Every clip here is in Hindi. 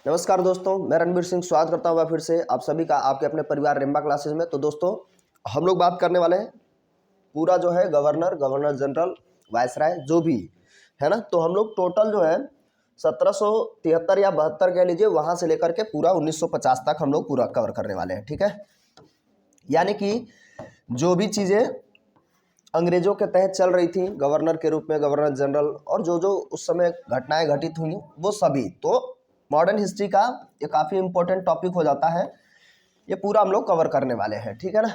नमस्कार दोस्तों, मैं रणबीर सिंह स्वागत करता हूँ फिर से आप सभी का आपके अपने परिवार रिम्बा क्लासेस में। तो दोस्तों, हम लोग बात करने वाले हैं पूरा जो है गवर्नर जनरल वायसराय जो भी है ना। तो हम लोग टोटल जो है 1773 या 72 कह लीजिए, वहाँ से लेकर के पूरा 1950 तक हम लोग पूरा कवर करने वाले हैं। ठीक है, यानी कि जो भी चीज़ें अंग्रेजों के तहत चल रही थी गवर्नर के रूप में, गवर्नर जनरल, और जो जो उस समय घटनाएं घटित हुई वो सभी, तो मॉडर्न हिस्ट्री का ये काफ़ी इंपॉर्टेंट टॉपिक हो जाता है। ये पूरा हम लोग कवर करने वाले हैं, ठीक है ना।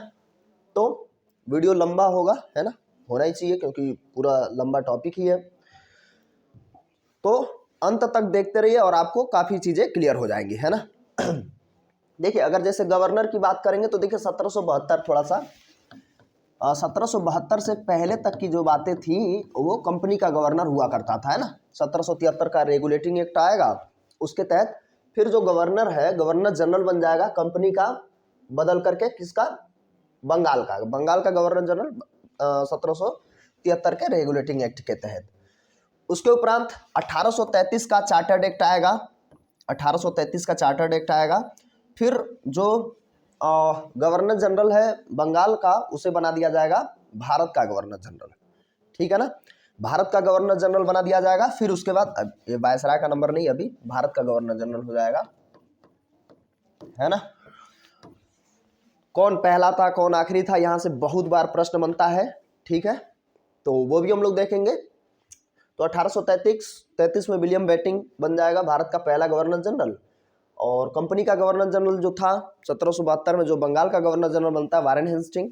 तो वीडियो लंबा होगा, है ना, होना ही चाहिए क्योंकि पूरा लंबा टॉपिक ही है। तो अंत तक देखते रहिए और आपको काफ़ी चीज़ें क्लियर हो जाएंगी, है ना। देखिए, अगर जैसे गवर्नर की बात करेंगे तो देखिए 1772 थोड़ा सा 1772 से पहले तक की जो बातें थी वो कंपनी का गवर्नर हुआ करता था, है ना। 1773 का रेगुलेटिंग एक्ट आएगा, उसके तहत फिर जो गवर्नर है गवर्नर जनरल बन जाएगा कंपनी का, बदल करके किसका, बंगाल का गवर्नर जनरल 1773 के रेगुलेटिंग एक्ट के तहत। उसके उपरांत 1833 का चार्टर्ड एक्ट आएगा, 1833 का चार्टर्ड एक्ट आएगा। फिर जो गवर्नर जनरल है बंगाल का, उसे बना दिया जाएगा भारत का गवर्नर जनरल, ठीक है ना। भारत का गवर्नर जनरल बना दिया जाएगा। फिर उसके बाद ये वायसराय का नंबर नहीं, अभी भारत का गवर्नर जनरल हो जाएगा, है ना। कौन पहला था कौन आखिरी था, यहां से बहुत बार प्रश्न बनता है, ठीक है, तो वो भी हम लोग देखेंगे। तो 1833 में विलियम बेंटिंक बन जाएगा भारत का पहला गवर्नर जनरल। और कंपनी का गवर्नर जनरल जो था 1772 में, जो बंगाल का गवर्नर जनरल बनता है, वारेन हेस्टिंग।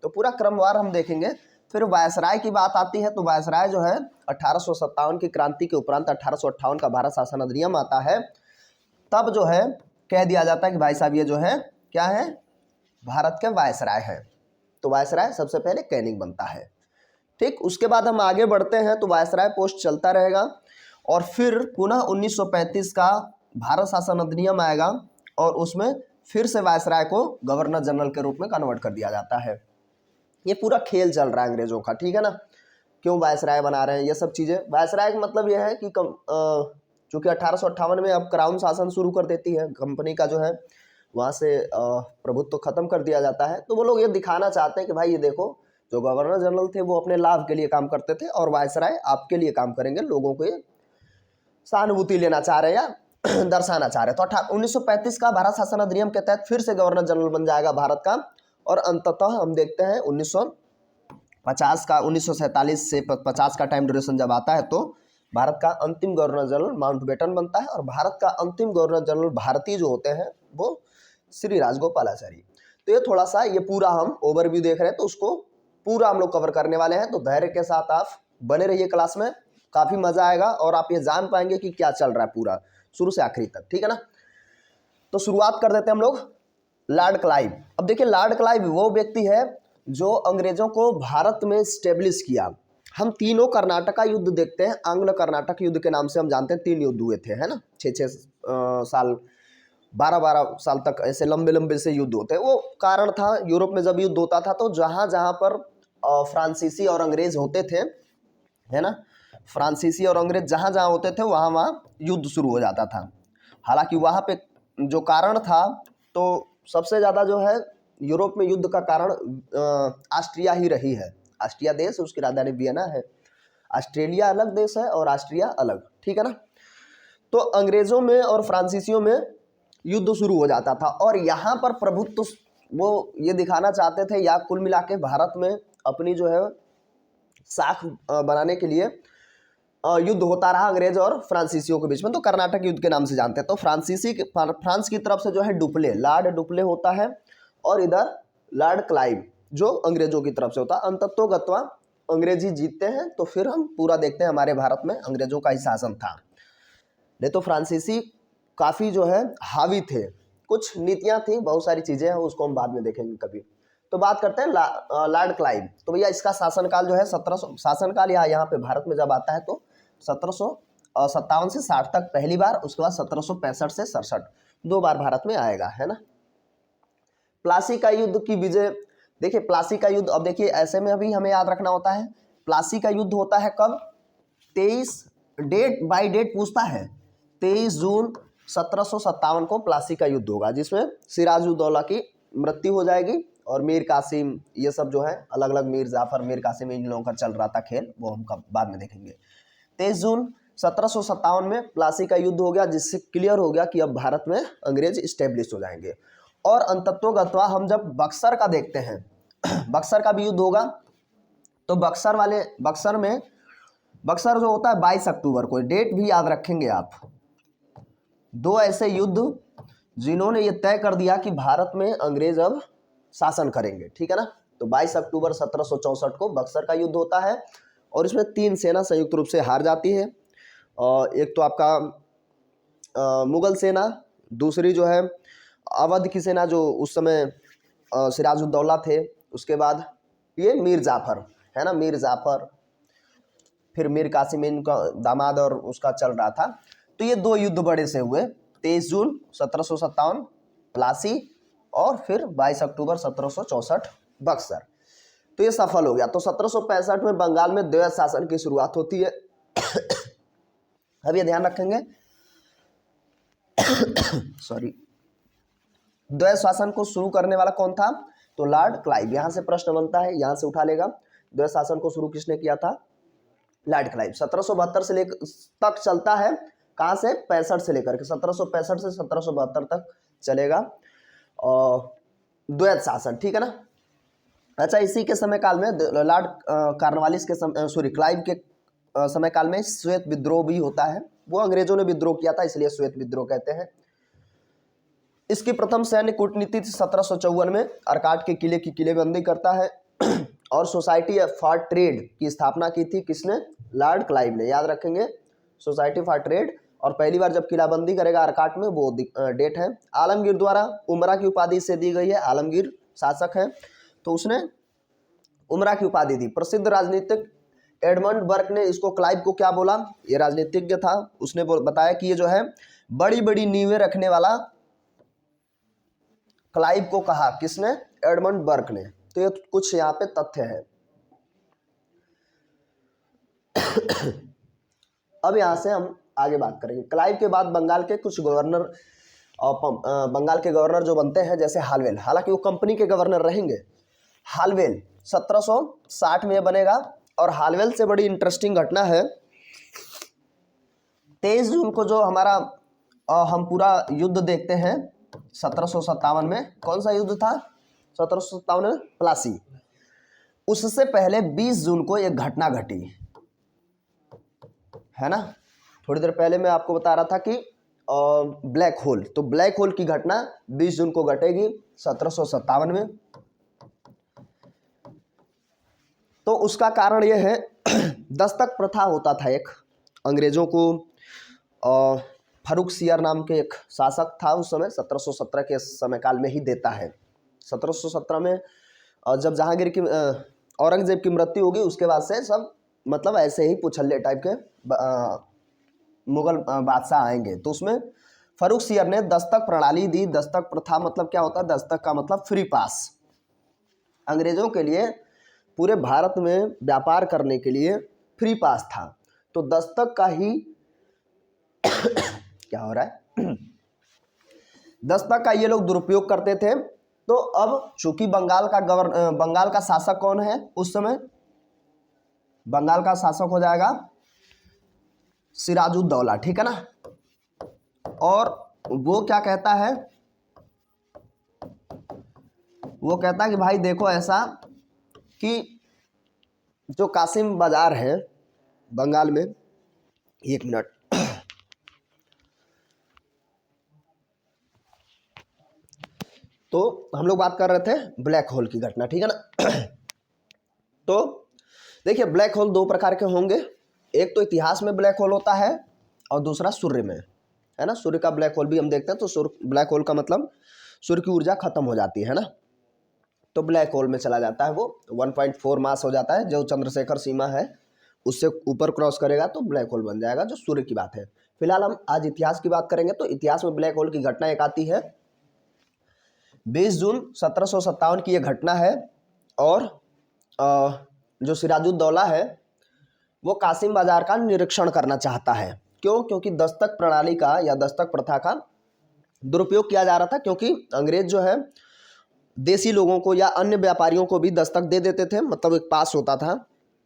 तो पूरा क्रमवार हम देखेंगे। फिर वायसराय की बात आती है, तो वायसराय जो है 1857 की क्रांति के उपरांत 1858 का भारत शासन अधिनियम आता है, तब जो है कह दिया जाता है कि भाई साहब ये जो है क्या है, भारत के वायसराय है। तो वायसराय सबसे पहले कैनिंग बनता है, ठीक। उसके बाद हम आगे बढ़ते हैं तो वायसराय पोस्ट चलता रहेगा। और फिर पुनः 1935 का भारत शासन अधिनियम आएगा और उसमें फिर से वायसराय को गवर्नर जनरल के रूप में कन्वर्ट कर दिया जाता है। ये पूरा खेल चल रहा है अंग्रेजों का, ठीक है ना। क्यों वायसराय बना रहे हैं, ये सब चीज़ें। वायसराय का मतलब यह है कि चूँकि 1858 में अब क्राउन शासन शुरू कर देती है कंपनी का, जो है वहाँ से प्रभुत्व तो खत्म कर दिया जाता है। तो वो लोग ये दिखाना चाहते हैं कि भाई ये देखो, जो गवर्नर जनरल थे वो अपने लाभ के लिए काम करते थे और वायसराय आपके लिए काम करेंगे, लोगों को सहानुभूति लेना चाह रहे हैं या दर्शाना चाह रहे हैं। तो 1935 का भारत शासन अधिनियम के तहत फिर से गवर्नर जनरल बन जाएगा भारत का। और अंततः हम देखते हैं 1950 का, 1947 से 50 का टाइम ड्यूरेशन जब आता है तो भारत का अंतिम गवर्नर जनरल माउंटबेटन बनता है। और भारत का अंतिम गवर्नर जनरल भारतीय जो होते हैं वो श्री राजगोपालाचारी। तो ये थोड़ा सा, ये पूरा हम ओवरव्यू देख रहे हैं, तो उसको पूरा हम लोग कवर करने वाले हैं। तो धैर्य के साथ आप बने रहिए क्लास में, काफ़ी मज़ा आएगा और आप ये जान पाएंगे कि क्या चल रहा है पूरा शुरू से आखिरी तक, ठीक है ना। तो शुरुआत कर देते हैं हम लोग लॉर्ड क्लाइव। अब देखिए, लॉर्ड क्लाइव वो व्यक्ति है जो अंग्रेजों को भारत में स्टेब्लिश किया। हम तीनों कर्नाटका युद्ध देखते हैं, आंग्ल कर्नाटक युद्ध के नाम से हम जानते हैं। 3 युद्ध हुए थे, है ना, 6-6 साल, 12-12 साल तक ऐसे लंबे लंबे से युद्ध होते हैं। वो कारण था, यूरोप में जब युद्ध होता था तो जहाँ जहाँ पर फ्रांसीसी और अंग्रेज होते थे, है ना, फ्रांसीसी और अंग्रेज जहाँ जहाँ होते थे वहाँ वहाँ युद्ध शुरू हो जाता था। हालांकि वहाँ पे जो कारण था, तो सबसे ज़्यादा जो है यूरोप में युद्ध का कारण ऑस्ट्रिया ही रही है। ऑस्ट्रिया देश, उसकी राजधानी वियना है। ऑस्ट्रेलिया अलग देश है और ऑस्ट्रिया अलग, ठीक है ना। तो अंग्रेजों में और फ्रांसीसियों में युद्ध शुरू हो जाता था और यहाँ पर प्रभुत्व वो ये दिखाना चाहते थे, या कुल मिला के भारत में अपनी जो है साख बनाने के लिए युद्ध होता रहा अंग्रेज और फ्रांसीसियों के बीच में। तो कर्नाटक युद्ध के नाम से जानते हैं। तो फ्रांस की तरफ से जो है डुप्ले, लॉर्ड डुप्ले होता है, और इधर लॉर्ड क्लाइव जो अंग्रेजों की तरफ से होता है। अंततोगत्वा अंग्रेजी जीतते हैं। तो फिर हम पूरा देखते हैं हमारे भारत में अंग्रेजों का ही शासन था। नहीं तो फ्रांसीसी काफ़ी जो है हावी थे, कुछ नीतियाँ थी, बहुत सारी चीज़ें हैं, उसको हम बाद में देखेंगे कभी। तो बात करते हैं लॉर्ड क्लाइव। तो भैया इसका शासनकाल जो है 1700 शासनकाल यहाँ पे भारत में जब आता है तो 1757 से 60 तक पहली बार, उसके बाद 1765 से 67 2 बार भारत में आएगा, है ना। प्लासी का युद्ध की विजय, देखिए प्लासी का युद्ध, अब देखिए ऐसे में अभी हमें याद रखना होता है प्लासी का युद्ध होता है कब, 23 डेट बाई डेट पूछता है, 23 जून 1757 को प्लासी का युद्ध होगा, जिसमें सिराजुद्दौला की मृत्यु हो जाएगी और मीर कासिम, ये सब जो है अलग अलग, मीर जाफर, मीर कासिम, इन लोगों का चल रहा था खेल, वो हम कब बाद में देखेंगे। 23 जून 1757 में प्लासी का युद्ध हो गया, जिससे क्लियर हो गया कि अब भारत में अंग्रेज स्टेब्लिश हो जाएंगे। और अंततोगत्वा हम जब बक्सर का देखते हैं, बक्सर का भी युद्ध होगा, तो बक्सर जो होता है 22 अक्टूबर को, डेट भी याद रखेंगे आप। दो ऐसे युद्ध जिन्होंने ये तय कर दिया कि भारत में अंग्रेज अब शासन करेंगे, ठीक है ना। तो 22 अक्टूबर 1764 को बक्सर का युद्ध होता है और इसमें 3 सेना संयुक्त रूप से हार जाती है। एक तो आपका मुगल सेना, दूसरी जो है अवध की सेना जो उस समय सिराजुद्दौला थे, उसके बाद ये मीर जाफर है ना, मीर जाफर, फिर मीर कासिम इनका दामाद और उसका चल रहा था। तो ये 2 युद्ध बड़े से हुए, 23 जून 1757 प्लासी और फिर 22 अक्टूबर 1764 बक्सर। तो ये सफल हो गया। तो 1765 में बंगाल में द्वैत शासन की शुरुआत होती है। अब ये ध्यान रखेंगे सॉरी, द्वैत शासन को शुरू करने वाला कौन था? तो लॉर्ड क्लाइव। यहां से प्रश्न बनता है, यहां से उठा लेगा। द्वैत शासन को शुरू किसने किया था? Lord Clive. 1772 से लेकर तक चलता है, कहां से? 65 से लेकर के 1765 से 1772 तक चलेगा और द्वैत शासन, ठीक है ना। अच्छा, इसी के समय काल में लॉर्ड कॉर्नवालिस के क्लाइव के समय काल में श्वेत विद्रोह भी होता है। वो अंग्रेजों ने विद्रोह किया था, इसलिए श्वेत विद्रोह कहते हैं। इसकी प्रथम सैन्य कूटनीति 1754 में अर्काट के किले की किलेबंदी करता है और सोसाइटी फॉर ट्रेड की स्थापना की थी किसने? लॉर्ड क्लाइव ने। याद रखेंगे, सोसाइटी फॉर ट्रेड। और पहली बार जब किलाबंदी करेगा अर्काट में, वो डेट है। आलमगीर द्वारा उमरा की उपाधि से दी गई है, आलमगीर शासक है तो उसने उमरा की उपाधि दी। प्रसिद्ध राजनीतिक एडमंड बर्क ने इसको, क्लाइव को क्या बोला? ये राजनीतिज्ञ था, उसने बताया कि ये जो है बड़ी बड़ी नींवें रखने वाला क्लाइव को कहा, किसने? एडमंड बर्क ने। तो ये कुछ यहाँ पे तथ्य है। अब यहां से हम आगे बात करेंगे। क्लाइव के बाद बंगाल के कुछ गवर्नर, बंगाल के गवर्नर जो बनते हैं, जैसे हालवेल, हालांकि वो कंपनी के गवर्नर रहेंगे। हालवेल 1760 में बनेगा और हालवेल से बड़ी इंटरेस्टिंग घटना है। 23 जून को जो हमारा हम पूरा युद्ध देखते हैं 1757 में, कौन सा युद्ध था? 1757 में प्लासी। उससे पहले 20 जून को एक घटना घटी है ना। थोड़ी देर पहले मैं आपको बता रहा था कि ब्लैक होल, तो ब्लैक होल की घटना 20 जून को घटेगी 1757 में। तो उसका कारण यह है दस्तक प्रथा होता था एक, अंग्रेजों को फर्रुख सियर नाम के एक शासक था उस समय, 1717 के समय काल में ही देता है। 1717 में जब जहांगीर की औरंगजेब की मृत्यु होगी, उसके बाद से सब मतलब ऐसे ही पुछल्ले टाइप के मुगल बादशाह आएंगे। तो उसमें फर्रुख सियर ने दस्तक प्रणाली दी। दस्तक प्रथा मतलब क्या होता है? दस्तक का मतलब फ्री पास। अंग्रेजों के लिए पूरे भारत में व्यापार करने के लिए फ्री पास था। तो दस्तक का ही क्या हो रहा है दस्तक का ये लोग दुरुपयोग करते थे। तो अब चूंकि बंगाल का शासक कौन है उस समय? बंगाल का शासक हो जाएगा सिराजुद्दौला, ठीक है ना। और वो क्या कहता है? वो कहता है कि भाई देखो ऐसा कि जो कासिम बाजार है बंगाल में, एक मिनट, तो हम लोग बात कर रहे थे ब्लैक होल की घटना, ठीक है ना। तो देखिए, ब्लैक होल 2 प्रकार के होंगे। एक तो इतिहास में ब्लैक होल होता है और दूसरा सूर्य में, है ना। सूर्य का ब्लैक होल भी हम देखते हैं। तो ब्लैक होल का मतलब सूर्य की ऊर्जा खत्म हो जाती है ना, तो ब्लैक होल में चला जाता है। वो 1.4 मास हो जाता है, जो चंद्रशेखर सीमा है उससे ऊपर क्रॉस करेगा तो ब्लैक होल बन जाएगा, जो सूर्य की बात है। फिलहाल हम आज इतिहास की बात करेंगे। तो इतिहास में ब्लैक होल की घटना एक आती है 20 जून 1757 की ये घटना है। और जो सिराजुद्दौला है वो कासिम बाजार का निरीक्षण करना चाहता है क्यों? क्योंकि दस्तक प्रणाली का या दस्तक प्रथा का दुरुपयोग किया जा रहा था, क्योंकि अंग्रेज जो है देसी लोगों को या अन्य व्यापारियों को भी दस्तक दे देते थे। मतलब एक पास होता था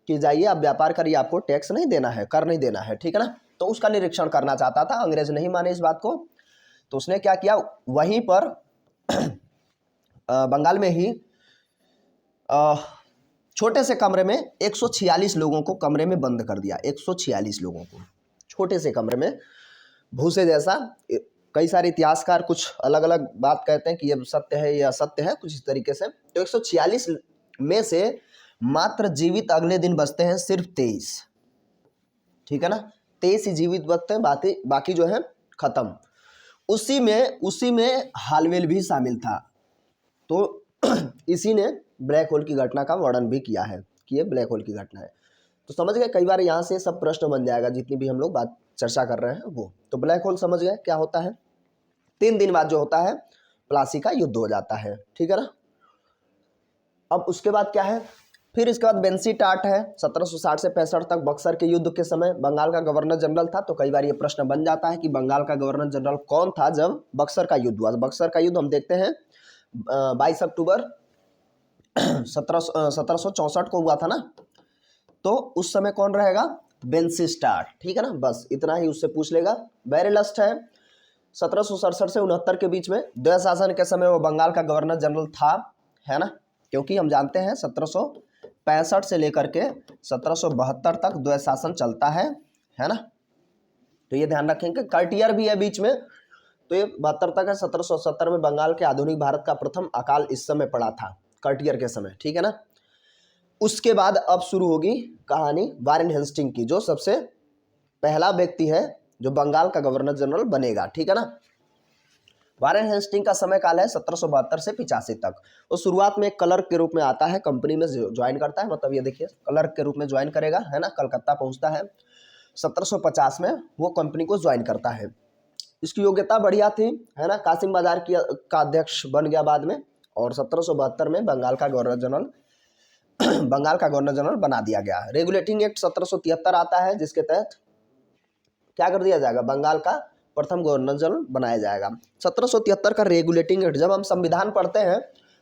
कि जाइए आप व्यापार करिए, आपको टैक्स नहीं देना है, कर नहीं देना है, ठीक है ना। तो उसका निरीक्षण करना चाहता था, अंग्रेज नहीं माने इस बात को। तो उसने क्या किया, वहीं पर बंगाल में ही छोटे से कमरे में 146 लोगों को कमरे में बंद कर दिया। 146 लोगों को छोटे से कमरे में, भूसे जैसा। कई सारे इतिहासकार कुछ अलग अलग बात कहते हैं कि ये सत्य है, ये असत्य है, कुछ इस तरीके से। तो 146 में से मात्र जीवित अगले दिन बचते हैं सिर्फ 23, ठीक है ना। 23 ही जीवित बचते हैं, बाकी जो है खत्म। उसी में हालवेल भी शामिल था। तो इसी ने ब्लैक होल की घटना का वर्णन भी किया है कि ये ब्लैक होल की घटना है। तो समझ गए, कई बार यहाँ से सब प्रश्न बन जाएगा जितनी भी हम लोग बात चर्चा कर रहे हैं वो। तो ब्लैक होल समझ गए क्या होता है। 3 दिन बाद जो होता है प्लासी का युद्ध हो जाता है, ठीक है ना। अब उसके बाद क्या है, फिर इसके बाद बेंसी टाट है। 1760 से 65 तक बक्सर के युद्ध के समय बंगाल का गवर्नर जनरल था। तो कई बार ये प्रश्न बन जाता है कि बंगाल का गवर्नर जनरल कौन था जब बक्सर का युद्ध हुआ। बक्सर का युद्ध हम देखते हैं 22 अक्टूबर 1764 को हुआ था ना। तो उस समय कौन रहेगा, बेंसी टाट, ठीक है ना। बस इतना ही उससे पूछ लेगा। बैरेलस्ट है 1767 से 69 के बीच में, द्वैध शासन के समय वो बंगाल का गवर्नर जनरल था, है ना। क्योंकि हम जानते हैं 1765 से लेकर के 1772 तक द्वैध शासन चलता है ना। तो ये ध्यान रखेंगे। कार्टियर भी है बीच में, तो ये 72 तक है। 1770 में बंगाल के आधुनिक भारत का प्रथम अकाल इस समय पड़ा था, कार्टियर के समय, ठीक है ना। उसके बाद अब शुरू होगी कहानी वारेन हेस्टिंग की, जो सबसे पहला व्यक्ति है जो बंगाल का गवर्नर जनरल बनेगा, ठीक है ना। वारेन हेस्टिंग का समय काल है 1772 से 85 तक। वो शुरुआत में क्लर्क के रूप में आता है, कंपनी में ज्वाइन करता है। मतलब ये देखिए क्लर्क के रूप में ज्वाइन करेगा, है ना। कलकत्ता पहुंचता है 1750 में, वो कंपनी को ज्वाइन करता है। इसकी योग्यता बढ़िया थी, है ना। कासिम बाजार का अध्यक्ष बन गया बाद में, और 1772 में बंगाल का गवर्नर जनरल बना दिया गया। रेगुलेटिंग एक्ट 1773 आता है, जिसके तहत क्या कर दिया जाएगा, बंगाल का प्रथम गवर्नर जनरल बनाया जाएगा। 1773 का रेगुलेटिंग एक्ट, जब हम संविधान पढ़ते हैं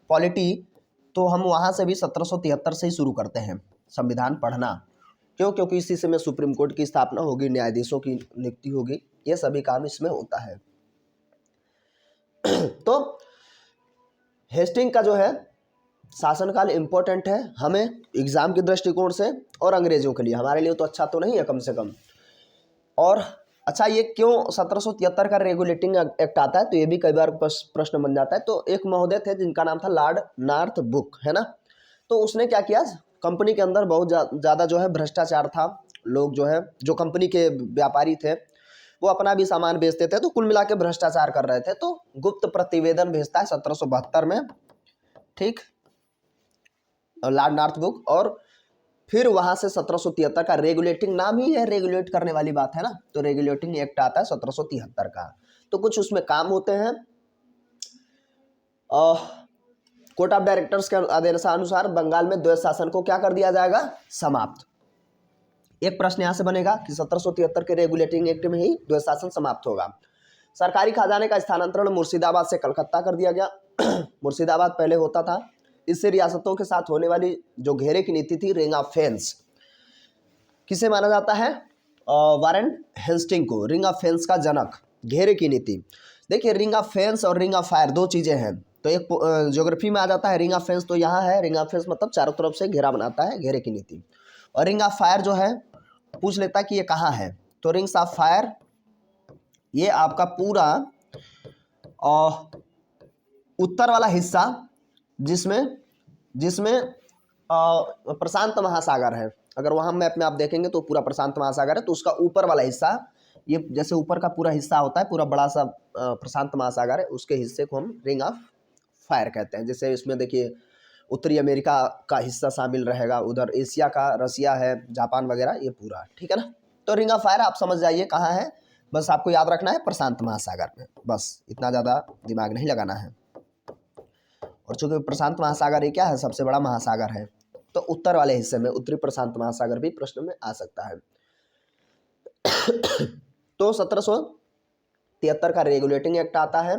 पॉलिटी, तो हम वहां से भी 1773 से ही शुरू करते हैं संविधान पढ़ना। क्यों? क्योंकि इसी से में सुप्रीम कोर्ट की स्थापना होगी, न्यायाधीशों की नियुक्ति होगी, ये सभी काम इसमें होता है। तो हेस्टिंग का जो है शासनकाल इम्पोर्टेंट है हमें एग्जाम के दृष्टिकोण से, और अंग्रेजों के लिए, हमारे लिए तो अच्छा तो नहीं है कम से कम। और अच्छा, ये क्यों 1773 का रेगुलेटिंग एक्ट आता है, तो ये भी कई बार प्रश्न बन जाता है। तो एक महोदय थे जिनका नाम था लॉर्ड नॉर्थ बुक, है ना। तो उसने क्या किया, कंपनी के अंदर बहुत ज़्यादा जो है भ्रष्टाचार था। लोग जो है, जो कंपनी के व्यापारी थे, वो अपना भी सामान बेचते थे, तो कुल मिला के भ्रष्टाचार कर रहे थे। तो गुप्त प्रतिवेदन भेजता है 1772 में, ठीक, लॉर्ड नॉर्थ बुक। और फिर वहां से 1773 का रेगुलेटिंग, नाम ही है रेगुलेट करने वाली बात है ना, तो रेगुलेटिंग एक्ट आता है 1773 का। तो कुछ उसमें काम होते हैं। कोर्ट ऑफ डायरेक्टर्स के आदेशानुसार बंगाल में द्वैध शासन को क्या कर दिया जाएगा, समाप्त। एक प्रश्न यहां से बनेगा कि 1773 के रेगुलेटिंग एक्ट में ही द्वैध शासन समाप्त होगा। सरकारी खजाने का स्थानांतरण मुर्शिदाबाद से कलकत्ता कर दिया गया। मुर्शिदाबाद पहले होता था। इससे रियासतों के साथ होने वाली जो घेरे की नीति थी, रिंग ऑफ फेंस, किसे माना जाता है, वारेन हेस्टिंग को रिंग ऑफ फेंस का जनक, घेरे की नीति। देखिए रिंग ऑफ फेंस और रिंग ऑफ फायर दो चीजें हैं। तो एक ज्योग्राफी में आ जाता है रिंग ऑफ फेंस, तो यहाँ है रिंग ऑफ फेंस मतलब चारों तरफ से घेरा बनाता है, घेरे की नीति। और रिंग ऑफ फायर जो है पूछ लेता है कि ये कहाँ है, तो रिंग्स ऑफ फायर ये आपका पूरा उत्तर वाला हिस्सा, जिसमें प्रशांत महासागर है। अगर वहाँ मैप में आप देखेंगे तो पूरा प्रशांत महासागर है, तो उसका ऊपर वाला हिस्सा, ये जैसे ऊपर का पूरा हिस्सा होता है, पूरा बड़ा सा प्रशांत महासागर है, उसके हिस्से को हम रिंग ऑफ फायर कहते हैं। जैसे इसमें देखिए उत्तरी अमेरिका का हिस्सा शामिल रहेगा, उधर एशिया का, रसिया है, जापान वगैरह, ये पूरा, ठीक है ना। तो रिंग ऑफ फायर आप समझ जाइए कहाँ है, बस आपको याद रखना है प्रशांत महासागर में, बस इतना ज़्यादा दिमाग नहीं लगाना है। और चूंकि प्रशांत महासागर ये क्या है, सबसे बड़ा महासागर है, तो उत्तर वाले हिस्से में उत्तरी प्रशांत महासागर भी प्रश्न में आ सकता है। तो 1773 का रेगुलेटिंग एक्ट आता है।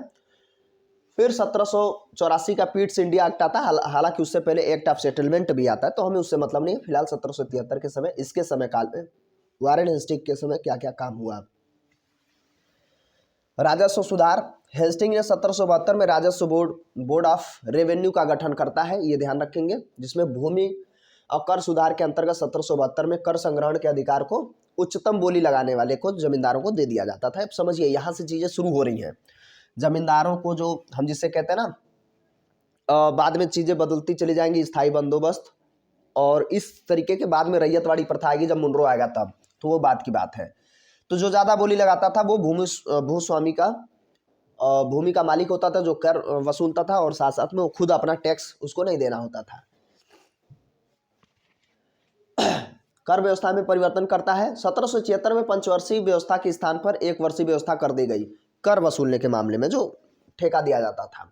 फिर 1784 का पीट्स इंडिया एक्ट आता है, हालांकि उससे पहले एक्ट ऑफ सेटलमेंट भी आता है, तो हमें उससे मतलब नहीं है। फिलहाल 1773 के समय, इसके समय काल में वारेन हेस्टिंग के समय क्या क्या काम हुआ। राजस्व सुधार, हेस्टिंग ने 1772 में राजस्व बोर्ड ऑफ रेवेन्यू का गठन करता है, ये ध्यान रखेंगे, जिसमें भूमि और कर सुधार के अंतर्गत 1772 में कर संग्रहण के अधिकार को उच्चतम बोली लगाने वाले को जमींदारों को दे दिया जाता था। अब समझिए यहाँ से चीजें शुरू हो रही हैं। जमींदारों को, जो हम जिससे कहते हैं ना, बाद में चीजें बदलती चली जाएंगी, स्थायी बंदोबस्त, और इस तरीके के बाद में रैयतवाड़ी प्रथा आएगी, जब मुनरो आएगा तब, तो वो बात की बात है। तो जो ज्यादा बोली लगाता था वो भूस्वामी का भूमि का मालिक होता था, जो कर वसूलता था, और साथ साथ में वो खुद अपना टैक्स उसको नहीं देना होता था। कर व्यवस्था में परिवर्तन करता है। 1776 में पंचवर्षीय व्यवस्था के स्थान पर एक वर्षीय व्यवस्था कर दी गई कर वसूलने के मामले में, जो ठेका दिया जाता था।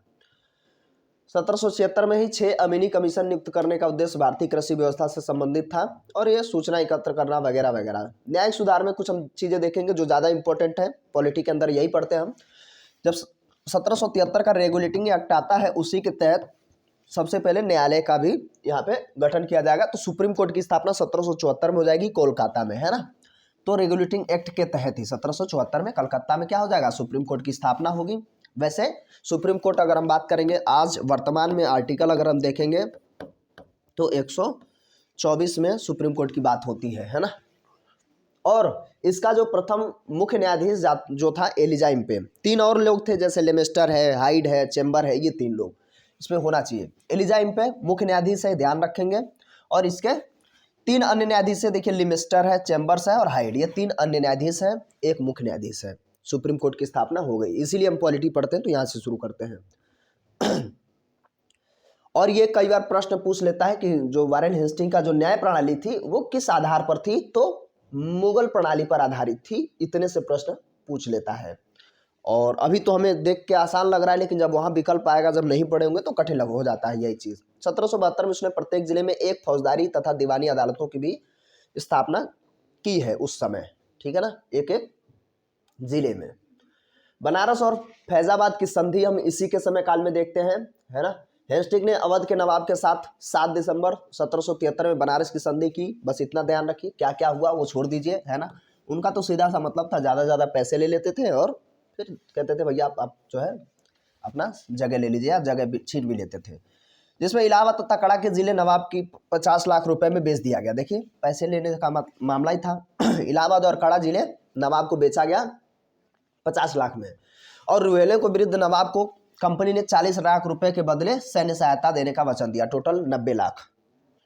1776 में ही 6 अमीनी कमीशन नियुक्त करने का उद्देश्य भारतीय कृषि व्यवस्था से संबंधित था, और ये सूचना एकत्र करना वगैरह वगैरह। न्यायिक सुधार में कुछ हम चीजें देखेंगे जो ज्यादा इंपॉर्टेंट है, पॉलिटी के अंदर यही पढ़ते हैं हम। जब 1773 का रेगुलेटिंग एक्ट आता है, उसी के तहत सबसे पहले न्यायालय का भी यहाँ पे गठन किया जाएगा। तो सुप्रीम कोर्ट की स्थापना 1774 में हो जाएगी, कोलकाता में, है ना। तो रेगुलेटिंग एक्ट के तहत ही 1774 में कलकत्ता में क्या हो जाएगा, सुप्रीम कोर्ट की स्थापना होगी। वैसे सुप्रीम कोर्ट अगर हम बात करेंगे आज वर्तमान में, आर्टिकल अगर हम देखेंगे तो 124 में सुप्रीम कोर्ट की बात होती है ना। और इसका जो प्रथम मुख्य न्यायाधीश जो था एलिजा इम्पे, 3 और लोग थे, जैसे लेमेस्टर है, हाइड है, चेम्बर है, ये 3 लोग इसमें होना चाहिए। एलिजा इम्पे मुख्य न्यायाधीश है, ध्यान रखेंगे। और इसके 3 अन्य न्यायाधीश है, देखिए लेमेस्टर है, चेम्बर्स है और हाइड, ये 3 अन्य न्यायाधीश हैं, एक मुख्य न्यायाधीश है। सुप्रीम कोर्ट की स्थापना हो गई, इसीलिए हम पॉलिटी पढ़ते हैं, तो यहाँ से शुरू करते हैं। और ये कई बार प्रश्न पूछ लेता है कि जो वारेन हेस्टिंग का जो न्याय प्रणाली थी वो किस आधार पर थी, तो मुगल प्रणाली पर आधारित थी, इतने से प्रश्न पूछ लेता है। और अभी तो हमें देख के आसान लग रहा है, लेकिन जब वहां विकल्प आएगा, जब नहीं पढ़े होंगे तो कठिन लग हो जाता है यही चीज। 1772 में उसने प्रत्येक जिले में एक फौजदारी तथा दीवानी अदालतों की भी स्थापना की है उस समय, ठीक है ना, एक एक जिले में। बनारस और फैजाबाद की संधि हम इसी के समय काल में देखते हैं, है ना। हेस्टिंग ने अवध के नवाब के साथ 7 दिसंबर 1773 में बनारस की संधि की, बस इतना ध्यान रखिए। क्या क्या हुआ वो छोड़ दीजिए, है ना। उनका तो सीधा सा मतलब था, ज़्यादा पैसे ले लेते थे और फिर कहते थे भैया आप जो है अपना जगह ले लीजिए, या जगह छीन भी लेते थे। जिसमें इलाहाबाद तथा कड़ा के जिले नवाब की 50 लाख रुपए में बेच दिया गया। देखिए पैसे लेने का मामला ही था। इलाहाबाद और कड़ा जिले नवाब को बेचा गया 50 लाख में, और रुहेले को विरुद्ध नवाब को कंपनी ने 40 लाख रुपए के बदले सैन्य सहायता देने का वचन दिया, टोटल 90 लाख,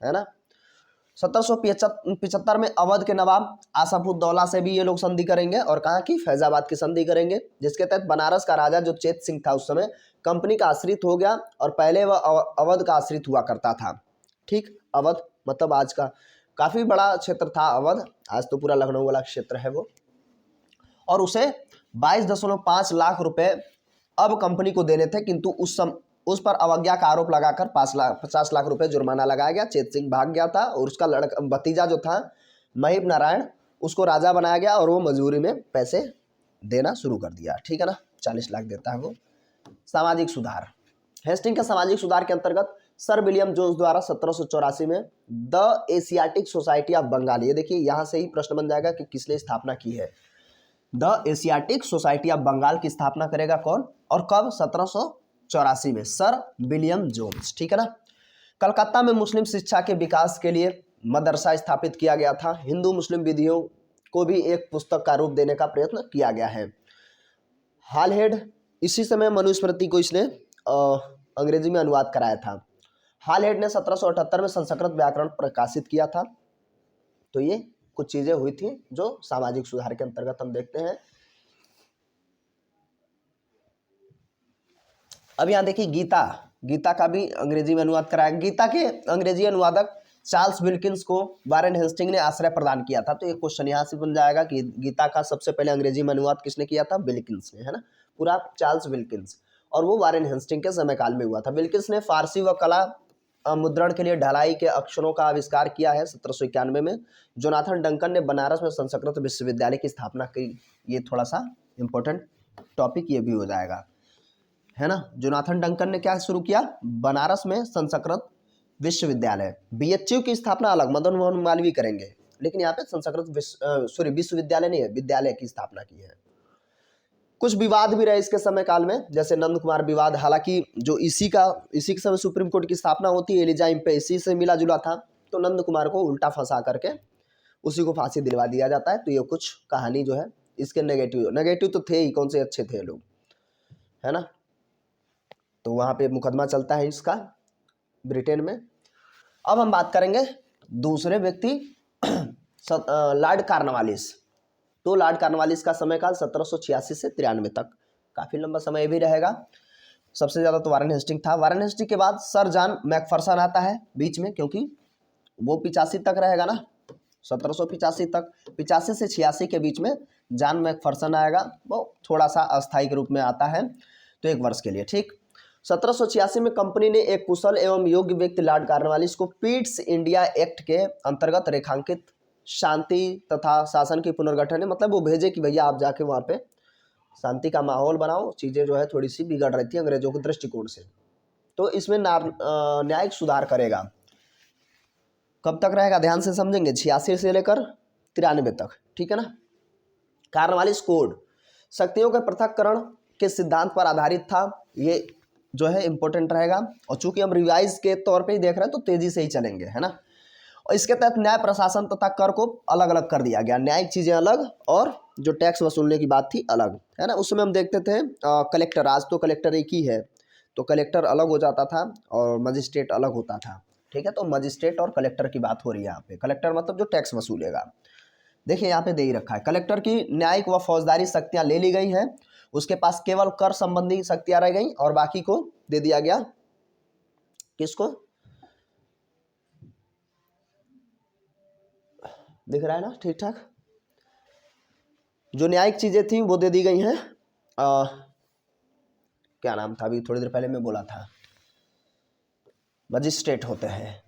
है ना। 1775 में अवध के नवाब आसफउद्दौला से भी ये लोग संधि करेंगे, और कहाँ की, फैजाबाद की संधि करेंगे, जिसके तहत बनारस का राजा जो चेत सिंह था उस समय कंपनी का आश्रित हो गया, और पहले वह अवध का आश्रित हुआ करता था। ठीक, अवध मतलब आज का काफी बड़ा क्षेत्र था अवध, आज तो पूरा लखनऊ वाला क्षेत्र है वो। और उसे 22.5 लाख रुपए अब कंपनी को देने थे, किंतु उस पर अवज्ञा का आरोप लगाकर 50 लाख रुपए जुर्माना लगाया गया। चेत सिंह भाग गया था, और उसका भतीजा जो था महिब नारायण, उसको राजा बनाया गया, और वो मजबूरी में पैसे देना शुरू कर दिया, ठीक है ना, 40 लाख देता है वो। सामाजिक सुधार, हेस्टिंग के सामाजिक सुधार के अंतर्गत सर विलियम जोन्स द्वारा 1784 में the Asiatic Society of Bengal, ये देखिए यहाँ से ही प्रश्न बन जाएगा कि किसने स्थापना की है। The Asiatic Society of Bengal की स्थापना करेगा कौन और कब, 1784 में, सर विलियम जोन्स, ठीक है ना। कलकत्ता में मुस्लिम शिक्षा के विकास के लिए मदरसा स्थापित किया गया था। हिंदू मुस्लिम विधियों को भी एक पुस्तक का रूप देने का प्रयत्न किया गया है। हालहेड, इसी समय मनुस्मृति को इसने अंग्रेजी में अनुवाद कराया था। हालहेड ने 1778 में संस्कृत व्याकरण प्रकाशित किया था। तो ये कुछ चीजें हुई थी जो सामाजिक सुधार के अंतर्गत हम देखते हैं। अब यहाँ देखिए गीता का भी अंग्रेजी में अनुवाद कराया। गीता के अंग्रेजी अनुवादक चार्ल्स विल्किंस को वारेन हेस्टिंग ने आश्रय प्रदान किया था। तो एक क्वेश्चन यहाँ से बन जाएगा कि गीता का सबसे पहले अंग्रेजी में अनुवाद किसने किया था, विल्किंस ने, है ना, पूरा चार्ल्स विल्किंस, और वो वारेन हेस्टिंग के समय काल में हुआ था। विल्किंस ने फारसी व कला मुद्रण के लिए ढलाई के अक्षरों का आविष्कार किया है 1791 में। जोनाथन डंकन ने बनारस में संस्कृत विश्वविद्यालय की स्थापना की। ये थोड़ा सा इंपॉर्टेंट टॉपिक ये भी हो जाएगा, है ना। जोनाथन डंकन ने क्या शुरू किया, बनारस में संस्कृत विश्वविद्यालय। बीएचयू की स्थापना अलग मदन मोहन मालवीय करेंगे, लेकिन यहाँ पे संस्कृत विश्वविद्यालय नहीं है, विद्यालय की स्थापना की है। कुछ विवाद भी रहे इसके समय काल में, जैसे नंद कुमार विवाद। हालांकि जो इसी के समय सुप्रीम कोर्ट की स्थापना होती है, एलिजा इम्पे इसी से मिला जुला था, तो नंद कुमार को उल्टा फंसा करके उसी को फांसी दिलवा दिया जाता है। तो ये कुछ कहानी जो है इसके नेगेटिव तो थे ही, कौन से अच्छे थे लोग, है ना। तो वहाँ पे मुकदमा चलता है इसका ब्रिटेन में। अब हम बात करेंगे दूसरे व्यक्ति लॉर्ड कॉर्नवालिस। तो लॉर्ड कॉर्नवालिस का समय काल 1786 से 93 तक, काफ़ी लंबा समय भी रहेगा। सबसे ज़्यादा तो वारेन हेस्टिंग था। वारेन हेस्टिंग के बाद सर जॉन मैकफर्सन आता है बीच में, क्योंकि वो 85 तक रहेगा ना, 1785 तक। 85 से 86 के बीच में जॉन मैकफर्सन आएगा, वो थोड़ा सा अस्थायी के रूप में आता है, तो 1 वर्ष के लिए, ठीक। 1786 में कंपनी ने एक कुशल एवं योग्य व्यक्ति लॉर्ड कॉर्नवालिस को पीट्स इंडिया एक्ट के अंतर्गत रेखांकित शांति तथा शासन की पुनर्गठन है, मतलब वो भेजे कि भैया आप जाके वहाँ पे शांति का माहौल बनाओ, चीज़ें जो है थोड़ी सी बिगड़ रही थी अंग्रेजों के दृष्टिकोण से, तो इसमें न्यायिक सुधार करेगा। कब तक रहेगा ध्यान से समझेंगे, 86 से लेकर 93 तक, ठीक है ना। कॉर्नवालिस कोड शक्तियों के पृथक्करण के सिद्धांत पर आधारित था, ये जो है इंपॉर्टेंट रहेगा। और चूंकि हम रिवाइज के तौर पे ही देख रहे हैं तो तेजी से ही चलेंगे, है ना। और इसके तहत न्याय प्रशासन तथा कर को अलग अलग कर दिया गया, न्यायिक चीज़ें अलग और जो टैक्स वसूलने की बात थी अलग, है ना। उस समय हम देखते थे कलेक्टर, आज तो कलेक्टर एक ही है, तो कलेक्टर अलग हो जाता था और मजिस्ट्रेट अलग होता था, ठीक है। तो मजिस्ट्रेट और कलेक्टर की बात हो रही है यहाँ पे। कलेक्टर मतलब जो टैक्स वसूलेगा। देखिए यहाँ पे दे ही रखा है, कलेक्टर की न्यायिक व फौजदारी शक्तियाँ ले ली गई हैं, उसके पास केवल कर संबंधी शक्तियाँ रह गई और बाकी को दे दिया गया किसको, दिख रहा है ना ठीक ठाक। जो न्यायिक चीजें थी वो दे दी गई हैं। क्या नाम था, अभी थोड़ी देर पहले मैं बोला था, मजिस्ट्रेट होते हैं।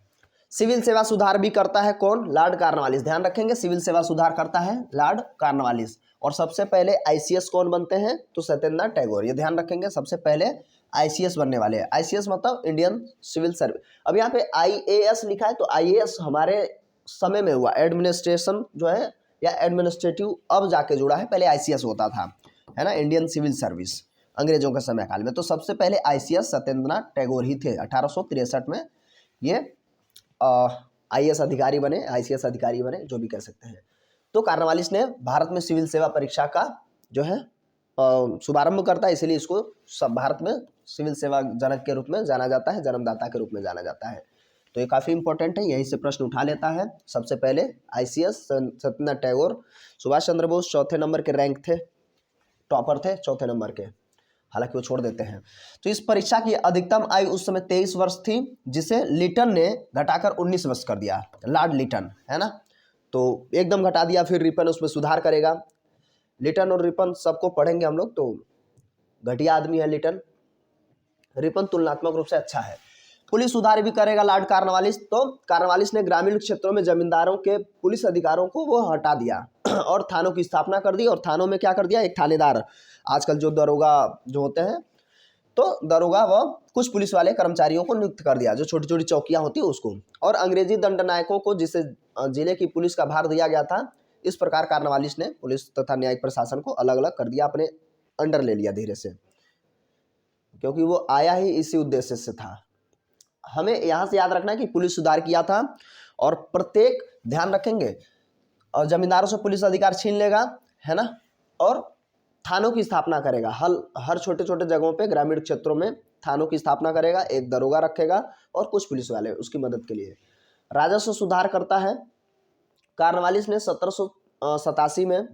सिविल सेवा सुधार भी करता है कौन, लॉर्ड कॉर्नवालिस। ध्यान रखेंगे सिविल सेवा सुधार करता है लॉर्ड कॉर्नवालिस। और सबसे पहले आईसीएस कौन बनते हैं, तो सत्येंद्रनाथ टैगोर। ये ध्यान रखेंगे, सबसे पहले आईसीएस बनने वाले हैं। आईसीएस मतलब इंडियन सिविल सर्विस। अब यहाँ पे आईएएस लिखा है, तो आईएएस हमारे समय में हुआ, एडमिनिस्ट्रेशन जो है या एडमिनिस्ट्रेटिव अब जाके जुड़ा है, पहले आईसीएस होता था, है ना, इंडियन सिविल सर्विस, अंग्रेजों के समय काल में। तो सबसे पहले आईसीएस सत्येंद्रनाथ टैगोर ही थे। 1863 में ये आईएएस अधिकारी बने, आईसीएस अधिकारी बने, जो भी कह सकते हैं। तो कॉर्नवालिस ने भारत में सिविल सेवा परीक्षा का जो है शुभारंभ करता है, इसलिए इसको सब भारत में सिविल सेवा जनक के रूप में जाना जाता है, जन्मदाता के रूप में जाना जाता है। तो ये काफ़ी इंपॉर्टेंट है, यहीं से प्रश्न उठा लेता है। सबसे पहले आईसीएस सत्येंद्रनाथ टैगोर। सुभाष चंद्र बोस चौथे नंबर के रैंक थे, टॉपर थे चौथे नंबर के, हालांकि वो छोड़ देते हैं। तो इस परीक्षा की अधिकतम आयु उस समय 23 वर्ष थी, जिसे लिटन ने घटाकर 19 वर्ष कर दिया, लॉर्ड लिटन, है ना। तो एकदम घटा दिया, फिर रिपन उसमें सुधार करेगा। लिटन और रिपन सबको पढ़ेंगे हम लोग, तो घटिया आदमी है लिटन, रिपन तुलनात्मक रूप से अच्छा है। पुलिस सुधार भी करेगा लॉर्ड कॉर्नवालिस। तो कॉर्नवालिस ने ग्रामीण क्षेत्रों में जमींदारों के पुलिस अधिकारों को वो हटा दिया और थानों की स्थापना कर दी। और थानों में क्या कर दिया, एक थानेदार, आजकल जो दरोगा जो होते हैं, तो दरोगा व कुछ पुलिस वाले कर्मचारियों को नियुक्त कर दिया, जो छोटी छोटी चौकियां होती है उसको। और अंग्रेजी दंडनायकों को, जिसे जिले की पुलिस का भार दिया गया था, इस प्रकार कॉर्नवालिस ने पुलिस तथा न्यायिक प्रशासन को अलग अलग कर दिया, अपने अंडर ले लिया धीरे से, क्योंकि वो आया ही इसी उद्देश्य से था। हमें यहाँ से याद रखना है कि पुलिस सुधार किया था, और प्रत्येक ध्यान रखेंगे, और जमींदारों से पुलिस अधिकार छीन लेगा, है ना, और थानों की स्थापना करेगा। हर छोटे छोटे जगहों पे ग्रामीण क्षेत्रों में थानों की स्थापना करेगा, एक दरोगा रखेगा और कुछ पुलिस वाले उसकी मदद के लिए। राजस्व सुधार करता है कॉर्नवालिस ने। 1787 में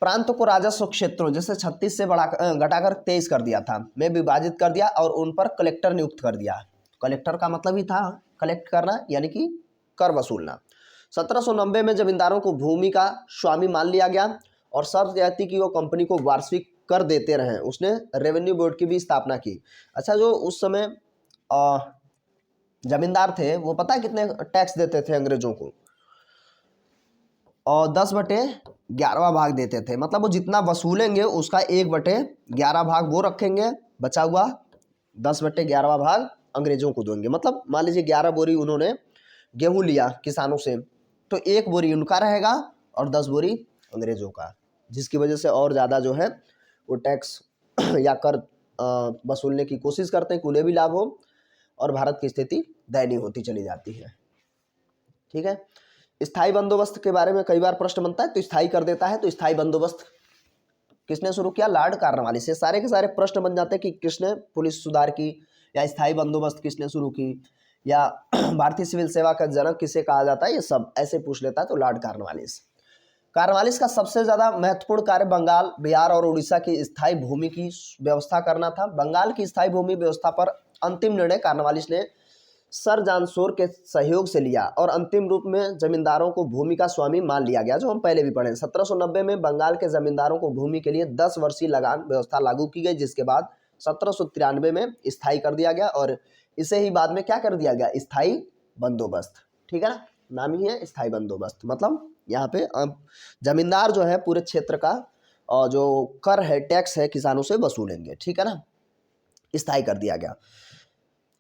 प्रांतों को राजस्व क्षेत्रों, जैसे 36 से घटाकर 23 कर दिया था, में विभाजित कर दिया और उन पर कलेक्टर नियुक्त कर दिया। कलेक्टर का मतलब ही था कलेक्ट करना, यानी कि कर वसूलना। 1790 में जमींदारों को भूमि का स्वामी मान लिया गया और शर्त यह थी कि वो कंपनी को वार्षिक कर देते रहें। उसने रेवेन्यू बोर्ड की भी स्थापना की। अच्छा, जो उस समय जमींदार थे वो पता है कितने टैक्स देते थे अंग्रेजों को, और 10/11 भाग देते थे। मतलब वो जितना वसूलेंगे उसका 1/11 भाग वो रखेंगे, बचा हुआ 10/11 भाग अंग्रेजों को देंगे। मतलब मान लीजिए 11 बोरी उन्होंने गेहूं लिया किसानों से, तो 1 बोरी उनका रहेगा और 10 बोरी अंग्रेजों का, जिसकी वजह से और ज़्यादा जो है वो टैक्स या कर वसूलने की कोशिश करते हैं कि उन्हें भी लाभ हो, और भारत की स्थिति दयनीय होती चली जाती है। ठीक है। स्थायी बंदोबस्त के बारे में कई बार प्रश्न बनता है, तो स्थायी कर देता है। तो स्थायी बंदोबस्त किसने शुरू किया? Lord Cornwallis. से सारे के सारे प्रश्न बन जाते हैं कि किसने पुलिस सुधार की, या स्थायी बंदोबस्त किसने शुरू की, या भारतीय सिविल सेवा का जनक किसे कहा जाता है, ये सब ऐसे पूछ लेता है तो लॉर्ड कार्नवालिस। कार्नवालिस का सबसे ज़्यादा महत्वपूर्ण कार्य बंगाल, बिहार और उड़ीसा की स्थायी भूमि की व्यवस्था करना था। बंगाल की स्थायी भूमि व्यवस्था पर अंतिम निर्णय कार्नवालिस ने सर जॉन शोर के सहयोग से लिया, और अंतिम रूप में जमींदारों को भूमि का स्वामी मान लिया गया, जो हम पहले भी पढ़े। 1790 में बंगाल के जमींदारों को भूमि के लिए 10 वर्षीय लगान व्यवस्था लागू की गई, जिसके बाद 1793 में स्थायी कर दिया गया, और इसे ही बाद में क्या कर दिया गया? स्थायी बंदोबस्त। ठीक है ना, नाम ही है स्थायी बंदोबस्त। मतलब यहाँ पे जमींदार जो है पूरे क्षेत्र का जो कर है, टैक्स है, किसानों से वसूलेंगे। ठीक है ना, स्थायी कर दिया गया।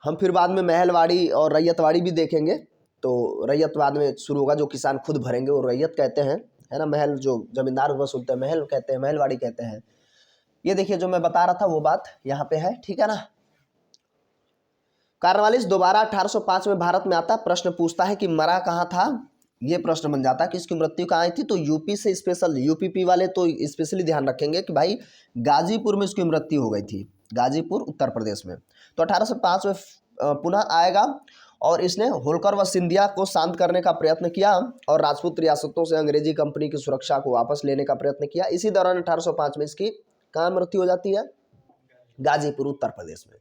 हम फिर बाद में महलवाड़ी और रैयतवाड़ी भी देखेंगे। तो रैयतवाद में शुरू होगा, जो किसान खुद भरेंगे वो रैयत कहते हैं, है ना। महल जो जमींदार वसूलते हैं महल कहते हैं, महलवाड़ी कहते हैं। ये देखिए जो मैं बता रहा था वो बात यहाँ पे है। ठीक है ना। कार्नवालिस दोबारा 1805 में भारत में आता, प्रश्न पूछता है कि मरा कहाँ था। ये प्रश्न बन जाता है कि इसकी मृत्यु कहाँ आई थी। तो यूपी से स्पेशल, यूपीपी वाले तो स्पेशली ध्यान रखेंगे कि भाई गाजीपुर में इसकी मृत्यु हो गई थी, गाजीपुर उत्तर प्रदेश में। तो 1805 में पुनः आएगा, और इसने होलकर व सिंधिया को शांत करने का प्रयत्न किया, और राजपूत रियासतों से अंग्रेजी कंपनी की सुरक्षा को वापस लेने का प्रयत्न किया। इसी दौरान 1805 में इसकी कहाँ मृत्यु हो जाती है? गाजीपुर उत्तर प्रदेश में।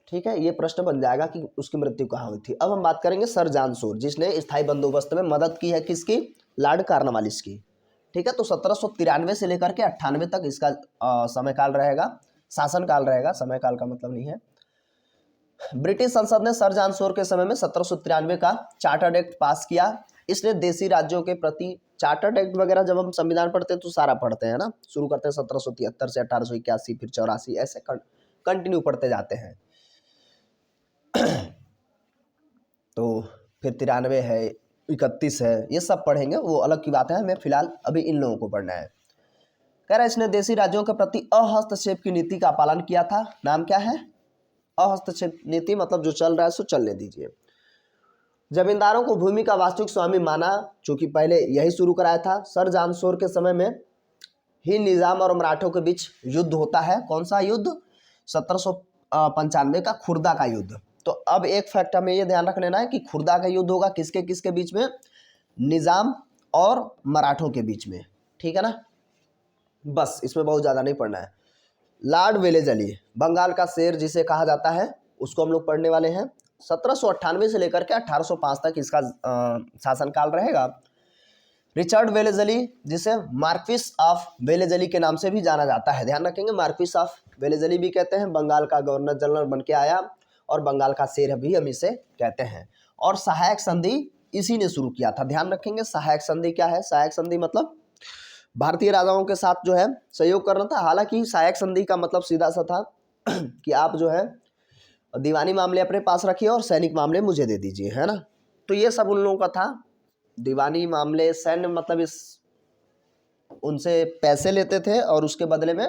ठीक है, ये प्रश्न बन जाएगा कि उसकी मृत्यु कहाँ हुई थी। अब हम बात करेंगे सर जॉन शोर, जिसने स्थायी बंदोबस्त में मदद की है, किसकी? लॉर्ड कार्नवालिस की। ठीक है। तो 1793 से लेकर के 98 तक इसका समय काल रहेगा, शासन काल रहेगा, समय काल का मतलब नहीं है। ब्रिटिश संसद ने सर जॉन शोर के समय में 1793 का चार्टर्ड एक्ट पास किया। इसने देशी राज्यों के प्रति, चार्टर्ड एक्ट वगैरह जब हम संविधान पढ़ते हैं तो सारा पढ़ते हैं ना, शुरू करते हैं 1773 से 1881, फिर 84, ऐसे कंटिन्यू पढ़ते जाते हैं। तो फिर 93 है, 31 है, ये सब पढ़ेंगे, वो अलग की बात है। हमें फिलहाल अभी इन लोगों को पढ़ना है। कह रहा है इसने देशी राज्यों के प्रति अहस्तक्षेप की नीति का पालन किया था। नाम क्या है? अहस्तक्षेप नीति। मतलब जो चल रहा है सो चलने दीजिए। जमींदारों को भूमि का वास्तविक स्वामी माना, चूंकि पहले यही शुरू कराया था। सर जॉन शोर के समय में ही निजाम और मराठों के बीच युद्ध होता है। कौन सा युद्ध? 1795 का खुर्दा का युद्ध। तो अब एक फैक्ट हमें ये ध्यान रख लेना है कि खुर्दा का युद्ध होगा किसके किसके बीच में? निजाम और मराठों के बीच में। ठीक है ना, बस इसमें बहुत ज़्यादा नहीं पढ़ना है। लॉर्ड वेलेजली, बंगाल का शेर जिसे कहा जाता है, उसको हम लोग पढ़ने वाले हैं। 1798 से लेकर के 1805 तक इसका शासनकाल रहेगा। रिचर्ड वेलेजली, जिसे मार्क्विस ऑफ वेलेजली के नाम से भी जाना जाता है, ध्यान रखेंगे, मार्क्विस ऑफ वेलेजली भी कहते हैं। बंगाल का गवर्नर जनरल बन के आया, और बंगाल का शेर भी हम इसे कहते हैं। और सहायक संधि इसी ने शुरू किया था, ध्यान रखेंगे। सहायक संधि क्या है? सहायक संधि मतलब भारतीय राजाओं के साथ जो है सहयोग करना था। हालांकि सहायक संधि का मतलब सीधा सा था कि आप जो है दीवानी मामले अपने पास रखिए और सैनिक मामले मुझे दे दीजिए, है ना। तो ये सब उन लोगों का था। दीवानी मामले, सैन्य मतलब इस उनसे पैसे लेते थे और उसके बदले में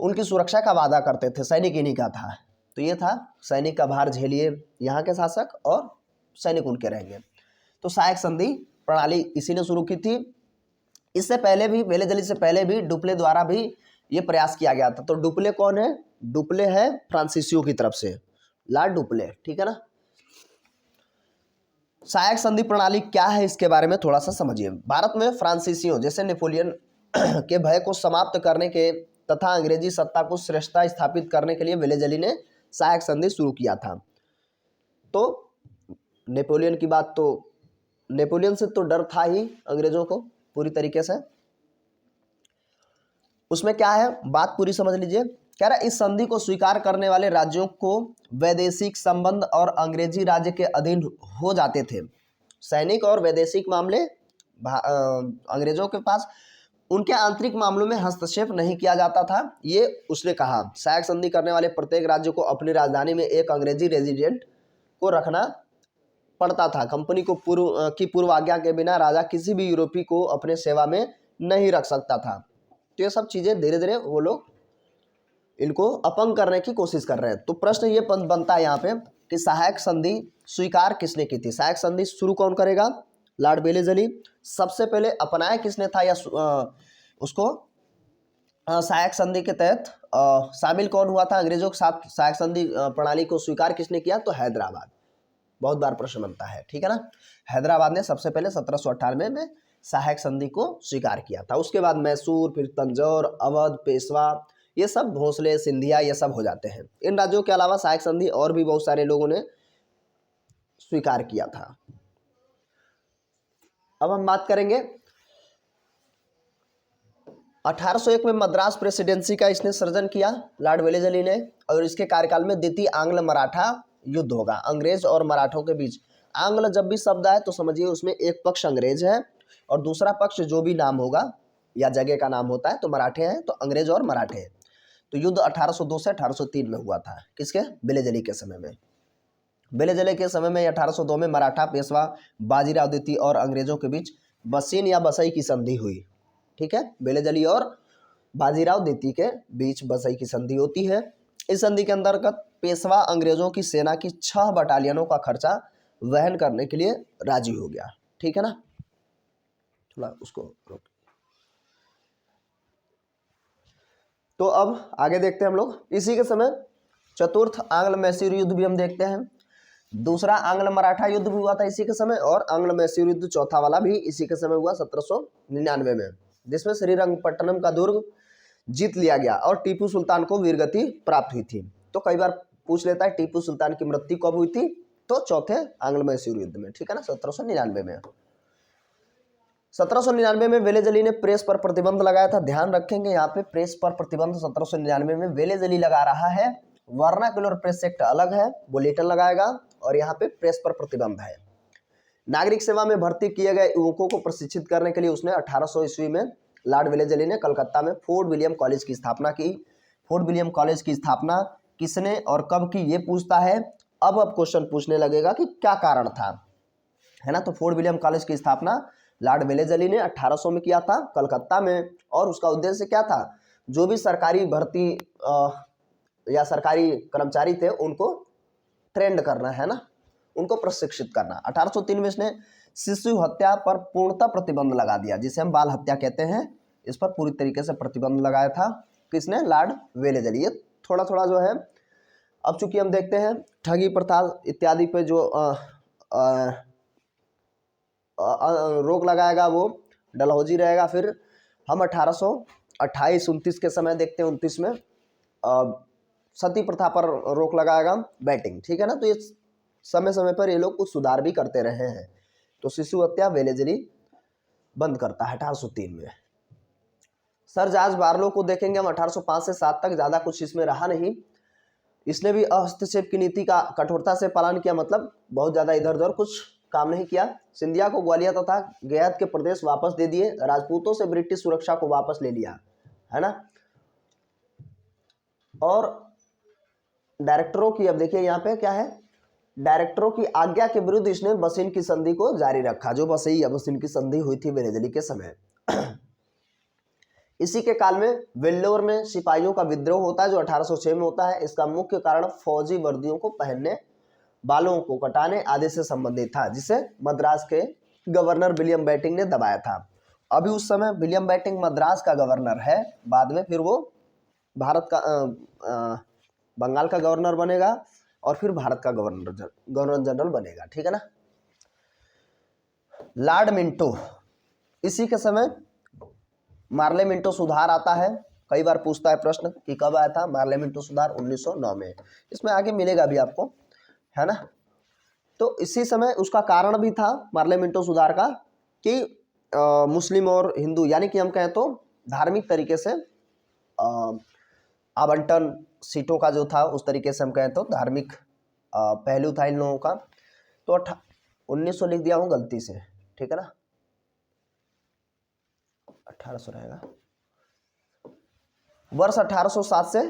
उनकी सुरक्षा का वादा करते थे। सैनिक इन्हीं का था। तो ये था, सैनिक का भार झेलिए यहाँ के शासक, और सैनिक उनके रहेंगे। तो सहायक संधि प्रणाली इसी ने शुरू की थी। इससे पहले भी, वेलेजली से पहले भी डुप्ले द्वारा भी ये प्रयास किया गया था। तो डुप्ले कौन है? डुप्ले है फ्रांसीसियों की तरफ से, लॉर्ड डुप्ले। ठीक है ना। सहायक संधि प्रणाली क्या है इसके बारे में थोड़ा सा समझिए। भारत में फ्रांसीसियों जैसे नेपोलियन के भय को समाप्त करने के तथा अंग्रेजी सत्ता को श्रेष्ठता स्थापित करने के लिए वेलेजली ने सहायक संधि शुरू किया था। तो नेपोलियन की बात, तो नेपोलियन से तो डर था ही अंग्रेजों को पूरी तरीके से। उसमें क्या है, बात पूरी समझ लीजिए कह रहा है इस संधि को स्वीकार करने वाले राज्यों को वैदेशिक संबंध और अंग्रेजी राज्य के अधीन हो जाते थे। सैनिक और वैदेशिक मामले अंग्रेजों के पास, उनके आंतरिक मामलों में हस्तक्षेप नहीं किया जाता था, ये उसने कहा। सहायक संधि करने वाले प्रत्येक राज्य को अपनी राजधानी में एक अंग्रेजी रेजिडेंट को रखना पड़ता था। कंपनी को पूर्व आज्ञा के बिना राजा किसी भी यूरोपी को अपने सेवा में नहीं रख सकता था। तो ये सब चीज़ें धीरे धीरे वो लोग इनको अपंग करने की कोशिश कर रहे हैं। तो प्रश्न ये बनता है यहाँ पे कि सहायक संधि स्वीकार किसने की थी? सहायक संधि शुरू कौन करेगा? Lord Wellesley. सबसे पहले अपनाया किसने था या उसको सहायक संधि के तहत शामिल कौन हुआ था? अंग्रेजों के साथ सहायक संधि प्रणाली को स्वीकार किसने किया? तो हैदराबाद। बहुत बार प्रश्न बनता है, ठीक है ना। हैदराबाद ने सबसे पहले 1798 में सहायक संधि को स्वीकार किया था। उसके बाद मैसूर, फिर तंजौर, अवध, पेशवा, ये सब भोसले, सिंधिया, ये सब हो जाते हैं। इन राज्यों के अलावा सहायक संधि और भी बहुत सारे लोगों ने स्वीकार किया था। अब हम बात करेंगे 1801 में मद्रास प्रेसिडेंसी का इसने सृजन किया लॉर्ड वेलेजली ने, और इसके कार्यकाल में द्वितीय आंग्ल मराठा युद्ध होगा अंग्रेज और मराठों के बीच। आंग्ल जब भी शब्द आए तो समझिए उसमें एक पक्ष अंग्रेज है और दूसरा पक्ष जो भी नाम होगा या जगह का नाम होता है तो मराठे हैं, तो अंग्रेज और मराठे हैं। तो युद्ध 1802 से 1803 में हुआ था। किसके? वेलेजली के समय में। वेलेजली के समय में 1802 में मराठा पेशवा बाजीराव द्वितीय और अंग्रेजों के बीच बसीन या बसई की संधि हुई, ठीक है। वेलेजली और बाजीराव द्वितीय के बीच बसई की संधि होती है। इस संधि के अंतर्गत पेशवा अंग्रेजों की सेना की 6 बटालियनों का खर्चा वहन करने के लिए राजी हो गया, ठीक है ना। थोड़ा उसको रोक। तो अब आगे देखते हैं हम लोग। इसी के समय चतुर्थ आंग्ल मैसूर युद्ध भी हम देखते हैं। दूसरा आंग्ल मराठा युद्ध भी हुआ था इसी के समय, और आंग्ल मैसूर युद्ध चौथा वाला भी इसी के समय हुआ 1799 में, जिसमें श्रीरंगपट्टनम का दुर्ग जीत लिया गया और टीपू सुल्तान को वीरगति प्राप्त हुई थी। तो कई बार पूछ लेता है टीपू सुल्तान की मृत्यु कब हुई थी? तो चौथे आंग्ल मैसूर युद्ध में, ठीक है ना, 1799 में। 1799 में वेलेजली ने प्रेस पर प्रतिबंध लगाया था। ध्यान रखेंगे यहाँ पे प्रेस पर प्रतिबंध 1799 में वेलेजली लगा रहा है। वर्नाक्युलर प्रेस एक्ट अलग है, बुलेटिन लगाएगा, और यहाँ पे प्रेस पर प्रतिबंध है। नागरिक सेवा में भर्ती किए गए युवकों को प्रशिक्षित करने के लिए उसने 1800 ईस्वी में लॉर्ड वेलेजली ने कलकत्ता में फोर्ट विलियम कॉलेज की स्थापना की। फोर्ट विलियम कॉलेज की स्थापना किसने और कब की, ये पूछता है। अब क्वेश्चन पूछने लगेगा कि क्या कारण था, है ना। तो फोर्ट विलियम कॉलेज की स्थापना लॉर्ड वेलेजली ने 1800 में किया था कलकत्ता में, और उसका उद्देश्य क्या था? जो भी सरकारी भर्ती या सरकारी कर्मचारी थे उनको ट्रेंड करना, है ना, उनको प्रशिक्षित करना। 1803 में इसने शिशु हत्या पर पूर्णतः प्रतिबंध लगा दिया, जिसे हम बाल हत्या कहते हैं। इस पर पूरी तरीके से प्रतिबंध लगाया था किसने? Lord Wellesley. ये थोड़ा थोड़ा जो है, अब चूंकि हम देखते हैं ठगी प्रथा इत्यादि पे जो रोक लगाएगा वो डलहौजी रहेगा। फिर हम 1828-29 के समय देखते हैं, 29 में सती प्रथा पर रोक लगाएगा बैटिंग, ठीक है ना। तो ये समय समय पर ये लोग कुछ सुधार भी करते रहे हैं। तो शिशु हत्या वेलेजली बंद करता है 1803 में। सर जॉर्ज बार्लो को देखेंगे हम 1805 से 7 तक, ज़्यादा कुछ इसमें रहा नहीं। इसने भी हस्तक्षेप की नीति का कठोरता से पालन किया, मतलब बहुत ज़्यादा इधर उधर कुछ काम नहीं किया। सिंधिया को ग्वालियर तथा गयात के प्रदेश वापस दे दिए। राजपूतों से ब्रिटिश सुरक्षा को वापस ले लिया, है ना। और डायरेक्टरों की, अब देखिए यहाँ पे क्या है, डायरेक्टरों की आज्ञा के विरुद्ध इसने बसीन की संधि को जारी रखा, जो बसई या बसीन की संधि हुई थी वेलेजली के समय। इसी के काल में वेल्लोर में सिपाहियों का विद्रोह होता है, जो 1806 में होता है। इसका मुख्य कारण फौजी वर्दियों को पहनने, बालों को कटाने आदि से संबंधित था, जिसे मद्रास के गवर्नर विलियम बेटिंग ने दबाया था। अभी उस समय विलियम बेटिंग मद्रास का गवर्नर है, बाद में फिर वो भारत का बंगाल का गवर्नर बनेगा और फिर भारत का गवर्नर जनरल बनेगा, ठीक है ना। लॉर्ड मिंटो, इसी के समय मार्ले मिंटो सुधार आता है। कई बार पूछता है प्रश्न कि कब आया था मार्ले मिंटो सुधार? 1909 में। इसमें आगे मिलेगा भी आपको, है ना। तो इसी समय उसका कारण भी था मार्ले मिंटो सुधार का कि मुस्लिम और हिंदू, यानी कि हम कहें तो धार्मिक तरीके से आवंटन सीटों का जो था उस तरीके से हम कहें तो धार्मिक पहलू था इन लोगों का। तो 1900 लिख दिया हूँ गलती से, ठीक है ना, 1800 रहेगा। वर्ष 1807 से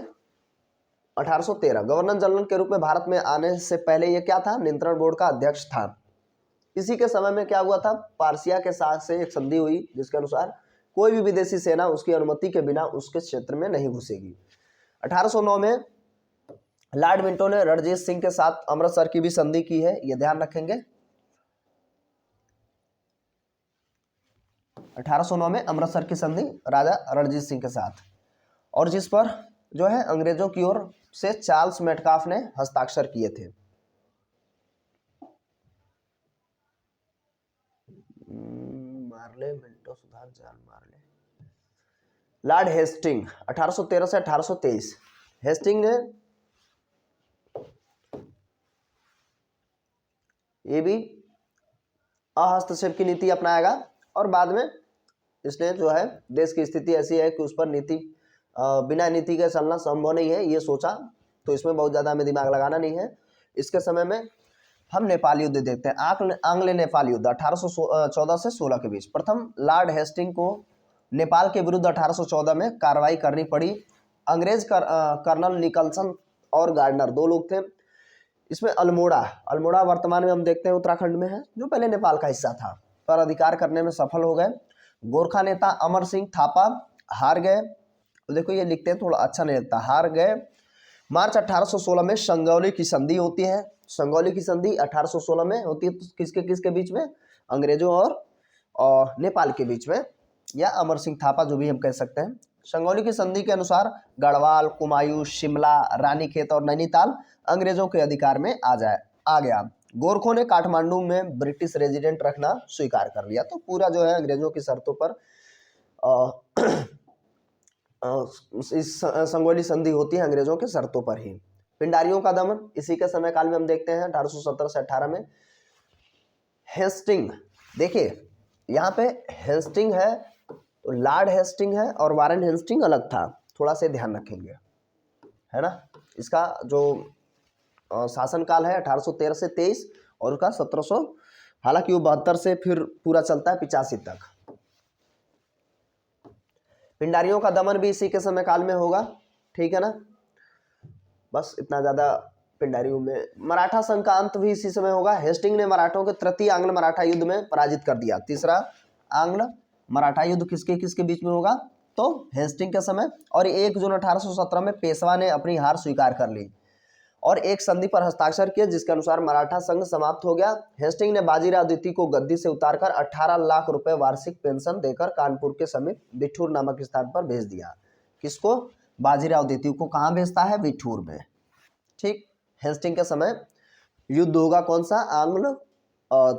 1813 गवर्नर जनरल के रूप में भारत में आने से पहले ये क्या था, नियंत्रण बोर्ड का अध्यक्ष था। इसी के समय में क्या हुआ था, पारसिया के साथ से एक संधि हुई जिसके अनुसार कोई भी विदेशी सेना उसकी अनुमति के बिना उसके क्षेत्र में नहीं घुसेगी। 1809 में लॉर्ड मिंटो ने रणजीत सिंह के साथ अमृतसर की भी संधि की है, ये ध्यान रखेंगे। 1809 में अमृतसर की संधि राजा रणजीत सिंह के साथ, और जिस पर जो है अंग्रेजों की ओर से चार्ल्स मेटकाफ ने हस्ताक्षर किए थे। मार्ले, मिंटो, सुधार, जॉन मार्ले। लॉर्ड हेस्टिंग 1813 से 1823, हेस्टिंग ने ये भी अहस्तक्षेप की नीति अपनाएगा, और बाद में इसने जो है देश की स्थिति ऐसी है कि उस पर नीति बिना नीति के चलना संभव नहीं है, ये सोचा, तो इसमें बहुत ज़्यादा हमें दिमाग लगाना नहीं है। इसके समय में हम नेपाल युद्ध देखते हैं, आंग्ल नेपाल युद्ध 1814 से 16 के बीच। प्रथम लॉर्ड हेस्टिंग को नेपाल के विरुद्ध 1814 में कार्रवाई करनी पड़ी। अंग्रेज कर्नल निकलसन और गार्डनर दो लोग थे। इसमें अल्मोड़ा वर्तमान में हम देखते हैं उत्तराखंड में है, जो पहले नेपाल का हिस्सा था, पर अधिकार करने में सफल हो गए। गोरखा नेता अमर सिंह थापा हार गए, देखो ये लिखते हैं थोड़ा अच्छा नहीं लगता, हार गए। मार्च 1816 में संगौली की संधि होती है। संगौली की संधि 1816 में होती है, तो किसके किसके बीच में, अंग्रेजों और नेपाल के बीच में, या अमर सिंह थापा जो भी हम कह सकते हैं। संगौली की संधि के अनुसार गढ़वाल, कुमायूं, शिमला, रानीखेत और नैनीताल अंग्रेजों के अधिकार में आ गया। गोरखों ने काठमांडू में ब्रिटिश रेजिडेंट रखना स्वीकार कर लिया। तो पूरा जो है अंग्रेजों की शर्तों पर इस संगौली संधि होती है, अंग्रेजों के शर्तों पर ही। पिंडारियों का दमन इसी के समय काल में हम देखते हैं 1817 से 18 में। हेस्टिंग, देखिए यहाँ पे हेस्टिंग है तो लॉर्ड हेस्टिंग है और वारेन हेस्टिंग अलग था, थोड़ा सा ध्यान रखेंगे, है ना। इसका जो शासनकाल है 1813 से 23 और उसका 1700, हालांकि वो 72 से फिर पूरा चलता है 85 तक। पिंडारियों का दमन भी इसी के समय काल में होगा, ठीक है ना, बस इतना ज़्यादा पिंडारियों में। मराठा संघ का अंत भी इसी समय होगा। हेस्टिंग ने मराठों के तृतीय आंग्ल मराठा युद्ध में पराजित कर दिया। तीसरा आंग्ल मराठा युद्ध किसके किसके बीच में होगा, तो हेस्टिंग के समय। और 1 जून 1817 में पेशवा ने अपनी हार स्वीकार कर ली और एक संधि पर हस्ताक्षर किए, जिसके अनुसार मराठा संघ समाप्त हो गया। हेस्टिंग ने बाजीराव द्वितीय को गद्दी से उतारकर 18 लाख रुपए वार्षिक पेंशन देकर कानपुर के समीप बिठूर नामक स्थान पर भेज दिया। किसको, बाजीराव द्वितीय को कहाँ भेजता है, बिठूर में, ठीक। हेस्टिंग के समय युद्ध होगा कौन सा, आंग्ल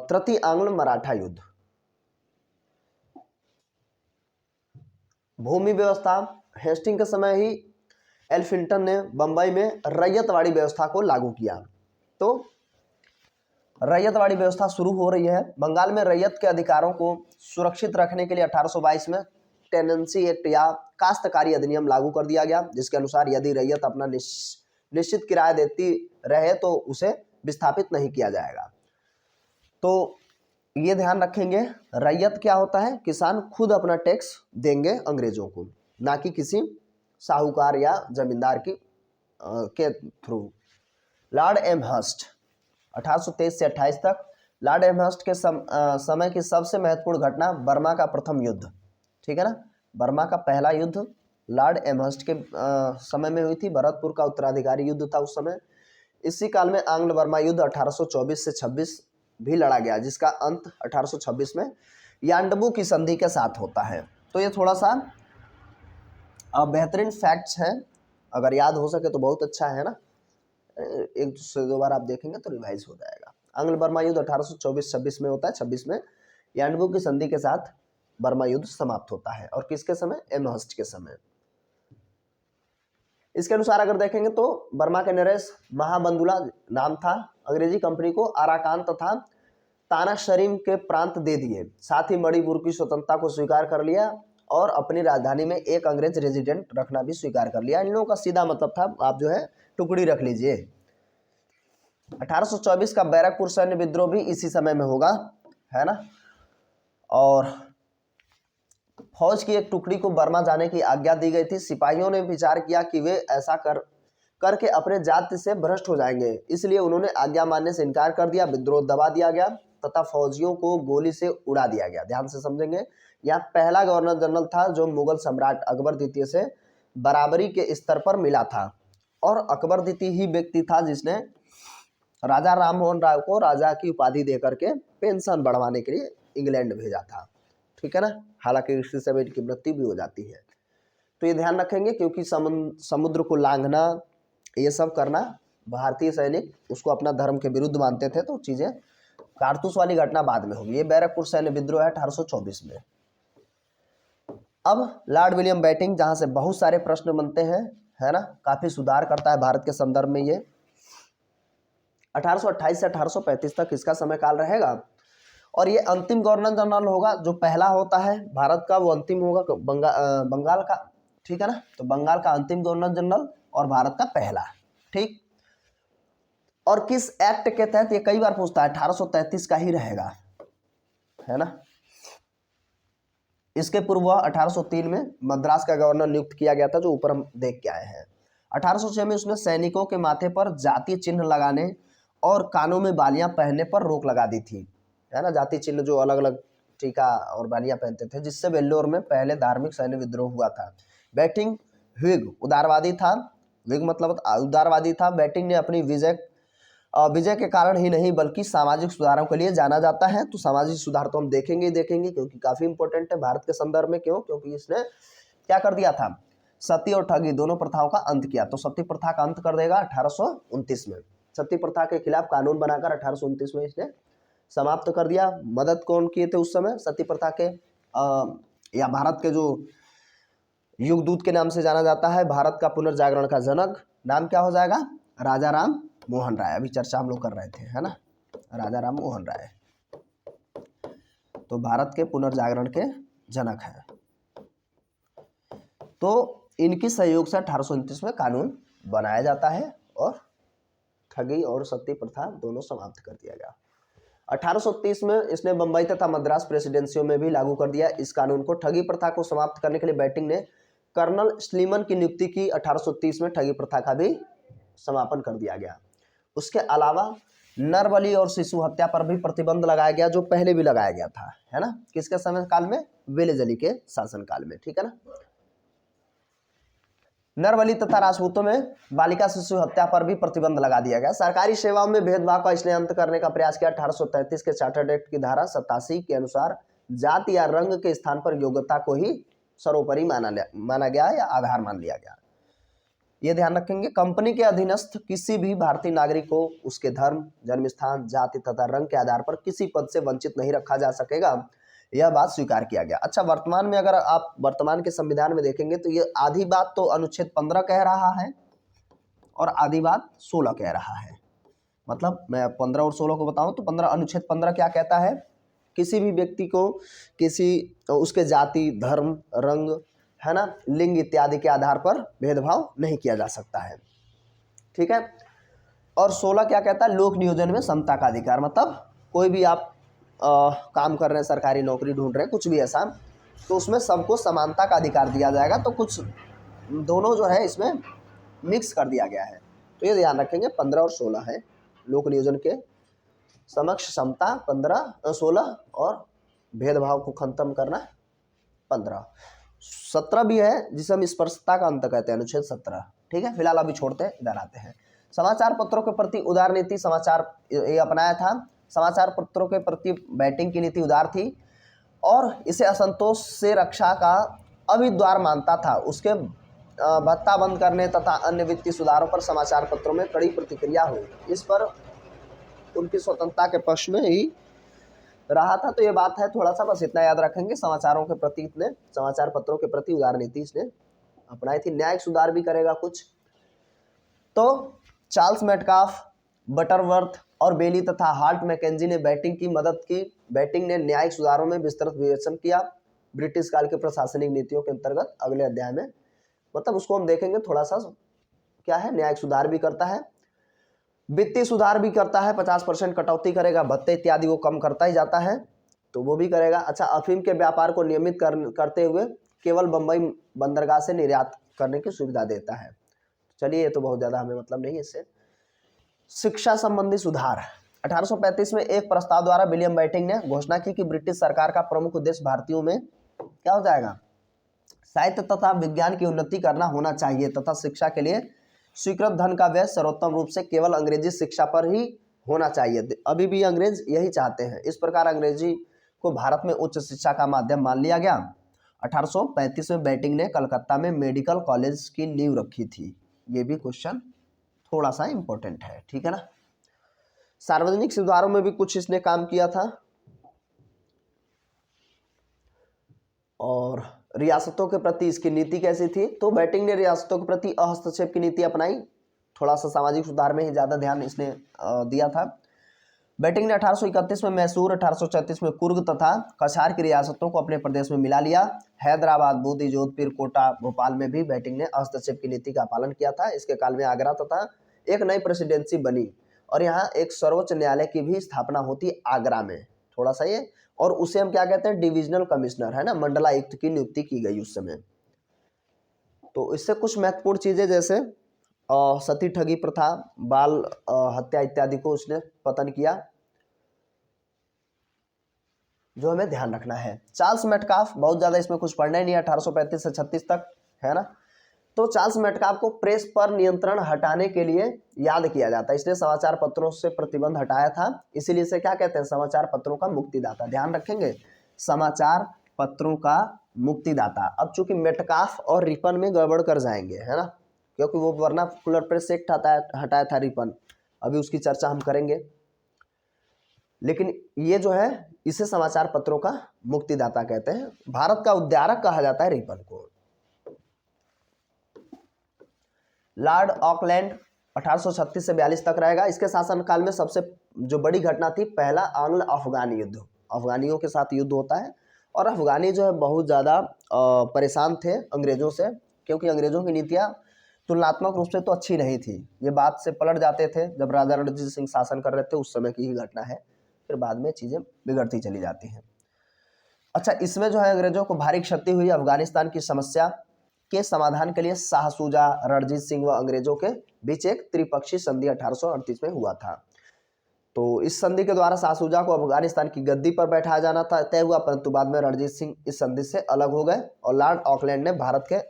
तृतीय आंग्ल मराठा युद्ध। भूमि व्यवस्था, हेस्टिंग के समय ही एल्फिंटन ने बंबई में रैयतवाड़ी व्यवस्था को लागू किया। तो रैयतवाड़ी व्यवस्था शुरू हो रही है। बंगाल में रैयत के अधिकारों को सुरक्षित रखने के लिए 1822 में टेनेंसी एक्ट या काश्तकारी अधिनियम लागू कर दिया गया, जिसके अनुसार यदि रैयत अपना निश्चित किराया देती रहे तो उसे विस्थापित नहीं किया जाएगा। तो ये ध्यान रखेंगे, रैयत क्या होता है, किसान खुद अपना टैक्स देंगे अंग्रेजों को, ना कि किसी साहूकार या जमींदार की के थ्रू। लॉर्ड एमहर्स्ट 1823 से 28 तक। लॉर्ड एमहर्स्ट के समय की सबसे महत्वपूर्ण घटना बर्मा का प्रथम युद्ध, ठीक है ना, बर्मा का पहला युद्ध लॉर्ड एमहर्स्ट के समय में हुई थी। भरतपुर का उत्तराधिकारी युद्ध था उस समय। इसी काल में आंग्ल बर्मा युद्ध 1824 से 26 भी लड़ा गया, जिसका अंत 1826 में यांडबू की संधि के साथ होता है। तो ये थोड़ा सा बेहतरीन फैक्ट्स हैं, अगर याद हो सके तो बहुत अच्छा है ना, एक से दो बार आप देखेंगे तो रिवाइज हो जाएगा। आंग्ल बर्मा युद्ध 1824-26 में होता है। 26 में यांडबू की संधि के साथ बर्मा युद्ध समाप्त होता है, और किसके समय, एमहर्स्ट के समय। इसके अनुसार अगर देखेंगे तो बर्मा के नरेश महाबंदुला नाम था। अंग्रेजी कंपनी को अराकान तथा तानाशरीम के प्रांत दे दिए, साथ ही मणिपुर की स्वतंत्रता को स्वीकार कर लिया और अपनी राजधानी में एक अंग्रेज रेजिडेंट रखना भी स्वीकार कर लिया। इन लोगों का सीधा मतलब था आप जो है टुकड़ी रख लीजिए। 1824 का बैरकपुर सैन्य विद्रोह भी इसी समय में होगा, है ना। और फौज की एक टुकड़ी को बर्मा जाने की आज्ञा दी गई थी। सिपाहियों ने विचार किया कि वे ऐसा करके अपने जाति से भ्रष्ट हो जाएंगे, इसलिए उन्होंने आज्ञा मानने से इनकार कर दिया। विद्रोह दबा दिया गया तथा फौजियों को गोली से उड़ा दिया गया। ध्यान से समझेंगे, यह पहला गवर्नर जनरल था जो मुगल सम्राट अकबर द्वितीय से बराबरी के स्तर पर मिला था, और अकबर द्वितीय ही व्यक्ति था जिसने राजा राम मोहन राय को राजा की उपाधि देकर के पेंशन बढ़वाने के लिए इंग्लैंड भेजा था, ठीक है ना। हालांकि इसी समय इनकी मृत्यु भी हो जाती है। तो ये ध्यान रखेंगे, क्योंकि समुद्र को लांघना, ये सब करना, भारतीय सैनिक उसको अपना धर्म के विरुद्ध मानते थे, तो चीजें कारतूस वाली घटना बाद में होगी। ये बैरकपुर सैन्य विद्रोह है 1824 में। अब लॉर्ड विलियम बेटिंग, जहां से बहुत सारे प्रश्न बनते हैं, है ना, काफी सुधार करता है भारत के संदर्भ में। ये 1828 से 1835 तक इसका समय काल रहेगा, और ये अंतिम गवर्नर जनरल होगा। जो पहला होता है भारत का वो अंतिम होगा बंगाल का, ठीक है ना। तो बंगाल का अंतिम गवर्नर जनरल और भारत का पहला, ठीक। और किस एक्ट के तहत, ये कई बार पूछता है, 1833 का ही रहेगा, है ना। इसके पूर्व 1803 में मद्रास का गवर्नर नियुक्त किया गया था, जो ऊपर हम देख के आए हैं। 1806 में उसने सैनिकों के माथे पर जातीय चिन्ह लगाने और कानों में बालियां पहनने पर रोक लगा दी थी, है ना। जातीय चिन्ह जो अलग अलग टीका और बालियां पहनते थे, जिससे वेल्लोर में पहले धार्मिक सैन्य विद्रोह हुआ था। बेटिंग व्हिग उदारवादी था, व्हिग मतलब उदारवादी था। बेटिंग ने अपनी विजय के कारण ही नहीं बल्कि सामाजिक सुधारों के लिए जाना जाता है। तो सामाजिक सुधार तो हम देखेंगे ही देखेंगे, क्योंकि काफी इंपॉर्टेंट है भारत के संदर्भ में। क्यों? क्योंकि इसने क्या कर दिया था, सती और ठगी दोनों प्रथाओं का अंत किया। तो सती प्रथा का अंत कर देगा 1829 में। सती प्रथा के खिलाफ कानून बनाकर 1829 में इसने समाप्त कर दिया। मदद कौन किए थे उस समय सती प्रथा के, या भारत के जो युगदूत के नाम से जाना जाता है, भारत का पुनर्जागरण का जनक नाम क्या हो जाएगा, राजा राम मोहन राय। अभी चर्चा हम लोग कर रहे थे, है ना, राजा राम मोहन राय। तो भारत के पुनर्जागरण के जनक है। तो इनकी सहयोग से 1829 में कानून बनाया जाता है और ठगी और सती प्रथा दोनों समाप्त कर दिया गया। 1830 में इसने बंबई तथा मद्रास प्रेसिडेंसियों में भी लागू कर दिया इस कानून को। ठगी प्रथा को समाप्त करने के लिए बेटिंग ने कर्नल स्लीमन की नियुक्ति की। 1830 में ठगी प्रथा का भी समापन कर दिया गया। उसके अलावा नरबली और शिशु हत्या पर भी प्रतिबंध लगाया गया, जो पहले भी लगाया गया था, है ना। किसके समय काल में, वेलेजली के शासन काल में, ठीक है ना। नरबली तथा राजपूतों में बालिका शिशु हत्या पर भी प्रतिबंध लगा दिया गया। सरकारी सेवाओं में भेदभाव का इसने अंत करने का प्रयास किया। 1833 के चार्टर्ड एक्ट की धारा 87 के अनुसार जाति या रंग के स्थान पर योग्यता को ही सर्वोपरि माना गया या आधार मान लिया गया। ये ध्यान रखेंगे, कंपनी के अधीनस्थ किसी भी भारतीय नागरिक को उसके धर्म, जन्म स्थान, जाति तथा रंग के आधार पर किसी पद से वंचित नहीं रखा जा सकेगा, यह बात स्वीकार किया गया। अच्छा, वर्तमान में अगर आप वर्तमान के संविधान में देखेंगे तो ये आधी बात तो अनुच्छेद 15 कह रहा है और आधी बात 16 कह रहा है। मतलब मैं 15 और 16 को बताऊं तो अनुच्छेद 15 क्या कहता है, किसी भी व्यक्ति को किसी उसके जाति, धर्म, रंग, है ना, लिंग इत्यादि के आधार पर भेदभाव नहीं किया जा सकता है, ठीक है। और 16 क्या कहता है, लोक नियोजन में समता का अधिकार। मतलब कोई भी आप काम कर रहे हैं, सरकारी नौकरी ढूंढ रहे हैं, कुछ भी ऐसा, तो उसमें सबको समानता का अधिकार दिया जाएगा। तो कुछ दोनों जो है इसमें मिक्स कर दिया गया है। तो ये ध्यान रखेंगे, 15 और 16 है। लोक नियोजन के समक्ष समता 16 और भेदभाव को खत्म करना 15। 17 भी है जिसे हम स्पर्शता का अंत कहते हैं, अनुच्छेद 17, ठीक है। फिलहाल अभी छोड़ते हैं, इधर आते हैं। समाचार पत्रों के प्रति उदार नीति समाचार ये अपनाया था। समाचार पत्रों के प्रति बेटिंग की नीति उदार थी और इसे असंतोष से रक्षा का अभिद्वार मानता था। उसके भत्ता बंद करने तथा अन्य वित्तीय सुधारों पर समाचार पत्रों में कड़ी प्रतिक्रिया हुई। इस पर उनकी स्वतंत्रता के पक्ष में ही रहा था। तो ये बात है, थोड़ा सा बस इतना याद रखेंगे, समाचारों के प्रति इसने, समाचार पत्रों के प्रति उदार नीति इसने अपनाई थी। न्यायिक सुधार भी करेगा कुछ। तो चार्ल्स मेटकाफ, बटरवर्थ और बेली तथा हाल्ट मैकेंजी ने बेटिंग की मदद की। बेटिंग ने न्यायिक सुधारों में विस्तृत विवेचन किया। ब्रिटिश काल के प्रशासनिक नीतियों के अंतर्गत अगले अध्याय में, मतलब उसको हम देखेंगे थोड़ा सा क्या है, न्यायिक सुधार भी करता है, वित्तीय सुधार भी करता है, 50% कटौती करेगा, भत्ते इत्यादि वो कम करता ही जाता है, तो वो भी करेगा। अच्छा, अफीम के व्यापार को नियमित करते हुए केवल बंबई बंदरगाह से निर्यात करने की सुविधा देता है। चलिए, ये तो बहुत ज़्यादा हमें मतलब नहीं है इससे। शिक्षा संबंधी सुधार 1835 में एक प्रस्ताव द्वारा विलियम बेंटिंक ने घोषणा की कि ब्रिटिश सरकार का प्रमुख उद्देश्य भारतीयों में क्या हो जाएगा, साहित्य तथा विज्ञान की उन्नति करना होना चाहिए तथा शिक्षा के लिए स्वीकृत धन का व्यय सर्वोत्तम रूप से केवल अंग्रेजी शिक्षा पर ही होना चाहिए। अभी भी अंग्रेज यही चाहते हैं। इस प्रकार अंग्रेजी को भारत में उच्च शिक्षा का माध्यम मान लिया गया। 1835 में बेंटिंक ने कलकत्ता में मेडिकल कॉलेज की नींव रखी थी। ये भी क्वेश्चन थोड़ा सा इंपॉर्टेंट है, ठीक है ना। सार्वजनिक सुधारों में भी कुछ इसने काम किया था। और रियासतों के प्रति इसकी नीति कैसी थी, तो बेंटिंक ने रियासतों के प्रति हस्तक्षेप की नीति अपनाई। थोड़ा सा सामाजिक सुधार में ही ज़्यादा ध्यान इसने दिया था। बेंटिंक ने 1831 में मैसूर, 1834 में कुर्ग तथा कछार की रियासतों को अपने प्रदेश में मिला लिया। हैदराबाद, बूंदी, जोधपुर, कोटा, भोपाल में भी बेंटिक ने हस्तक्षेप की नीति का पालन किया था। इसके काल में आगरा तथा एक नई प्रेसिडेंसी बनी और यहाँ एक सर्वोच्च न्यायालय की भी स्थापना होती आगरा में, थोड़ा सा ये, और उसे हम क्या कहते हैं, डिविजनल कमिश्नर, है ना, मंडलायुक्त की नियुक्ति की गई उस समय। तो इससे कुछ महत्वपूर्ण चीजें जैसे सती ठगी प्रथा, बाल हत्या इत्यादि को उसने पतन किया, जो हमें ध्यान रखना है। चार्ल्स मेटकाफ, बहुत ज्यादा इसमें कुछ पढ़ना ही नहीं है, 1835 से 36 तक, है ना। तो चार्ल्स मेटकाफ को प्रेस पर नियंत्रण हटाने के लिए याद किया जाता है। इसने समाचार पत्रों से प्रतिबंध हटाया था, इसीलिए इसे क्या कहते हैं, समाचार पत्रों का मुक्तिदाता। ध्यान रखेंगे, समाचार पत्रों का मुक्तिदाता। अब चूंकि मेटकाफ और रिपन में गड़बड़ कर जाएंगे, है ना, क्योंकि वो वर्नाकुलर प्रेस एक्ट हटाया था रिपन, अभी उसकी चर्चा हम करेंगे। लेकिन ये जो है, इसे समाचार पत्रों का मुक्तिदाता कहते हैं। भारत का उद्धारक कहा जाता है रिपन को। लॉर्ड ऑकलैंड 1836 से 42 तक रहेगा। इसके शासनकाल में सबसे जो बड़ी घटना थी, पहला आंग्ल अफगानी युद्ध। अफगानियों के साथ युद्ध होता है और अफगानी जो है बहुत ज़्यादा परेशान थे अंग्रेज़ों से, क्योंकि अंग्रेज़ों की नीतियाँ तुलनात्मक रूप से तो अच्छी नहीं थी। ये बात से पलट जाते थे जब राजा रणजीत सिंह शासन कर रहे थे, उस समय की ही घटना है, फिर बाद में चीज़ें बिगड़ती चली जाती हैं। अच्छा, इसमें जो है अंग्रेज़ों को भारी क्षति हुई। अफगानिस्तान की समस्या के समाधान के लिए शाह शुजा, रणजीत सिंह व अंग्रेजों के बीच एक त्रिपक्षीय संधि 1838 में हुआ था। तो इस संधि के द्वारा शाह शुजा को अफगानिस्तान की गद्दी पर बैठाया जाना था तय हुआ, परंतु बाद में रणजीत सिंह इस संधि से अलग हो गए और लॉर्ड ऑकलैंड ने भारत के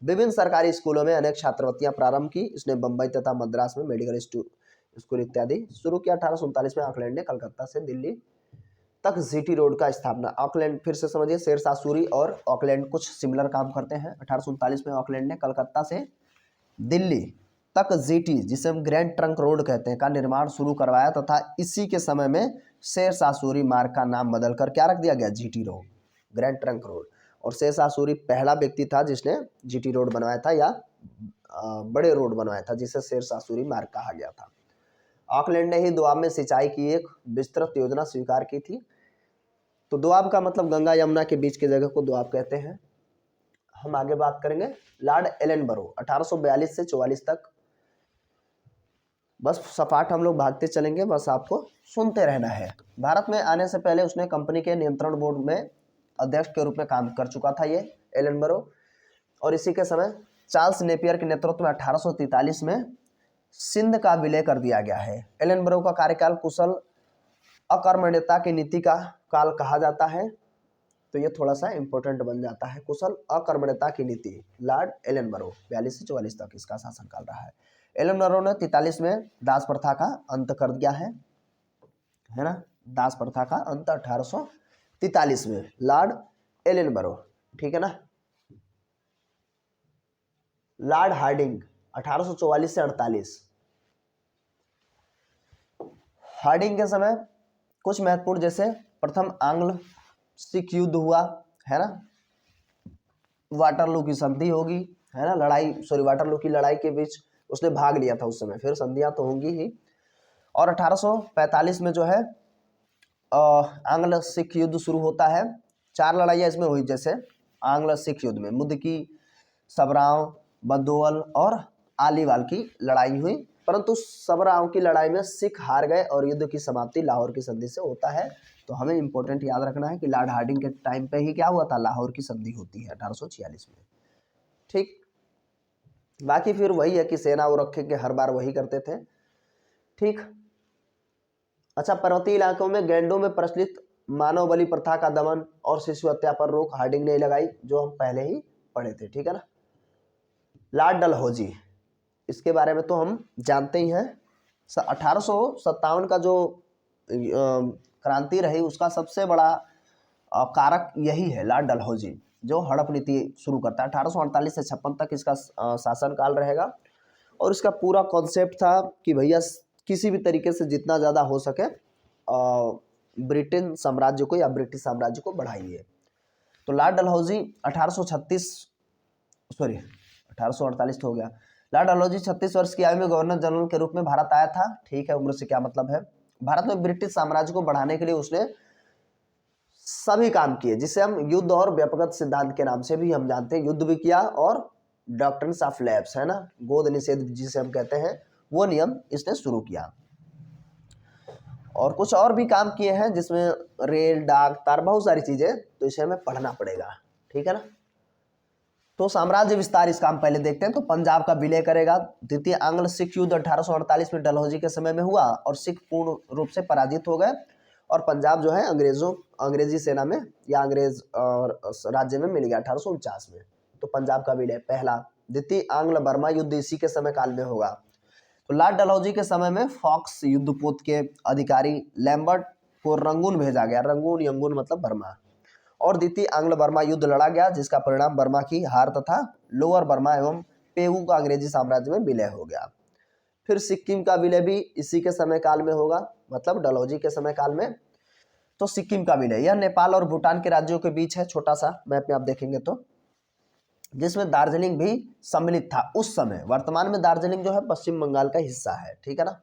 विभिन्न सरकारी स्कूलों में अनेक छात्रवृत्तियां प्रारंभ की। इसने बंबई तथा मद्रास में मेडिकल स्कूल इत्यादि शुरू किया। 1839 में ऑकलैंड ने कलकत्ता से दिल्ली तक जीटी रोड का स्थापना। ऑकलैंड, फिर से समझिए, शेरशाह सूरी और ऑकलैंड कुछ सिमिलर काम करते हैं। 1839 में ऑकलैंड ने कलकत्ता से दिल्ली तक जीटी, जिसे हम ग्रैंड ट्रंक रोड कहते हैं, का निर्माण शुरू करवाया तथा इसी के समय में शेरशाह सूरी मार्ग का नाम बदलकर क्या रख दिया गया, GT road, grand trunk road. और शेरशाह सूरी पहला व्यक्ति था जिसने जीटी रोड बनवाया था या बड़े रोड बनवाया था, जिसे शेरशाह सूरी मार्ग कहा गया था। ऑकलैंड ने ही दोआब में सिंचाई की एक विस्तृत योजना स्वीकार की थी। तो दोआब का मतलब गंगा यमुना के बीच की जगह को दोआब कहते हैं। हम आगे बात करेंगे लॉर्ड एलनबरो 1842 से 44 तक। बस सपाट हम लोग भागते चलेंगे, बस आपको सुनते रहना है। भारत में आने से पहले उसने कंपनी के नियंत्रण बोर्ड में अध्यक्ष के रूप में काम कर चुका था ये एलनबरो। और इसी के समय चार्ल्स नेपियर के नेतृत्व में 1843 में सिंध का विलय कर दिया गया है। एलनबरो का कार्यकाल कुशल अकर्मण्यता की नीति का काल कहा जाता है, तो ये थोड़ा सा इंपॉर्टेंट बन जाता है। कुशल अकर्मण्यता की नीति, लॉर्ड एलनबरो 42 से 44 तक इसका शासनकाल रहा है। एलनबरो ने 43 में दास प्रथा का अंत कर दिया है ना, दास प्रथा का अंत 1843 में, लॉर्ड एलनबरो, ठीक है ना। लॉर्ड हार्डिंग 1844 से 48। हार्डिंग के समय कुछ महत्वपूर्ण, जैसे प्रथम आंग्ल सिख युद्ध हुआ, है ना, वाटरलू की संधि होगी, है ना, वाटरलू की लड़ाई के बीच उसने भाग लिया था उस समय, फिर संधियां तो होंगी ही। और 1845 में जो है आंग्ल सिख युद्ध शुरू होता है 4 लड़ाइयाँ इसमें हुई, जैसे आंग्ल सिख युद्ध में मुद्दकी, सबराव, बद्दोवल और आलीवाल की लड़ाई हुई, परंतु सबराव की लड़ाई में सिख हार गए और युद्ध की समाप्ति लाहौर की संधि से होता है। तो हमें इंपॉर्टेंट याद रखना है कि लॉर्ड हार्डिंग के टाइम पे ही क्या हुआ था, लाहौर की संधि होती है 1846 में। ठीक, बाकी फिर वही है कि सेना वो रखे के हर बार वही करते थे। ठीक, अच्छा, पर्वतीय इलाकों में गैंडों में प्रचलित मानव बलि प्रथा का दमन और शिशु हत्या पर रोक हार्डिंग ने लगाई, जो हम पहले ही पढ़े थे। ठीक है ना। लॉर्ड डलहौजी, इसके बारे में तो हम जानते ही हैं। 1857 का जो क्रांति रही उसका सबसे बड़ा कारक यही है, लॉर्ड डलहौजी, जो हड़प नीति शुरू करता है। 1848 से 56 तक इसका शासनकाल रहेगा और इसका पूरा कॉन्सेप्ट था कि भैया किसी भी तरीके से जितना ज़्यादा हो सके ब्रिटेन साम्राज्य को या ब्रिटिश साम्राज्य को बढ़ाइए। तो लॉर्ड डलहौजी 1848 तो हो गया। लॉर्ड डलहौजी 36 वर्ष की आयु में गवर्नर जनरल के रूप में भारत आया था। ठीक है, उम्र से क्या मतलब है। भारत में ब्रिटिश साम्राज्य को बढ़ाने के लिए उसने सभी काम किए, जिसे हम युद्ध और व्यापक सिद्धांत के नाम से भी हम जानते हैं। युद्ध भी किया और डॉक्ट्रिन्स ऑफ लैप्स है ना, गोद निषेध जिसे हम कहते हैं, वो नियम इसने शुरू किया। और कुछ और भी काम किए हैं जिसमें रेल, डाक, तार, बहुत सारी चीजें, तो इसे हमें पढ़ना पड़ेगा। ठीक है ना। तो साम्राज्य विस्तार इस काम पहले देखते हैं। तो पंजाब का विलय करेगा। द्वितीय आंग्ल सिख युद्ध 1848 में डलहौजी के समय में हुआ और सिख पूर्ण रूप से पराजित हो गए और पंजाब जो है अंग्रेजी सेना में या अंग्रेज राज्य में मिल गया 1849 में। तो पंजाब का विलय पहला। द्वितीय आंग्ल बर्मा युद्ध इसी के समय काल में होगा। तो लॉर्ड डलहौजी के समय में फॉक्स युद्धपोत के अधिकारी लैम्बर्ट को रंगून भेजा गया। रंगून, यंगून मतलब बर्मा। और द्वितीय आंग्ल बर्मा युद्ध लड़ा गया, जिसका परिणाम बर्मा की हार तथा लोअर बर्मा एवं पेगू का अंग्रेजी साम्राज्य में विलय हो गया। फिर सिक्किम का विलय भी इसी के समय काल में होगा, मतलब डलहौजी के समय काल में। तो सिक्किम का विलय यह नेपाल और भूटान के राज्यों के बीच है, छोटा सा मैप में आप देखेंगे तो, जिसमें दार्जिलिंग भी सम्मिलित था उस समय। वर्तमान में दार्जिलिंग जो है पश्चिम बंगाल का हिस्सा है। ठीक है ना।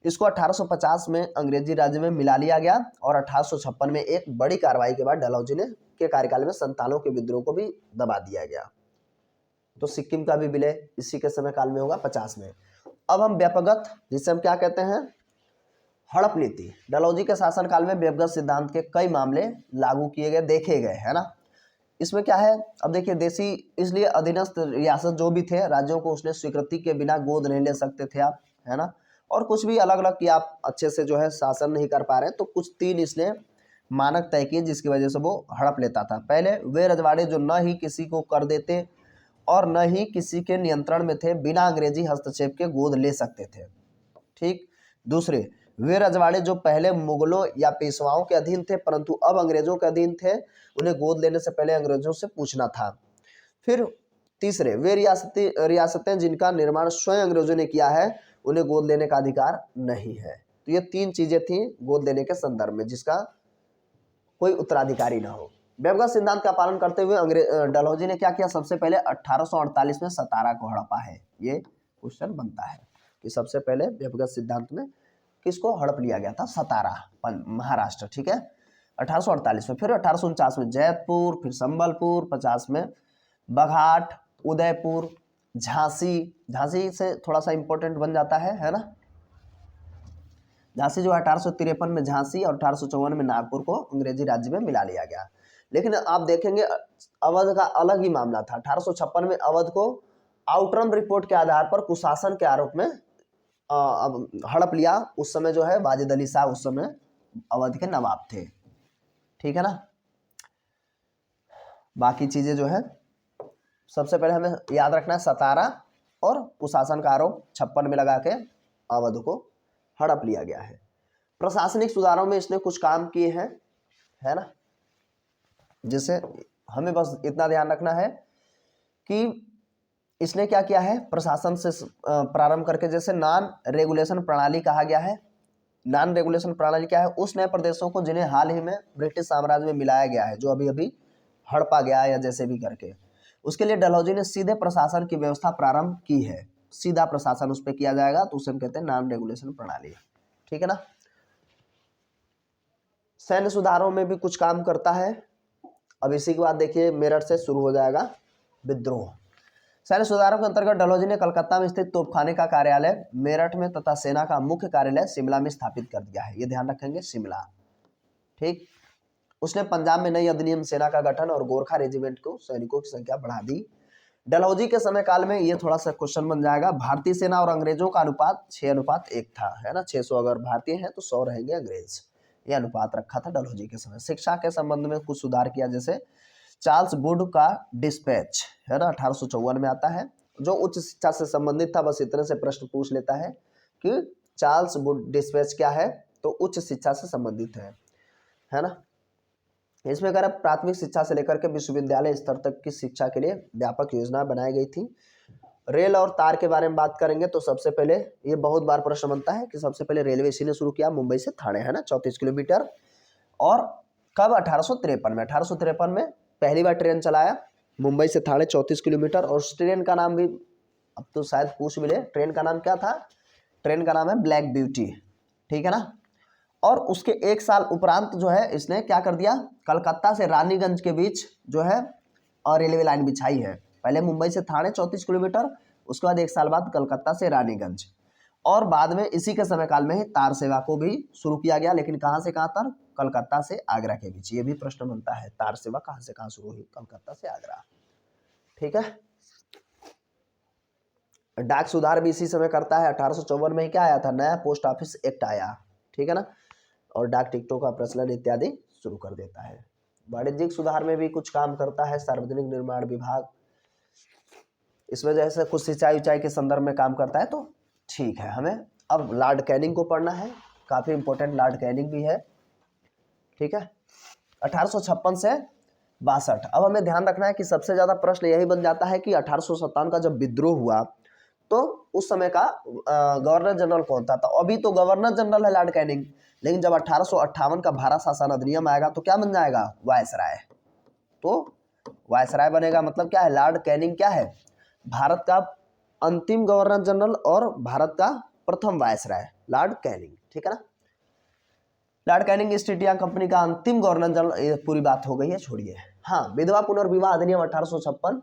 इसको 1850 में अंग्रेजी राज्य में मिला लिया गया और 1856 में एक बड़ी कार्रवाई के बाद डलहौजी ने के कार्यकाल में संतालों के विद्रोह को भी दबा दिया गया। तो सिक्किम का भी विलय इसी के समय काल में होगा 50 में। अब हम व्यापकगत, जिसे हम क्या कहते हैं, हड़प नीति। डलहौजी के शासनकाल में व्यापकगत सिद्धांत के कई मामले लागू किए गए, देखे गए, है ना। इसमें क्या है, अब देखिए, देशी इसलिए अधीनस्थ रियासत जो भी थे राज्यों को उसने स्वीकृति के बिना गोद नहीं ले सकते थे आप, है ना। और कुछ भी अलग अलग कि आप अच्छे से जो है शासन नहीं कर पा रहे, तो कुछ 3 इसने मानक तय किए जिसकी वजह से वो हड़प लेता था। पहले, वे रजवाड़े जो न ही किसी को कर देते और न ही किसी के नियंत्रण में थे, बिना अंग्रेजी हस्तक्षेप के गोद ले सकते थे। ठीक। दूसरे, वे रजवाड़े जो पहले मुगलों या पेशवाओं के अधीन थे परंतु अब अंग्रेजों के अधीन थे, उन्हें गोद लेने से पहले अंग्रेजों से पूछना था। फिर तीसरे, वे रियासतें जिनका निर्माण स्वयं अंग्रेजों ने किया है, उन्हें गोद लेने का अधिकार नहीं है। तो ये 3 चीजें थी गोद लेने के संदर्भ में, जिसका कोई उत्तराधिकारी ना हो। व्यापकगत सिद्धांत का पालन करते हुए डलहौजी ने क्या किया, सबसे पहले 1848 में सतारा को हड़पा है। ये क्वेश्चन बनता है कि सबसे पहले व्यापकगत सिद्धांत में किसको हड़प लिया गया था, सतारा, महाराष्ट्र। ठीक है, 1848 में। फिर 1849 में जैतपुर, फिर संबलपुर, 50 में बघाट, उदयपुर, झांसी से थोड़ा सा इंपॉर्टेंट बन जाता है ना। झांसी जो 1853 में झांसी और 1854 में नागपुर को अंग्रेजी राज्य में मिला लिया गया। लेकिन आप देखेंगे अवध का अलग ही मामला था। 1856 में अवध को आउटरम रिपोर्ट के आधार पर कुशासन के आरोप में हड़प लिया। उस समय जो है वाजिद अली शाह उस समय अवध के नवाब थे। ठीक है ना। बाकी चीजें जो है सबसे पहले हमें याद रखना है, सतारा और कुशासन का आरोप 56 में लगा के अवध को हड़प लिया गया है। प्रशासनिक सुधारों में इसने कुछ काम किए हैं, है ना, जिसे हमें बस इतना ध्यान रखना है कि इसने क्या किया है, प्रशासन से प्रारंभ करके, जैसे नॉन रेगुलेशन प्रणाली कहा गया है। नॉन रेगुलेशन प्रणाली क्या है, उस नए प्रदेशों को जिन्हें हाल ही में ब्रिटिश साम्राज्य में मिलाया गया है, जो अभी अभी हड़पा गया या जैसे भी करके, उसके लिए डलहौजी ने सीधे प्रशासन की व्यवस्था प्रारंभ की है। सीधा प्रशासन उस पर किया जाएगा, तो उसे हम कहते हैं नॉन रेगुलेशन प्रणाली। ठीक है ना। सैन्य सुधारों में भी कुछ काम करता है। अब इसी के बाद देखिए मेरठ से शुरू हो जाएगा विद्रोह। सैन्य सुधारों के अंतर्गत डलहौजी ने कलकत्ता में स्थित तोपखाने का कार्यालय मेरठ में तथा सेना का मुख्य कार्यालय शिमला में स्थापित कर दिया है। ये ध्यान रखेंगे, शिमला। ठीक। उसने पंजाब में नई अधिनियम सेना का गठन और गोरखा रेजिमेंट को सैनिकों की संख्या बढ़ा दी। डलहौजी के समय काल में ये थोड़ा सा क्वेश्चन बन जाएगा, भारतीय सेना और अंग्रेजों का अनुपात 6:1 था, है ना। 600 अगर भारतीय हैं तो 100 रहेंगे अंग्रेज। ये अनुपात रखा था डलहौजी के समय। शिक्षा के संबंध में कुछ सुधार किया, जैसे चार्ल्स वुड का डिस्पैच, है ना, 1854 में आता है, जो उच्च शिक्षा से संबंधित था। बस इतने से प्रश्न पूछ लेता है कि चार्ल्स वुड डिस्पैच क्या है, तो उच्च शिक्षा से संबंधित है ना। इसमें अगर प्राथमिक शिक्षा से लेकर के विश्वविद्यालय स्तर तक की शिक्षा के लिए व्यापक योजना बनाई गई थी। रेल और तार के बारे में बात करेंगे तो सबसे पहले, ये बहुत बार प्रश्न बनता है कि सबसे पहले रेलवे इसी ने शुरू किया मुंबई से थाने, है ना, 34 किलोमीटर। और कब? 1853 में। 1853 में पहली बार ट्रेन चलाया मुंबई से थाने 34 किलोमीटर। और उस ट्रेन का नाम भी अब तो शायद पूछ मिले, ट्रेन का नाम क्या था? ट्रेन का नाम है ब्लैक ब्यूटी, ठीक है ना। और उसके एक साल उपरांत जो है इसने क्या कर दिया, कलकत्ता से रानीगंज के बीच जो है और रेलवे लाइन बिछाई है। पहले मुंबई से थाने 34 किलोमीटर, उसके बाद एक साल बाद कलकत्ता से रानीगंज। और बाद में इसी के समय काल में ही तार सेवा को भी शुरू किया गया, लेकिन कहाँ से कहाँ तक? कलकत्ता से आगरा के बीच। ये भी प्रश्न बनता है, तार सेवा कहाँ से कहाँ शुरू हुई? कलकत्ता से आगरा, ठीक है। डाक सुधार भी इसी समय करता है। 1854 में ही क्या आया था? नया पोस्ट ऑफिस एक्ट आया, ठीक है ना, और डाक टिकटों का प्रचलन इत्यादि शुरू कर देता है। वाणिज्यिक सुधार में भी कुछ काम करता है। सार्वजनिक निर्माण विभाग, इसमें जैसे कुछ सिंचाई उचाई के संदर्भ में काम करता है, तो ठीक है। हमें अब लॉर्ड कैनिंग को पढ़ना है, काफी इंपॉर्टेंट लॉर्ड कैनिंग भी है, ठीक है। 1856 से 62। अब हमें ध्यान रखना है कि सबसे ज्यादा प्रश्न यही बन जाता है कि 1857 का जब विद्रोह हुआ तो उस समय का गवर्नर जनरल कौन था? तो अभी तो गवर्नर जनरल है लॉर्ड कैनिंग, लेकिन जब 1858 का भारत शासन अधिनियम आएगा तो क्या बन जाएगा? वायसराय। तो वायसराय बनेगा, मतलब क्या है? लॉर्ड कैनिंग क्या है? भारत का अंतिम गवर्नर जनरल और भारत का प्रथम वायसराय, लॉर्ड कैनिंग, ठीक है ना। Lord Canning east India company का अंतिम गवर्नर जनरल। ये पूरी बात हो गई है, छोड़िए। हाँ, विधवा पुनर्विवाह अधिनियम 1856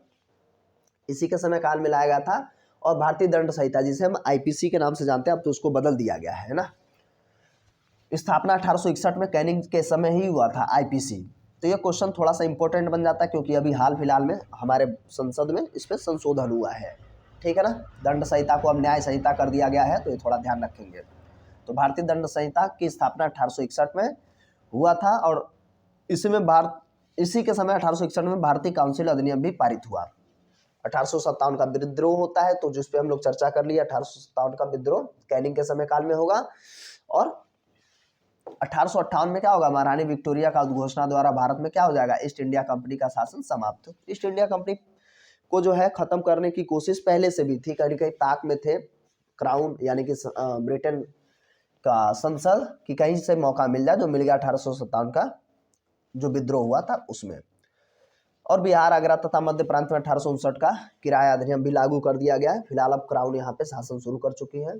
इसी के समय काल में लाया गया था। और भारतीय दंड संहिता, जिसे हम आईपीसी के नाम से जानते हैं, अब तो उसको बदल दिया गया है ना। स्थापना 1861 में कैनिंग के समय ही हुआ था आईपीसी। तो ये क्वेश्चन थोड़ा सा इंपॉर्टेंट बन जाता है, क्योंकि अभी हाल फिलहाल में हमारे संसद में इस पर संशोधन हुआ है, ठीक है ना। दंड संहिता को अब न्याय संहिता कर दिया गया है, तो ये थोड़ा ध्यान रखेंगे। तो भारतीय दंड संहिता की स्थापना 1861 में हुआ था। और इसमें इसी के समय 1861 में भारतीय काउंसिल अधिनियम भी पारित हुआ। 1857 का विद्रोह होता है, तो जिस पे हम लोग चर्चा कर लिए, 1857 का विद्रोह कैनिंग के समय काल में होगा। और 1858 में क्या होगा? महारानी विक्टोरिया का उद्घोषणा द्वारा भारत में क्या हो जाएगा? ईस्ट इंडिया कंपनी का शासन समाप्त। ईस्ट इंडिया कंपनी को जो है खत्म करने की कोशिश पहले से भी थी, कहीं कहीं ताक में थे क्राउन यानी कि ब्रिटेन का संसद कि कहीं से मौका मिल जाए, जो मिल गया 1857 का जो विद्रोह हुआ था उसमें। और बिहार, आगरा तथा मध्य प्रांत में 1859 का किराया अधिनियम भी लागू कर दिया गया है। फिलहाल अब क्राउन यहाँ पे शासन शुरू कर चुकी है।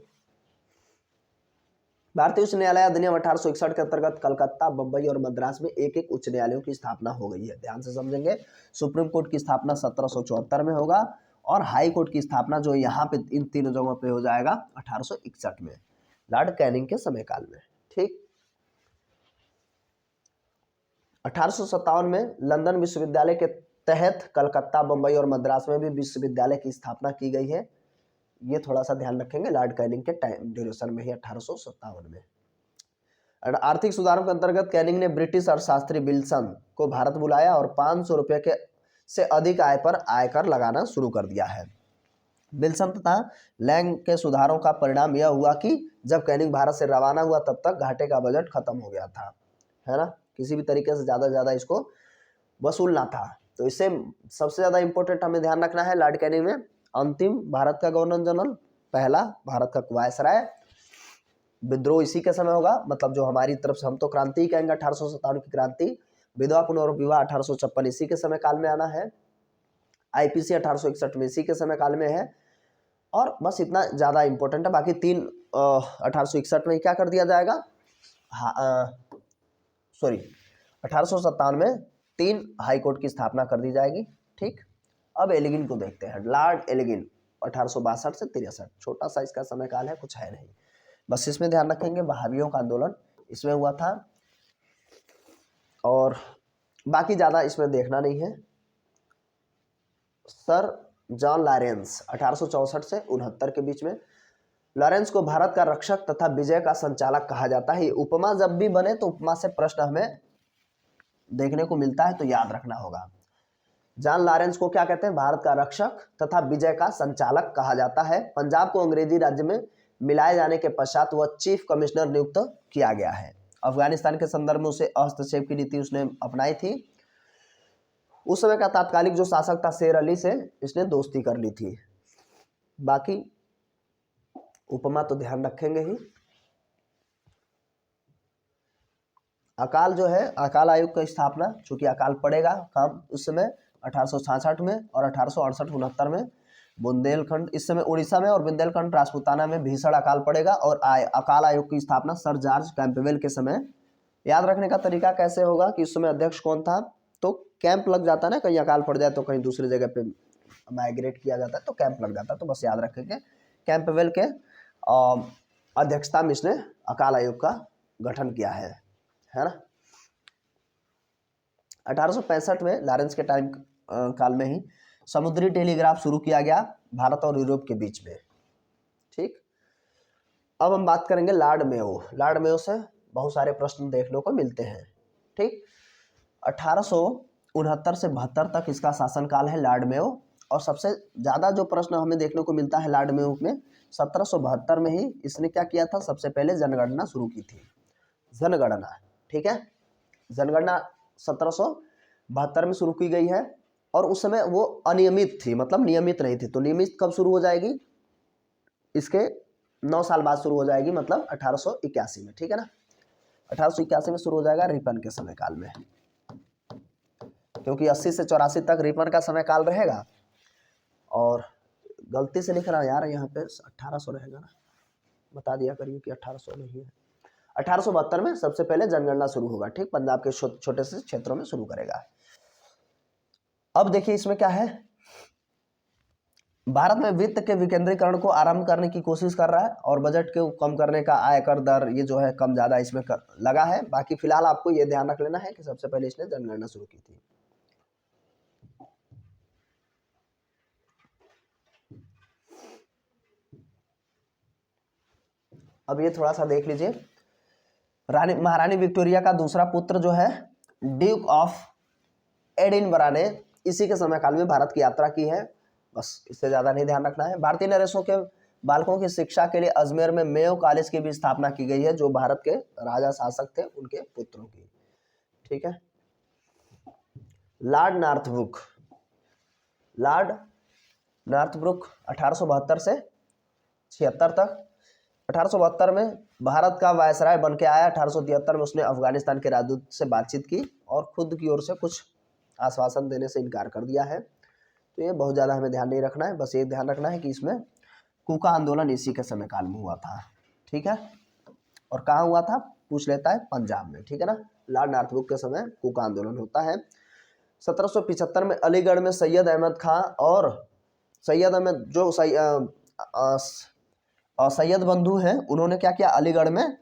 भारतीय उच्च न्यायालय अधिनियम 1861 के अंतर्गत कलकत्ता, बंबई और मद्रास में एक एक उच्च न्यायालयों की स्थापना हो गई है। ध्यान से समझेंगे। सुप्रीम कोर्ट की स्थापना 1774 में होगा और हाई कोर्ट की स्थापना जो यहाँ पे इन तीनों जगहों पे हो जाएगा 1861 में, लॉर्ड कैनिंग के समय काल में, ठीक। 1857 में लंदन विश्वविद्यालय के तहत कलकत्ता, बंबई और मद्रास में भी विश्वविद्यालय की स्थापना की गई है। ये थोड़ा सा ध्यान रखेंगे, लॉर्ड कैनिंग के टाइम ड्यूरेशन में ही 1857 में। आर्थिक सुधारों के अंतर्गत कैनिंग ने ब्रिटिश अर्थशास्त्री विल्सन को भारत बुलाया और 500 रुपये के से अधिक आय पर आयकर लगाना शुरू कर दिया है। विल्सन तथा लैंग के सुधारों का परिणाम यह हुआ कि जब कैनिंग भारत से रवाना हुआ तब तक घाटे का बजट खत्म हो गया था, है ना। किसी भी तरीके से ज़्यादा इसको वसूलना था। तो इससे सबसे ज़्यादा इंपॉर्टेंट हमें ध्यान रखना है, लॉर्ड कैनिंग में अंतिम भारत का गवर्नर जनरल, पहला भारत का वायसराय। विद्रोह इसी के समय होगा, मतलब जो हमारी तरफ से हम तो क्रांति ही कहेंगे, 1857 की क्रांति। विधवा पुनर्विवाह 1856 इसी के समय काल में आना है। आईपीसी 1861 में इसी के समय काल में है। और बस इतना ज़्यादा इंपॉर्टेंट है। बाकी तीन 1861 में क्या कर दिया जाएगा? 1857 में 3 हाई कोर्ट की स्थापना कर दी जाएगी। ठीक, अब एलिगिन को देखते हैं। लॉर्ड एलिगिन 1862 से 63, छोटा सा इसका समय काल है, कुछ है नहीं, बस इसमें ध्यान रखेंगे बहावियों का आंदोलन इसमें हुआ था, और बाकी ज़्यादा इसमें देखना नहीं है। सर जॉन लॉरेंस 1864 से 69 के बीच में। लॉरेंस को भारत का रक्षक तथा विजय का संचालक कहा जाता है। ये उपमा जब भी बने तो उपमा से प्रश्न हमें देखने को मिलता है, तो याद रखना होगा। जॉन लॉरेंस को क्या कहते हैं? भारत का रक्षक तथा विजय का संचालक कहा जाता है। पंजाब को अंग्रेजी राज्य में मिलाए जाने के पश्चात वह चीफ कमिश्नर नियुक्त किया गया है। अफगानिस्तान के संदर्भ में उसे हस्तक्षेप की नीति उसने अपनाई थी। उस समय का तात्कालिक जो शासक था शेर अली से इसने दोस्ती कर ली थी। बाकी उपमा तो ध्यान रखेंगे ही। अकाल जो है, अकाल आयोग की स्थापना, चूंकि अकाल पड़ेगा काम उस समय 1866 में और 1868-69 में बुंदेलखंड, इस समय उड़ीसा में और बुंदेलखंड राजपूताना में भीषण अकाल पड़ेगा। और अकाल आयोग की स्थापना सर जॉर्ज कैंपबेल के समय। याद रखने का तरीका कैसे होगा कि उस समय अध्यक्ष कौन था? तो कैंप लग जाता है ना, कहीं अकाल पड़ जाए तो कहीं दूसरी जगह पे माइग्रेट किया जाता है तो कैंप लग जाता है, तो बस याद रखेंगे कैंपबेल के अध्यक्षता में इसने अकाल आयोग का गठन किया है ना। 1865 में लॉरेंस के टाइम काल में ही समुद्री टेलीग्राफ शुरू किया गया भारत और यूरोप के बीच में। ठीक, अब हम बात करेंगे लॉर्ड मेयो। लॉर्ड मेयो से बहुत सारे प्रश्न देखने को मिलते हैं। ठीक, 1869 से 72 तक इसका शासनकाल है लॉर्ड मेयो। और सबसे ज़्यादा जो प्रश्न हमें देखने को मिलता है लॉर्ड मेयो में, 1772 में ही इसने क्या किया था? सबसे पहले जनगणना शुरू की थी, जनगणना। ठीक है, जनगणना 1772 में शुरू की गई है। और उस समय वो अनियमित थी, मतलब नियमित नहीं थी। तो नियमित कब शुरू हो जाएगी? इसके 9 साल बाद शुरू हो जाएगी, मतलब 1881 में। ठीक है ना, 1881 में शुरू हो जाएगा रिपन के समय काल में, क्योंकि 80 से 84 तक रिपन का समय काल रहेगा। और गलती से लिख रहा यार, यहाँ पे 1800 रहेगा ना, बता दिया करिए कि 1800 नहीं है। 1872 में सबसे पहले जनगणना शुरू होगा। ठीक, पंजाब के छोटे से क्षेत्रों में शुरू करेगा। अब देखिए इसमें क्या है, भारत में वित्त के विकेंद्रीकरण को आरंभ करने की कोशिश कर रहा है और बजट को कम करने का आयकर दर ये जो है कम ज्यादा इसमें लगा है। बाकी फिलहाल आपको ये ध्यान रख लेना है कि सबसे पहले इसने जनगणना शुरू की थी। अब ये थोड़ा सा देख लीजिए, महारानी विक्टोरिया का दूसरा पुत्र जो है ड्यूक ऑफ एडिनबरा ने इसी के समय काल में भारत की यात्रा की है। बस इससे ज्यादा नहीं ध्यान रखना है। भारतीय नरेशों के बालकों की शिक्षा के लिए अजमेर में मेयो कॉलेज की भी स्थापना की गई है, जो भारत के राजा शासक थे उनके पुत्रों की। ठीक है, लॉर्ड नॉर्थब्रुक। लॉर्ड नॉर्थब्रुक 1872 से 76 तक। 1872 में भारत का वायसराय बन के आया। 1873 में उसने अफगानिस्तान के राजदूत से बातचीत की और खुद की ओर से कुछ आश्वासन देने से इनकार कर दिया है। तो ये बहुत ज़्यादा हमें ध्यान नहीं रखना है, बस ये ध्यान रखना है कि इसमें कूका आंदोलन इसी के समय काल में हुआ था। ठीक है, और कहाँ हुआ था पूछ लेता है, पंजाब में। ठीक है ना, लॉर्ड नॉर्थब्रुक के समय कूका आंदोलन होता है। 1775 में अलीगढ़ में सैयद अहमद खां और सैयद अहमद जो सैयद बंधु हैं, उन्होंने क्या किया, अलीगढ़ में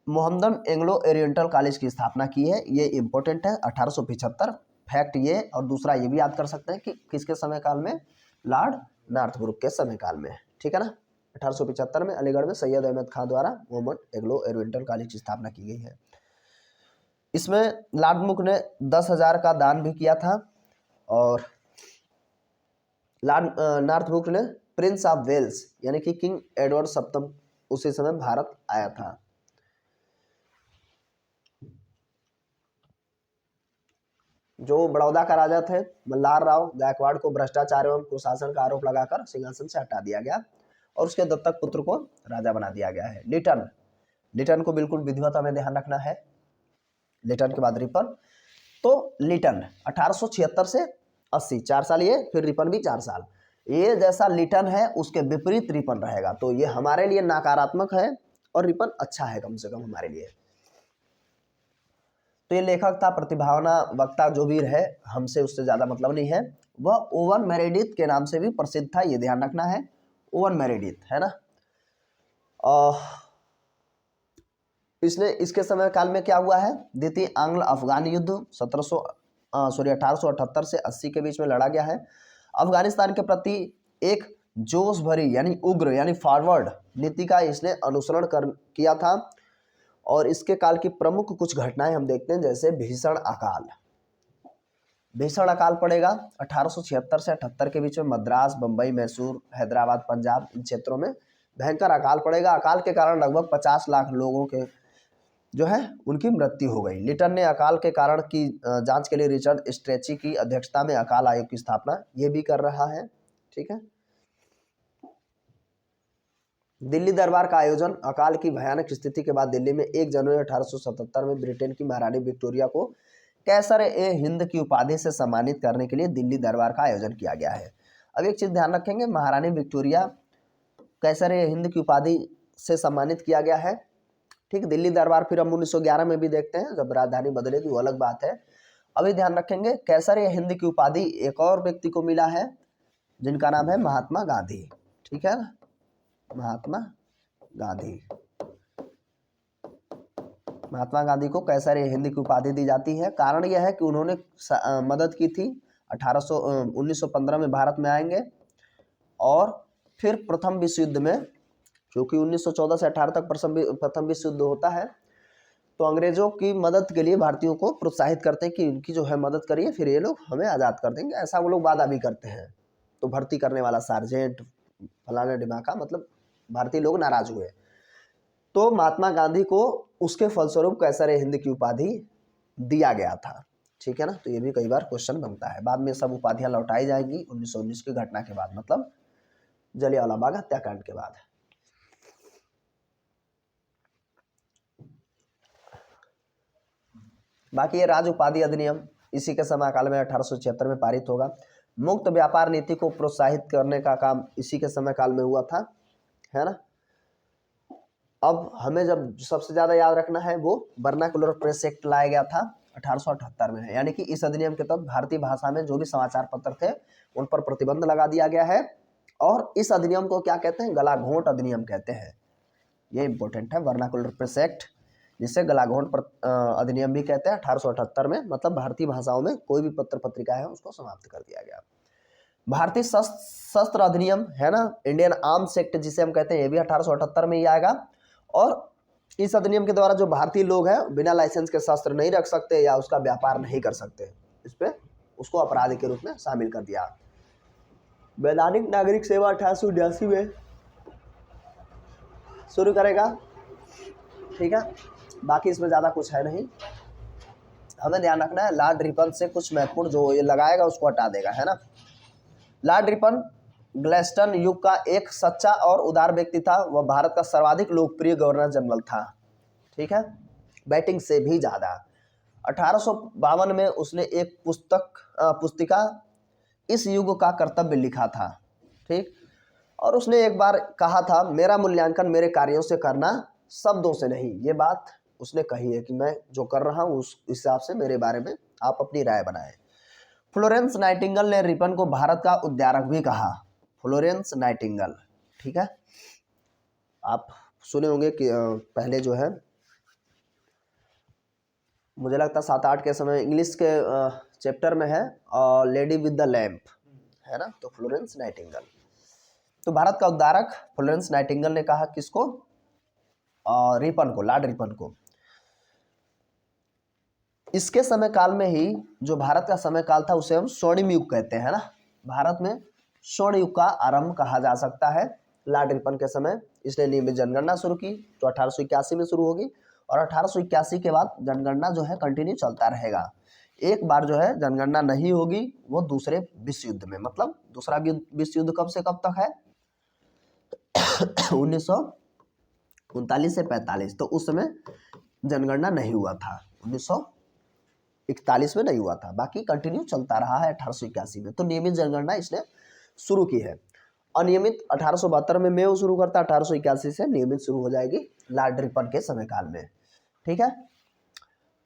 मोहम्मदन एंग्लो ओरिएंटल कॉलेज की स्थापना की है। ये इंपॉर्टेंट है, 1875 फैक्ट ये। और दूसरा ये भी याद कर सकते हैं कि किसके समय काल में, लॉर्ड नॉर्थब्रुक के समय काल में। ठीक है ना, 1875 में अलीगढ़ में सैयद अहमद खां द्वारा मोहम्मद एंग्लो ओरिएंटल कॉलेज की स्थापना की गई है। इसमें लॉर्ड मुक ने 10,000 का दान भी किया था। और लॉर्ड नॉर्थब्रुक ने प्रिंस ऑफ वेल्स यानी कि किंग एडवर्ड सप्तम उसी समय भारत आया था। जो बड़ौदा का राजा थे मल्हार राव गायकवाड़ को भ्रष्टाचार एवं कुशासन का आरोप लगाकर सिंहासन से हटा दिया गया और उसके दत्तक पुत्र को राजा बना दिया गया है। लिटन, लिटन को बिल्कुल विधिवत हमें ध्यान रखना है। लिटन के बाद रिपन। तो लिटन 1876 से 80, 4 साल ये, फिर रिपन भी 4 साल। ये जैसा लिटन है उसके विपरीत रिपन रहेगा, तो ये हमारे लिए नकारात्मक है और रिपन अच्छा है कम से कम हमारे लिए। तो ये लेखक था, प्रतिभावान वक्ता जो भी रहे, हमसे उससे ज़्यादा मतलब नहीं है। वह ओवन मेरेडिथ के नाम से भी प्रसिद्ध था, ये ध्यान रखना है, ओवन मेरेडिथ, है ना। इसने इसके समय काल में क्या हुआ है, द्वितीय आंग्ल अफगान युद्ध 1878 से 80 के बीच में लड़ा गया है। अफगानिस्तान के प्रति एक जोश भरी यानी उग्र यानी फॉरवर्ड नीति का इसने अनुसरण किया था। और इसके काल की प्रमुख कुछ घटनाएं हम देखते हैं, जैसे भीषण अकाल। भीषण अकाल पड़ेगा 1876 से 78 के बीच में मद्रास, बंबई, मैसूर, हैदराबाद, पंजाब, इन क्षेत्रों में भयंकर अकाल पड़ेगा। अकाल के कारण लगभग 50 लाख लोगों के जो है उनकी मृत्यु हो गई। लिटन ने अकाल के कारण की जांच के लिए रिचर्ड स्ट्रेची की अध्यक्षता में अकाल आयोग की स्थापना ये भी कर रहा है। ठीक है। दिल्ली दरबार का आयोजन। अकाल की भयानक स्थिति के बाद दिल्ली में 1 जनवरी 1877 में ब्रिटेन की महारानी विक्टोरिया को कैसर-ए-हिंद की उपाधि से सम्मानित करने के लिए दिल्ली दरबार का आयोजन किया गया है। अब एक चीज ध्यान रखेंगे, महारानी विक्टोरिया कैसर-ए-हिंद की उपाधि से सम्मानित किया गया है। ठीक, दिल्ली दरबार फिर हम 1911 में भी देखते हैं, जब राजधानी बदलेगी वो अलग बात है। अभी ध्यान रखेंगे कैसर-ए-हिंद की उपाधि एक और व्यक्ति को मिला है, जिनका नाम है महात्मा गांधी। ठीक है ना, महात्मा गांधी। महात्मा गांधी को कैसर-ए-हिंद की उपाधि दी जाती है। कारण यह है कि उन्होंने मदद की थी। 1915 में भारत में आएंगे और फिर प्रथम विश्व युद्ध में, क्योंकि 1914 से 18 तक प्रथम विश्व युद्ध होता है, तो अंग्रेजों की मदद के लिए भारतीयों को प्रोत्साहित करते हैं कि इनकी जो है मदद करिए, फिर ये लोग हमें आज़ाद कर देंगे, ऐसा वो लोग वादा भी करते हैं। तो भर्ती करने वाला सार्जेंट फलाना ढिमाका, मतलब भारतीय लोग नाराज हुए, तो महात्मा गांधी को उसके फलस्वरूप कैसर-ए-हिंद की उपाधि दिया गया था। ठीक है ना, तो ये भी कई बार क्वेश्चन बनता है। बाद में सब उपाधियां लौटाई जाएंगी 1919 की घटना के बाद, मतलब जलियांवाला बाग हत्याकांड के बाद। बाकी ये राज उपाधि अधिनियम इसी के समय काल में 1876 में पारित होगा। मुक्त व्यापार नीति को प्रोत्साहित करने का काम इसी के समय काल में हुआ था, है ना। अब हमें जब सबसे ज्यादा याद रखना है वो वर्नाकुलर प्रेस एक्ट लाया गया था 1878 में, यानी कि इस अधिनियम के तहत भारतीय भाषा में जो भी समाचार पत्र थे उन पर प्रतिबंध लगा दिया गया है। और इस अधिनियम को क्या कहते हैं, गलाघोंट अधिनियम कहते हैं। ये इंपॉर्टेंट है, वर्नाकुलर प्रेस एक्ट, जिसे गलाघोंट अधिनियम भी कहते हैं। 1878 में, मतलब भारतीय भाषाओं में कोई भी पत्र पत्रिका है उसको समाप्त कर दिया गया। भारतीय शस्त्र अधिनियम है ना, इंडियन आर्म्स एक्ट जिसे हम कहते हैं, ये भी 1878 में ही आएगा। और इस अधिनियम के द्वारा जो भारतीय लोग हैं बिना लाइसेंस के शस्त्र नहीं रख सकते या उसका व्यापार नहीं कर सकते, इस पे उसको अपराध के रूप में शामिल कर दिया। वैधानिक नागरिक सेवा 1889 में शुरू करेगा। ठीक है, बाकी इसमें ज़्यादा कुछ है नहीं, हमें ध्यान रखना है लॉर्ड रिपन से कुछ महत्वपूर्ण जो ये लगाएगा उसको हटा देगा, है ना। लॉर्ड रिपन ग्लैस्टन युग का एक सच्चा और उदार व्यक्ति था। वह भारत का सर्वाधिक लोकप्रिय गवर्नर जनरल था। ठीक है, बैटिंग से भी ज़्यादा। 1852 में उसने एक पुस्तिका इस युग का कर्तव्य लिखा था। ठीक, और उसने एक बार कहा था, मेरा मूल्यांकन मेरे कार्यों से करना, शब्दों से नहीं। ये बात उसने कही है कि मैं जो कर रहा हूँ उस हिसाब से मेरे बारे में आप अपनी राय बनाएं। फ्लोरेंस नाइटिंगेल ने रिपन को भारत का उद्धारक भी कहा। फ्लोरेंस नाइटिंगेल, ठीक है, आप सुने होंगे कि पहले जो है, मुझे लगता है 7-8 के समय इंग्लिश के चैप्टर में है, लेडी विद द लैम्प, है ना। तो फ्लोरेंस नाइटिंगेल, तो भारत का उद्धारक फ्लोरेंस नाइटिंगेल ने कहा किसको, रिपन को, लॉर्ड रिपन को। इसके समय काल में ही जो भारत का समय काल था उसे हम स्वर्णिम युग कहते हैं ना। भारत में स्वर्ण युग का आरंभ कहा जा सकता है लॉर्ड रिपन के समय। इसने नियमित जनगणना शुरू की जो 1881 में शुरू होगी, और 1881 के बाद जनगणना जो है कंटिन्यू चलता रहेगा। एक बार जो है जनगणना नहीं होगी वो दूसरे विश्व युद्ध में, मतलब दूसरा विश्व युद्ध कब से कब तक है 1939 से 45, तो उस समय जनगणना नहीं हुआ था, 1941 में नहीं हुआ था, बाकी कंटिन्यू चलता रहा है 1881 में। तो नियमित जनगणना इसने शुरू की है। अनियमित 1872 में वो शुरू करता, 1881 से नियमित शुरू हो जाएगी लॉर्ड रिपन के समय काल में। ठीक है,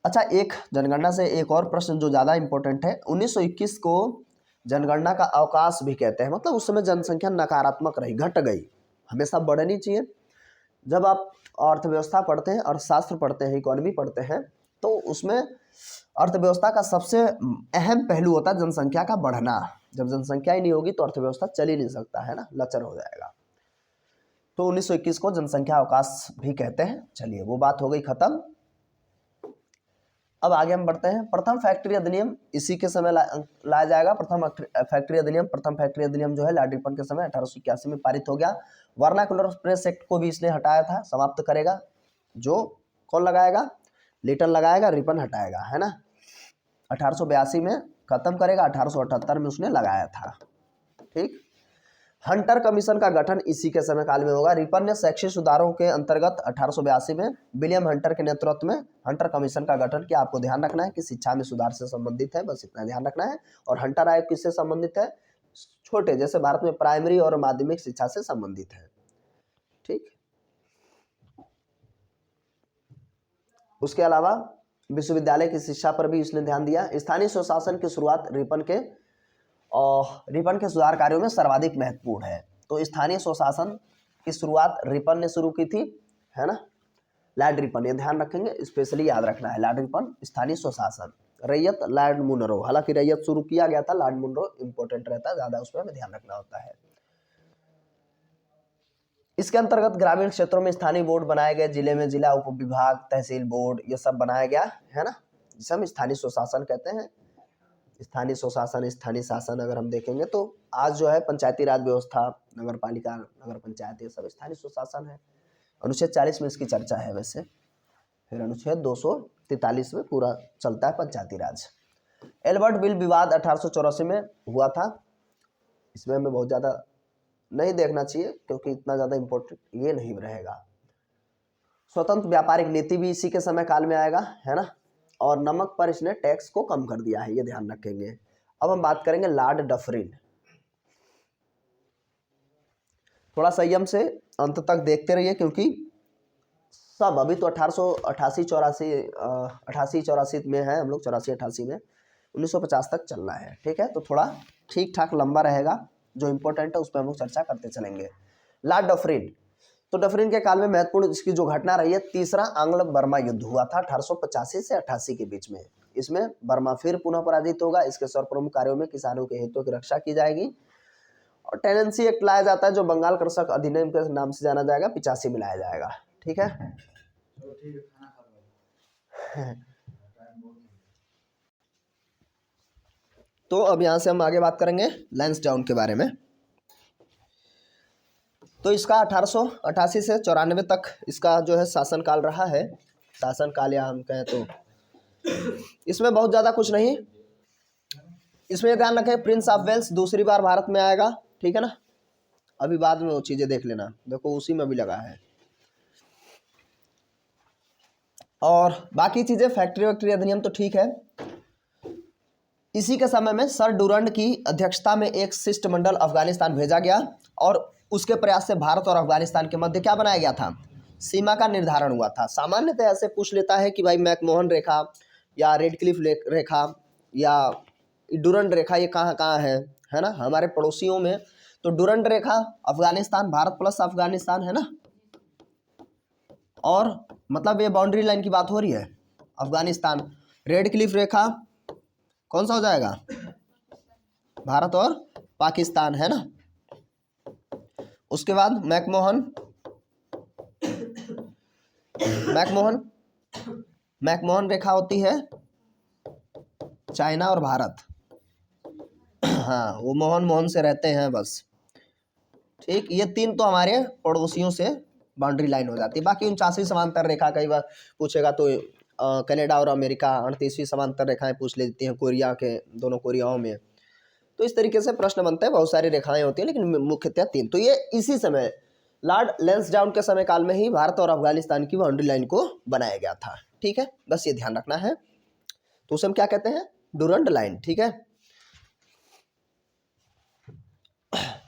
अच्छा, एक जनगणना से एक और प्रश्न जो ज़्यादा इंपॉर्टेंट है, 1921 को जनगणना का अवकाश भी कहते हैं, मतलब उस समय जनसंख्या नकारात्मक रही, घट गई, हमेशा बढ़नी चाहिए। जब आप अर्थव्यवस्था पढ़ते हैं, अर्थशास्त्र पढ़ते हैं, इकोनॉमी पढ़ते हैं, तो उसमें अर्थव्यवस्था का सबसे अहम पहलू होता है जनसंख्या का बढ़ना। जब जनसंख्या ही नहीं होगी तो अर्थव्यवस्था चल ही नहीं सकता है ना, लचर हो जाएगा। तो 1921 को जनसंख्या अवकाश भी कहते हैं। चलिए, वो बात हो गई खत्म। अब आगे हम बढ़ते हैं। प्रथम फैक्ट्री अधिनियम इसी के समय लाया जाएगा। प्रथम फैक्ट्री अधिनियम जो है लॉर्ड रिपन के समय 1881 में पारित हो गया। वर्नाकुलर प्रेस एक्ट को भी इसने हटाया था, समाप्त करेगा। जो कौन लगाएगा? लिटन लगाएगा, रिपन हटाएगा, है ना। 1882 में खत्म करेगा, 1878 में उसने लगाया था। ठीक। हंटर कमीशन का गठन इसी के समय काल में होगा। रिपन ने शैक्षिक सुधारों के अंतर्गत 1882 में विलियम हंटर के नेतृत्व में हंटर कमीशन का गठन किया। आपको ध्यान रखना है कि शिक्षा में सुधार से संबंधित है, बस इतना ध्यान रखना है। और हंटर आयोग किससे संबंधित है? छोटे, जैसे भारत में प्राइमरी और माध्यमिक शिक्षा से संबंधित है। ठीक। उसके अलावा विश्वविद्यालय की शिक्षा पर भी इसने ध्यान दिया। स्थानीय स्वशासन की शुरुआत रिपन के सुधार कार्यों में सर्वाधिक महत्वपूर्ण है। तो स्थानीय स्वशासन की शुरुआत रिपन ने शुरू की थी, है ना, लॉर्ड रिपन। ये ध्यान रखेंगे, स्पेशली याद रखना है, लॉर्ड रिपन, स्थानीय स्वशासन। रैयत लॉर्ड मुनरो, हालांकि रैयत शुरू किया गया था, लॉर्ड मुनरो इंपॉर्टेंट रहता है ज्यादा, उसमें हमें ध्यान रखना होता है। इसके अंतर्गत ग्रामीण क्षेत्रों में स्थानीय बोर्ड बनाए गए, जिले में जिला उप विभाग, तहसील बोर्ड, ये सब बनाया गया, है ना, जिसे हम स्थानीय स्वशासन कहते हैं। स्थानीय स्वशासन, स्थानीय शासन अगर हम देखेंगे तो आज जो है पंचायती राज व्यवस्था, नगर पालिका, नगर पंचायत, ये सब स्थानीय स्वशासन है। अनुच्छेद 40 में इसकी चर्चा है वैसे। फिर अनुच्छेद 243 में पूरा चलता है पंचायती राज। एल्बर्ट बिल विवाद 1884 में हुआ था। इसमें हमें बहुत ज़्यादा नहीं देखना चाहिए क्योंकि इतना ज़्यादा इम्पोर्टेंट ये नहीं रहेगा। स्वतंत्र व्यापारिक नीति भी इसी के समय काल में आएगा, है ना। और नमक पर इसने टैक्स को कम कर दिया है, ये ध्यान रखेंगे। अब हम बात करेंगे लॉर्ड डफरिन। थोड़ा संयम से अंत तक देखते रहिए क्योंकि सब अभी तो 1888 में है हम लोग, 84-88 में, 1950 तक चलना है। ठीक है, तो थोड़ा ठीक ठाक लंबा रहेगा, जो इंपॉर्टेंट है उस पर हम लोग चर्चा करते चलेंगे। लॉर्ड डफरिन, तो डफरिन के काल में महत्वपूर्ण इसकी जो घटना रही है, तीसरा आंग्ल बर्मा युद्ध हुआ था 1885 से 88 के बीच में। इसमें बर्मा फिर पुनः पराजित होगा। इसके सर्वप्रमुख कार्यों में किसानों के हितों की रक्षा की जाएगी और टेनेंसी एक्ट लाया जाता है जो बंगाल कृषक अधिनियम के नाम से जाना जाएगा, 85 में लाया जाएगा। ठीक है। तो अब यहां से हम आगे बात करेंगे लैंसडाउन के बारे में। तो इसका 1888 से 94 तक इसका जो है शासनकाल रहा है। शासनकाल या हम कहें तो इसमें बहुत ज़्यादा कुछ नहीं। इसमें ध्यान रखें, प्रिंस ऑफ वेल्स दूसरी बार भारत में आएगा। ठीक है ना, अभी बाद में वो चीज़ें देख लेना, देखो उसी में भी लगा है। और बाकी चीज़ें फैक्ट्री वैक्ट्री अधिनियम तो ठीक है। इसी के समय में सर डुरंड की अध्यक्षता में एक शिष्टमंडल अफगानिस्तान भेजा गया और उसके प्रयास से भारत और अफगानिस्तान के मध्य क्या बनाया गया था? सीमा का निर्धारण हुआ था। सामान्यतः ऐसे पूछ लेता है कि भाई मैकमोहन रेखा या रेडक्लिफ रेखा या डुरंड रेखा ये कहाँ कहाँ है ना, हमारे पड़ोसियों में। तो डुरंड रेखा अफगानिस्तान, भारत प्लस अफगानिस्तान, है ना। और मतलब ये बाउंड्री लाइन की बात हो रही है, अफगानिस्तान। रेडक्लिफ रेखा कौन सा हो जाएगा? भारत और पाकिस्तान, है ना। उसके बाद मैकमोहन रेखा होती है चाइना और भारत। हाँ, वो मोहन से रहते हैं बस। ठीक, ये तीन तो हमारे पड़ोसियों से बाउंड्री लाइन हो जाती है। बाकी 49वीं समांतर रेखा कई बार पूछेगा तो कनाडा और अमेरिका 38वीं समांतर रेखाएं पूछ लेती हैं, कोरिया के दोनों कोरियाओं में। तो इस तरीके से प्रश्न बनते हैं, बहुत सारी रेखाएं होती हैं लेकिन मुख्यतः तीन। तो ये इसी समय लॉर्ड लैंसडाउन के समय काल में ही भारत और अफगानिस्तान की बाउंड्री लाइन को बनाया गया था। ठीक है, बस ये ध्यान रखना है। तो उसे हम क्या कहते हैं? Durand line. ठीक है।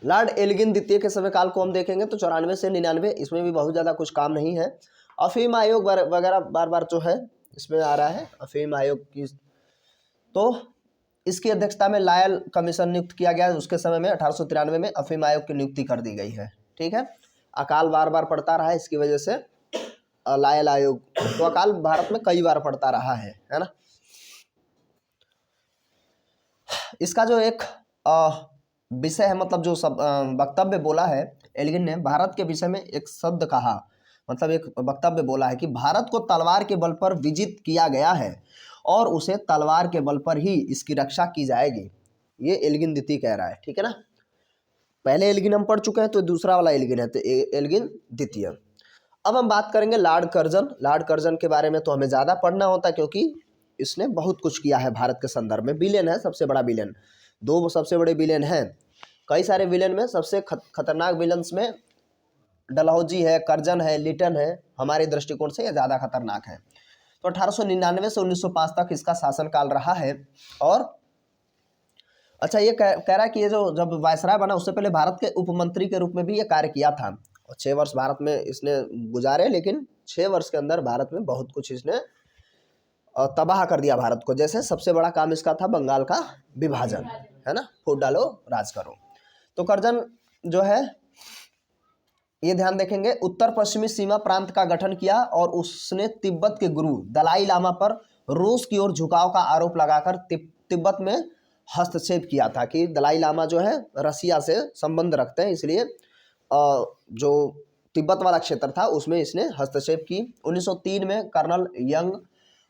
लॉर्ड एल्गिन द्वितीय के समय काल को हम देखेंगे तो 94 से 99, इसमें भी बहुत ज़्यादा कुछ काम नहीं है। अफीम आयोग वगैरह बार बार जो है इसमें आ रहा है अफीम आयोग की। तो इसकी अध्यक्षता में लायल कमीशन नियुक्त किया गया। उसके समय में 1893 में अफीम आयोग की नियुक्ति कर दी गई है। ठीक है, अकाल बार बार पड़ता रहा है, इसकी वजह से लायल आयोग, तो अकाल भारत में कई बार पड़ता रहा है ना। इसका जो एक विषय है, मतलब जो सब वक्तव्य बोला है एल्गिन ने, भारत के विषय में एक शब्द कहा, मतलब एक वक्तव्य बोला है कि भारत को तलवार के बल पर विजित किया गया है और उसे तलवार के बल पर ही इसकी रक्षा की जाएगी। ये एल्गिन द्वितीय कह रहा है। ठीक है ना, पहले एल्गिन हम पढ़ चुके हैं, तो दूसरा वाला एल्गिन है, तो एल्गिन द्वितीय। अब हम बात करेंगे लॉर्ड कर्जन। लॉर्ड कर्जन के बारे में तो हमें ज़्यादा पढ़ना होता है, क्योंकि इसने बहुत कुछ किया है भारत के संदर्भ में। विलेन है, सबसे बड़ा विलेन, दो सबसे बड़े विलेन हैं। कई सारे विलेन में सबसे खतरनाक विलन्स में डलहौजी है, कर्जन है, लिटन है। हमारे दृष्टिकोण से ये ज़्यादा खतरनाक है। तो 1899 से 1905 तक इसका शासनकाल रहा है। और अच्छा, ये कह रहा है कि ये जो जब वायसराय बना उससे पहले भारत के उपमंत्री के रूप में भी ये कार्य किया था, और 6 वर्ष भारत में इसने गुजारे, लेकिन 6 वर्ष के अंदर भारत में बहुत कुछ इसने तबाह कर दिया भारत को। जैसे सबसे बड़ा काम इसका था बंगाल का विभाजन, है ना, फूट डालो राज करो। तो कर्जन जो है, ये ध्यान देखेंगे, उत्तर पश्चिमी सीमा प्रांत का गठन किया और उसने तिब्बत के गुरु दलाई लामा पर रूस की ओर झुकाव का आरोप लगाकर तिब्बत में हस्तक्षेप किया था कि दलाई लामा जो है रसिया से संबंध रखते हैं, इसलिए जो तिब्बत वाला क्षेत्र था उसमें इसने हस्तक्षेप की। 1903 में कर्नल यंग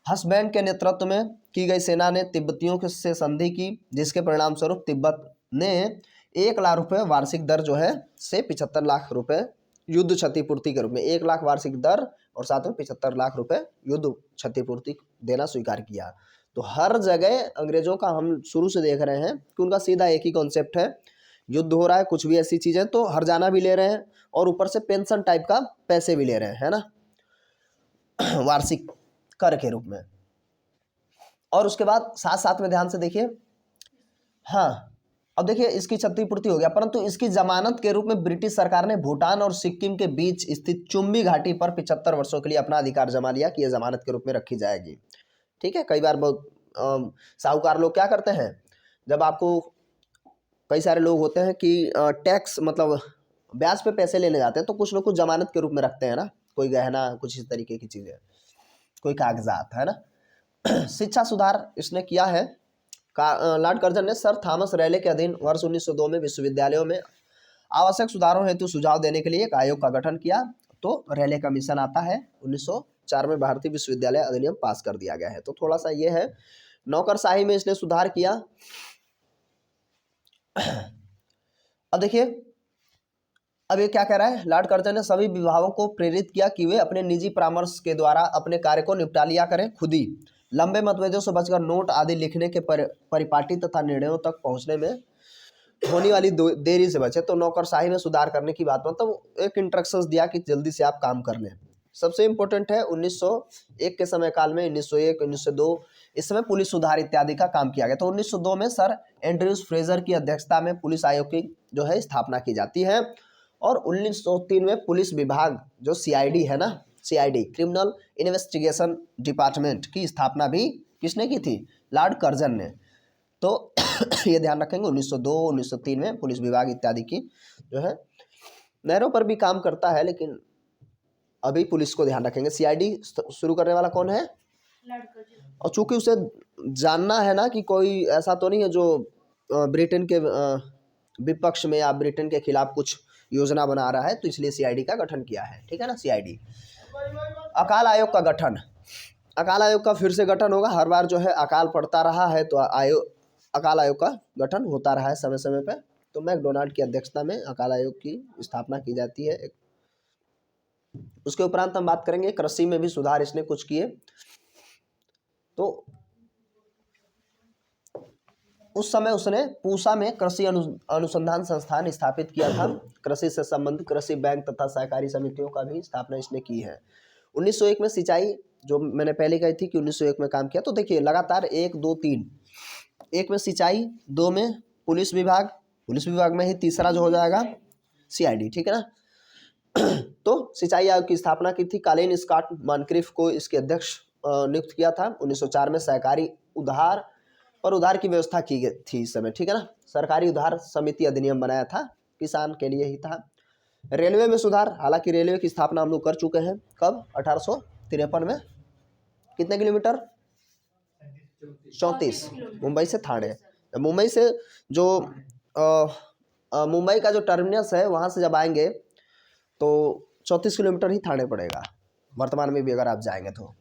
हसबैंड के नेतृत्व में की गई सेना ने तिब्बतियों से संधि की, जिसके परिणाम स्वरूप तिब्बत ने 1 लाख रुपए वार्षिक दर जो है से 75 लाख रुपए युद्ध क्षतिपूर्ति के रूप में, 1 लाख वार्षिक दर और साथ में 75 लाख रुपए युद्ध क्षतिपूर्ति देना स्वीकार किया। तो हर जगह अंग्रेजों का हम शुरू से देख रहे हैं कि उनका सीधा एक ही कॉन्सेप्ट है, युद्ध हो रहा है, कुछ भी ऐसी चीज़ें तो हर्जाना भी ले रहे हैं और ऊपर से पेंशन टाइप का पैसे भी ले रहे हैं, है ना, वार्षिक कर के रूप में। और उसके बाद साथ साथ में ध्यान से देखिए, हाँ, अब देखिए इसकी क्षतिपूर्ति हो गया, परंतु इसकी जमानत के रूप में ब्रिटिश सरकार ने भूटान और सिक्किम के बीच स्थित चुम्बी घाटी पर 75 वर्षों के लिए अपना अधिकार जमा लिया कि यह जमानत के रूप में रखी जाएगी। ठीक है, कई बार बहुत साहूकार लोग क्या करते हैं, जब आपको कई सारे लोग होते हैं कि टैक्स मतलब ब्याज पे पैसे लेने जाते हैं, तो कुछ ना कुछ जमानत के रूप में रखते हैं ना, कोई गहना, कुछ इस तरीके की चीज़ें, कोई कागजात, है ना। शिक्षा सुधार इसने किया है। लॉर्ड कर्जन ने सर थॉमस रैले के अधीन वर्ष 1902 में विश्वविद्यालयों में आवश्यक सुधारों हेतु सुझाव देने के लिए एक आयोग का गठन किया। तो रैले कमीशन आता है, 1904 में भारतीय विश्वविद्यालय अधिनियम पास कर दिया गया है। तो थोड़ा सा ये है, नौकरशाही में इसने सुधार किया। अब देखिए, अब ये क्या कह रहा है, लॉर्ड कर्जन ने सभी विभागों को प्रेरित किया कि वे अपने निजी परामर्श के द्वारा अपने कार्य को निपटा लिया करें खुद ही, लंबे मतभेदों से बचकर नोट आदि लिखने के परिपाटी तथा निर्णयों तक पहुंचने में होने वाली देरी से बचे। तो नौकरशाही में सुधार करने की बात, मतलब एक इंस्ट्रक्शंस दिया कि जल्दी से आप काम कर लें। सबसे इम्पोर्टेंट है 1901 के समय काल में, 1901, 1902 इस समय पुलिस सुधार इत्यादि का काम किया गया। तो 1902 में सर एंड्रयूज फ्रेजर की अध्यक्षता में पुलिस आयोग की जो है स्थापना की जाती है। और 1903 में पुलिस विभाग जो CID है ना, CID क्रिमिनल इन्वेस्टिगेशन डिपार्टमेंट की स्थापना भी किसने की थी, लॉर्ड कर्जन ने। तो ये ध्यान रखेंगे 1902, 1903 में पुलिस विभाग इत्यादि की जो है, नहरों पर भी काम करता है, लेकिन अभी पुलिस को ध्यान रखेंगे। CID शुरू करने वाला कौन है, और चूंकि उसे जानना है ना कि कोई ऐसा तो नहीं है जो ब्रिटेन के विपक्ष में या ब्रिटेन के खिलाफ कुछ योजना बना रहा है, तो इसलिए CID का गठन किया है। ठीक है ना, CID। अकाल आयोग का गठन, अकाल आयोग का फिर से गठन होगा। हर बार जो है अकाल पड़ता रहा है, तो अकाल आयोग का गठन होता रहा है समय समय पर। तो मैकडोनाल्ड की अध्यक्षता में अकाल आयोग की स्थापना की जाती है। उसके उपरांत हम बात करेंगे कृषि में भी सुधार इसने कुछ किए। तो उस समय उसने पूसा में कृषि अनुसंधान संस्थान स्थापित किया था। कृषि से संबंधित कृषि बैंक तथा सहकारी समितियों का भी स्थापना इसने की है। 1901 में सिंचाई, जो मैंने पहले कही थी कि 1901 में काम किया। तो देखिए लगातार 1, 2, 3, 1 में सिंचाई, 2 में पुलिस विभाग में ही तीसरा जो हो जाएगा CID। ठीक है ना। तो सिंचाई आयोग की स्थापना की थी। कालीन स्कॉट मॉनक्रिफ को इसके अध्यक्ष नियुक्त किया था। 1904 में सहकारी उधार और उधार की व्यवस्था की गई थी इस समय, ठीक है ना। सरकारी उधार समिति अधिनियम बनाया था, किसान के लिए ही था। रेलवे में सुधार, हालांकि रेलवे की स्थापना हम लोग कर चुके हैं कब, 1853 में। कितने किलोमीटर, 34, मुंबई से ठाणे। मुंबई से जो मुंबई का जो टर्मिनस है वहाँ से जब आएंगे तो 34 किलोमीटर ही ठाणे पड़ेगा, वर्तमान में भी अगर आप जाएंगे तो।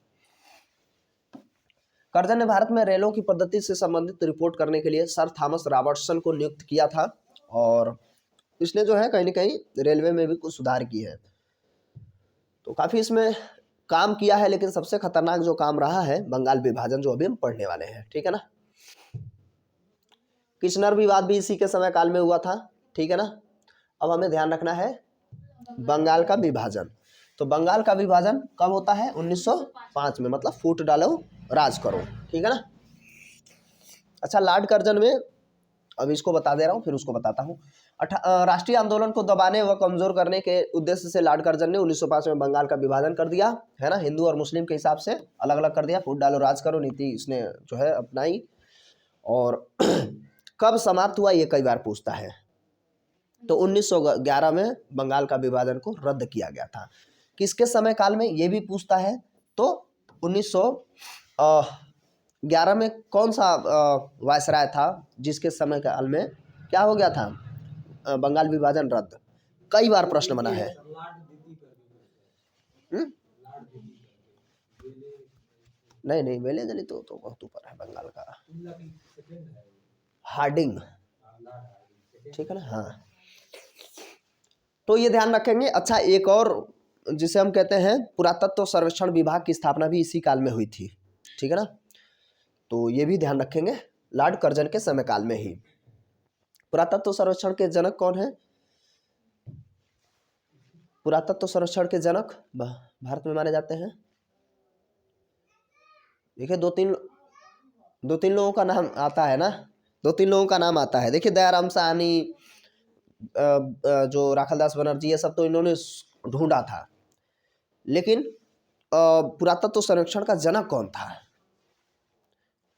कर्जन ने भारत में रेलों की पद्धति से संबंधित रिपोर्ट करने के लिए सर थॉमस रॉबर्टसन को नियुक्त किया था, और इसने जो है कहीं ना कहीं रेलवे में भी कुछ सुधार की है। तो काफ़ी इसमें काम किया है, लेकिन सबसे खतरनाक जो काम रहा है बंगाल विभाजन, जो अभी हम पढ़ने वाले हैं, ठीक है ना। किचनर विवाद भी इसी के समय काल में हुआ था, ठीक है ना। अब हमें ध्यान रखना है बंगाल का विभाजन। तो बंगाल का विभाजन कब होता है, 1905 में, मतलब फूट डालो राज करो, ठीक है ना। अच्छा, लॉर्ड कर्जन में, अब इसको बता दे रहा हूँ फिर उसको बताता हूँ। राष्ट्रीय आंदोलन को दबाने व कमजोर करने के उद्देश्य से लॉर्ड कर्जन ने 1905 में बंगाल का विभाजन कर दिया, है ना। हिंदू और मुस्लिम के हिसाब से अलग अलग कर दिया, फूट डालो राज करो नीति इसने जो है अपनाई। और कब समाप्त हुआ ये कई बार पूछता है, तो 1911 में बंगाल का विभाजन को रद्द किया गया था। किसके समय काल में ये भी पूछता है, तो 1911 में कौन सा वायसराय था जिसके समय काल में क्या हो गया था, बंगाल विभाजन रद्द। कई बार प्रश्न बना है। नहीं नहीं, वेले दलित तो बहुत ऊपर है बंगाल का, हार्डिंग, ठीक है ना। हाँ, तो ये ध्यान रखेंगे। अच्छा, एक और जिसे हम कहते हैं पुरातत्व सर्वेक्षण विभाग की स्थापना भी इसी काल में हुई थी, ठीक है ना। तो ये भी ध्यान रखेंगे, लॉर्ड कर्जन के समय काल में ही। पुरातत्व सर्वेक्षण के जनक कौन है, पुरातत्व सर्वेक्षण के जनक भारत में माने जाते हैं, देखिए दो तीन लोगों का नाम आता है ना, 2-3 लोगों का नाम आता है। देखिए दयाराम साहनी, जो राखलदास बनर्जी, ये सब तो इन्होंने ढूंढा था, लेकिन पुरातत्व सर्वेक्षण का जनक कौन था,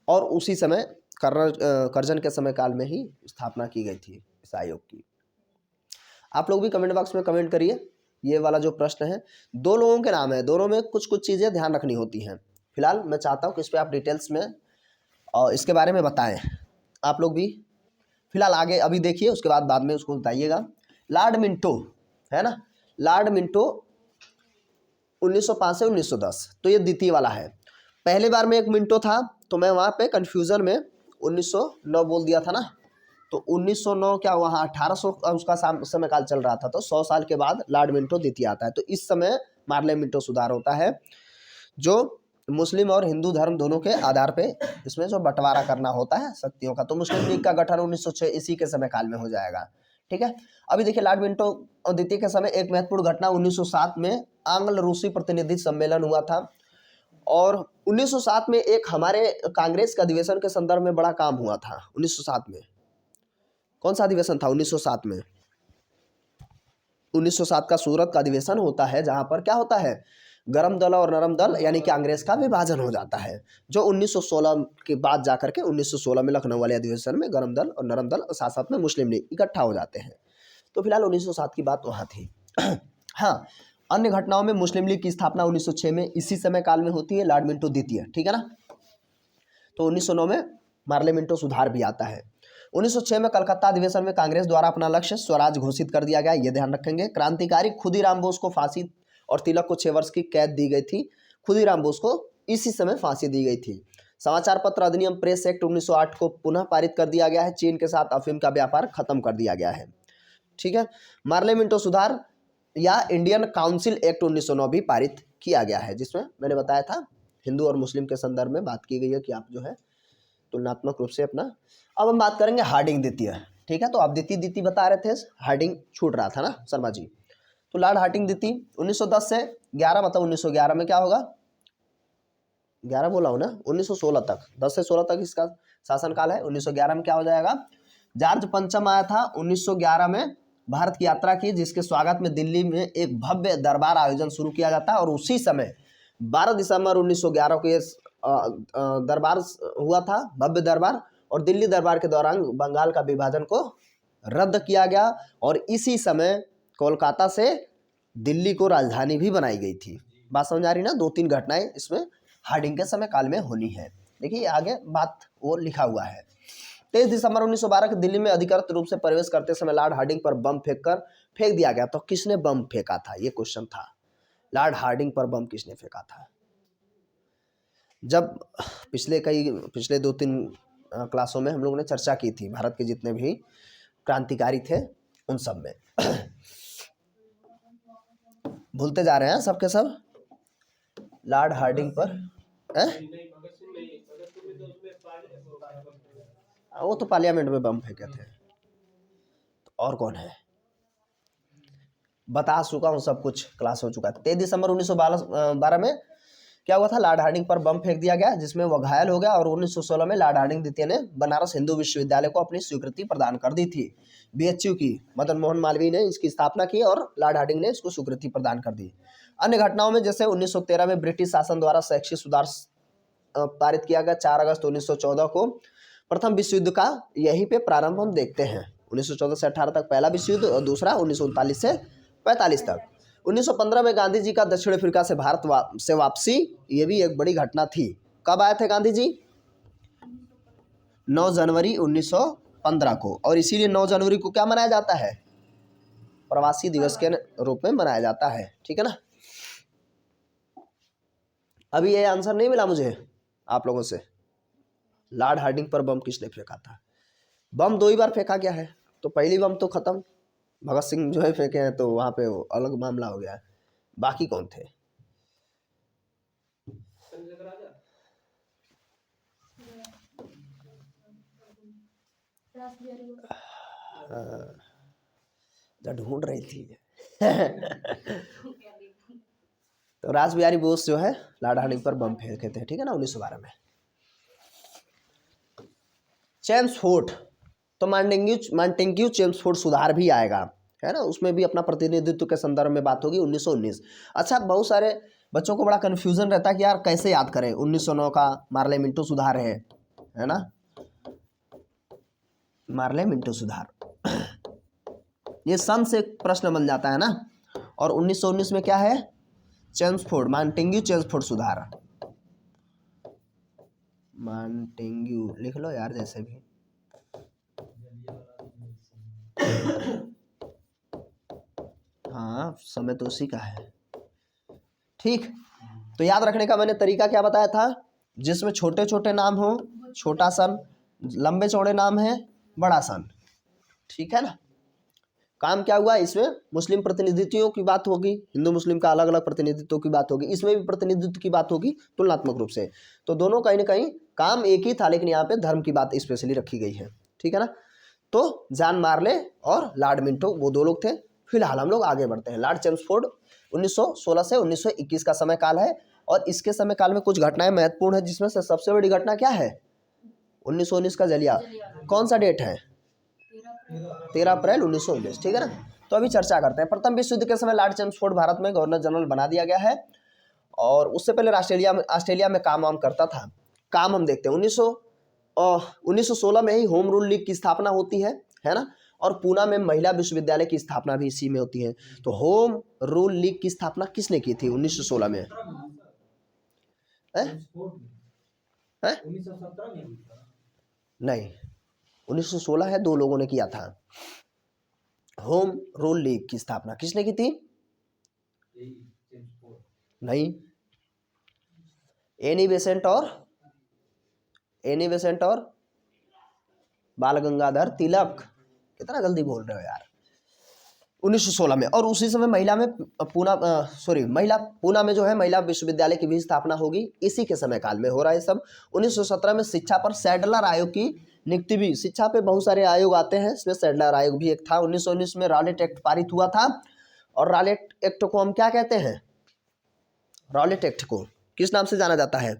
और उसी समय कर्जन के समय काल में ही स्थापना की गई थी इस आयोग की। आप लोग भी कमेंट बॉक्स में कमेंट करिए। ये वाला जो प्रश्न है, 2 लोगों के नाम है, दोनों में कुछ कुछ चीज़ें ध्यान रखनी होती हैं। फिलहाल मैं चाहता हूँ कि इस पर आप डिटेल्स में इसके बारे में बताएं। आप लोग भी फिलहाल आगे अभी देखिए, उसके बाद में उसको बताइएगा। लॉर्ड मिंटो, है ना, लॉर्ड मिंटो 1905 से 1910, तो ये द्वितीय वाला है। पहले बार में एक मिंटो था, तो मैं वहाँ पे कन्फ्यूज़न में 1909 बोल दिया था ना, तो 1909 क्या, वहाँ 1800 उसका समय काल चल रहा था, तो 100 साल के बाद लॉर्ड मिंटो द्वितीय आता है। तो इस समय मार्ले मिंटो सुधार होता है, जो मुस्लिम और हिंदू धर्म दोनों के आधार पे इसमें जो बंटवारा करना होता है शक्तियों का। तो मुस्लिम लीग का गठन 1906 इसी के समय काल में हो जाएगा, ठीक है। अभी देखिए, लॉर्ड मिंटो द्वितीय के समय एक महत्वपूर्ण घटना 1907 में आंग्ल रूसी प्रतिनिधि सम्मेलन हुआ था, और 1907 में एक हमारे कांग्रेस के अधिवेशन के संदर्भ में बड़ा काम हुआ था। 1907 में कौन सा अधिवेशन था, 1907 में 1907 का सूरत का अधिवेशन होता है, जहां पर क्या होता है, गरम दल और नरम दल यानी कि कांग्रेस का विभाजन हो जाता है, जो 1916 के बाद जाकर के 1916 में लखनऊ वाले अधिवेशन में गरम दल और नरम दल और साथ साथ में मुस्लिम लीग इकट्ठा हो जाते हैं। तो फिलहाल 1907 की बात वहाँ थी। हाँ, अन्य घटनाओं में मुस्लिम लीग की स्थापना 1906 में इसी समय काल में होती है, लॉर्ड मिंटो द्वितीय, ठीक है ना। तो 1909 में मार्ले मिंटो सुधार भी आता है। 1906 में कलकत्ता अधिवेशन में कांग्रेस द्वारा अपना लक्ष्य स्वराज घोषित कर दिया गया, ये ध्यान रखेंगे। क्रांतिकारी खुदीराम बोस को फांसी और तिलक को 6 वर्ष की कैद दी गई थी। खुदीराम बोस को इसी समय फांसी दी गई थी। समाचार पत्र अधिनियम प्रेस एक्ट 1908 को पुनः पारित कर दिया गया है। चीन के साथ अफीम का व्यापार खत्म कर दिया गया है, ठीक है। मार्ले मिंटो सुधार या इंडियन काउंसिल एक्ट 1909 भी पारित किया गया है, जिसमें मैंने बताया था हिंदू और मुस्लिम के संदर्भ में बात की गई है कि आप जो है तुलनात्मक रूप से अपना। अब हम बात करेंगे हार्डिंग द्वितीय, ठीक है। तो आप द्वितीय बता रहे थे, हार्डिंग छूट रहा था ना शर्मा जी। तो लॉर्ड हार्डिंग द्वितीय 1910 से 11, मतलब 1911 में क्या होगा, 11 बोला हूँ ना, 1916 तक, 10 से 16 तक इसका शासनकाल है। 1911 में क्या हो जाएगा, जॉर्ज पंचम आया था 1911 में, भारत की यात्रा की, जिसके स्वागत में दिल्ली में एक भव्य दरबार आयोजन शुरू किया जाता है, और उसी समय 12 दिसंबर 1911 को ये दरबार हुआ था, भव्य दरबार, और दिल्ली दरबार के दौरान बंगाल का विभाजन को रद्द किया गया और इसी समय कोलकाता से दिल्ली को राजधानी भी बनाई गई थी। बात समझ आ रही ना? 2-3 घटनाएं इसमें हार्डिंग के समय काल में होनी है। देखिए आगे बात वो लिखा हुआ है। 23 दिसंबर 1912 को दिल्ली में अधिकृत रूप से प्रवेश करते समय लॉर्ड हार्डिंग पर बम फेंक दिया गया। तो किसने बम फेंका था, ये क्वेश्चन था। लॉर्ड हार्डिंग पर बम किसने फेंका था? जब पिछले 2-3 क्लासों में हम लोगों ने चर्चा की थी भारत के जितने भी क्रांतिकारी थे उन सब में। भूलते जा रहे हैं सबके सब। लॉर्ड हार्डिंग पर वो तो पार्लियामेंट में बम फेंके थे। तो और कौन है? बता चुका हूँ, सब कुछ क्लास हो चुका है। 23 दिसंबर 1912 में क्या हुआ था? लॉर्ड हार्डिंग पर बम फेंक दिया गया जिसमें वह घायल हो गया और 1916 में लॉर्ड हार्डिंग द्वितीय ने बनारस हिंदू विश्वविद्यालय को अपनी स्वीकृति प्रदान कर दी थी। बीएचयू की मदन मोहन मालवीय ने इसकी स्थापना की और लॉर्ड हार्डिंग ने इसको स्वीकृति प्रदान कर दी। अन्य घटनाओं में जैसे 1913 में ब्रिटिश शासन द्वारा शैक्षिक सुधार पारित किया गया। 4 अगस्त 1914 को प्रथम विश्व युद्ध का यहीं पे प्रारंभ हम देखते हैं। 1914 से 18 तक पहला विश्व युद्ध और दूसरा 1939 से 45 तक। 1915 में गांधी जी का दक्षिण अफ्रीका से भारत से वापसी, ये भी एक बड़ी घटना थी। कब आए थे गांधी जी? 9 जनवरी 1915 को, और इसीलिए 9 जनवरी को क्या मनाया जाता है? प्रवासी दिवस के रूप में मनाया जाता है। ठीक है ना? अभी ये आंसर नहीं मिला मुझे आप लोगों से। लॉर्ड हार्डिंग पर बम किसने फेंका था? बम 2 ही बार फेंका गया है, तो पहली बम तो खत्म, भगत सिंह जो है फेंके हैं, तो वहां पे अलग मामला हो गया है। बाकी कौन थे? ढूंढ रही थी। तो रासबिहारी बोस जो है लॉर्ड हार्डिंग पर बम फेंके थे। ठीक है ना? 1912 में। चेम्सफोर्ड, तो मॉन्टेग्यू चेम्सफोर्ड सुधार भी आएगा, है ना? उसमें भी अपना प्रतिनिधित्व के संदर्भ में बात होगी। 1919। अच्छा, बहुत सारे बच्चों को बड़ा कन्फ्यूजन रहता है कि यार कैसे याद करें। 1909 का मार्ले मिंटो सुधार है ना? मार्ले मिंटो सुधार ये सन से प्रश्न बन जाता है ना। और 1919 में क्या है? चेम्सफोर्ड, मॉन्टेग्यू चेम्सफोर्ड सुधार। मॉन्टेग्यू लिख लो यार जैसे भी। हाँ, समय तो उसी का है। ठीक, तो याद रखने का मैंने तरीका क्या बताया था? जिसमें छोटे छोटे नाम हो छोटा सन, लंबे चौड़े नाम है बड़ा सन। ठीक है ना? काम क्या हुआ? इसमें मुस्लिम प्रतिनिधित्वों की बात होगी, हिंदू मुस्लिम का अलग अलग प्रतिनिधित्व की बात होगी, इसमें भी प्रतिनिधित्व की बात होगी तुलनात्मक रूप से। तो दोनों कहीं ना कहीं काम एक ही था, लेकिन यहाँ पे धर्म की बात स्पेशली रखी गई है। ठीक है ना? तो जॉन मार्ले और लॉर्ड मिंटो वो 2 लोग थे। फिलहाल हम लोग आगे बढ़ते हैं। लॉर्ड चेम्सफोर्ड 1916 से 1921 का समय काल है, और इसके समय काल में कुछ घटनाएं महत्वपूर्ण है, जिसमें से सबसे बड़ी घटना क्या है? 1919 का जलिया। कौन सा डेट है? 13 अप्रैल 1919। ठीक है ना? तो अभी चर्चा करते हैं। प्रथम विश्व युद्ध के समय लॉर्ड चेम्सफोर्ड भारत में गवर्नर जनरल बना दिया गया है, और उससे पहले ऑस्ट्रेलिया में काम वाम करता था। काम हम देखते हैं। 1916 में ही होम रूल लीग की स्थापना होती है ना? और पूना में महिला विश्वविद्यालय की स्थापना भी इसी में होती है। तो होम रूल लीग की स्थापना किसने की थी 1916 में? 1917 में? नहीं, 1916 है, 2 लोगों ने किया था। होम रूल लीग की स्थापना किसने की थी? नहीं, एनी बेसेंट और बाल गंगाधर तिलक। कितना जल्दी बोल रहे हो यार। 1916 में, और उसी समय पूना में जो है महिला विश्वविद्यालय की भी स्थापना होगी, इसी के समय काल में हो रहा है सब। 1917 में शिक्षा पर सैडलर आयोग की नियुक्ति भी, शिक्षा पे बहुत सारे आयोग आते हैं, इसमें सैडलर आयोग भी एक था। 1919 में रॉलेट एक्ट पारित हुआ था, और रॉलेट एक्ट को हम क्या कहते हैं? रॉलेट एक्ट को किस नाम से जाना जाता है?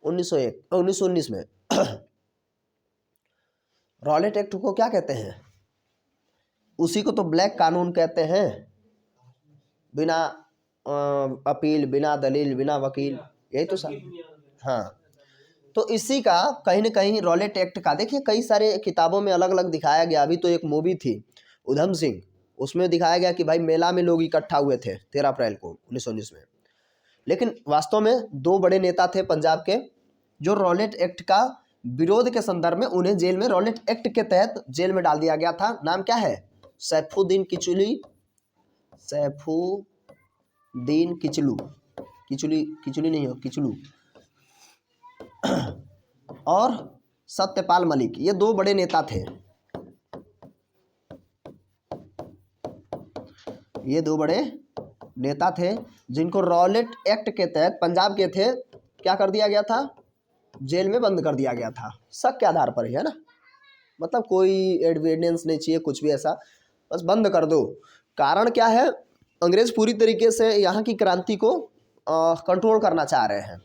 1919 में रॉलेट एक्ट को क्या कहते हैं? उसी को तो ब्लैक कानून कहते हैं। बिना अपील, बिना दलील, बिना वकील, यही तो सब। हाँ, तो इसी का कहीं न कहीं रॉलेट एक्ट का देखिए कई सारे किताबों में अलग अलग दिखाया गया। अभी तो एक मूवी थी उधम सिंह, उसमें दिखाया गया कि भाई मेला में लोग इकट्ठा हुए थे 13 अप्रैल को 1919 में, लेकिन वास्तव में दो बड़े नेता थे पंजाब के जो रॉलेट एक्ट का विरोध के संदर्भ में उन्हें जेल में, रॉलेट एक्ट के तहत जेल में डाल दिया गया था। नाम क्या है? सैफुद्दीन किचलू, सैफुद्दीन किचलू, किचलू नहीं हो, किचलू, और सत्यपाल मलिक, ये दो बड़े नेता थे। ये दो बड़े नेता थे जिनको रॉलेट एक्ट के तहत, पंजाब के थे, क्या कर दिया गया था? जेल में बंद कर दिया गया था, शक के आधार पर ही, है ना। मतलब कोई एविडेंस नहीं चाहिए, कुछ भी ऐसा, बस बंद कर दो। कारण क्या है? अंग्रेज पूरी तरीके से यहाँ की क्रांति को कंट्रोल करना चाह रहे हैं।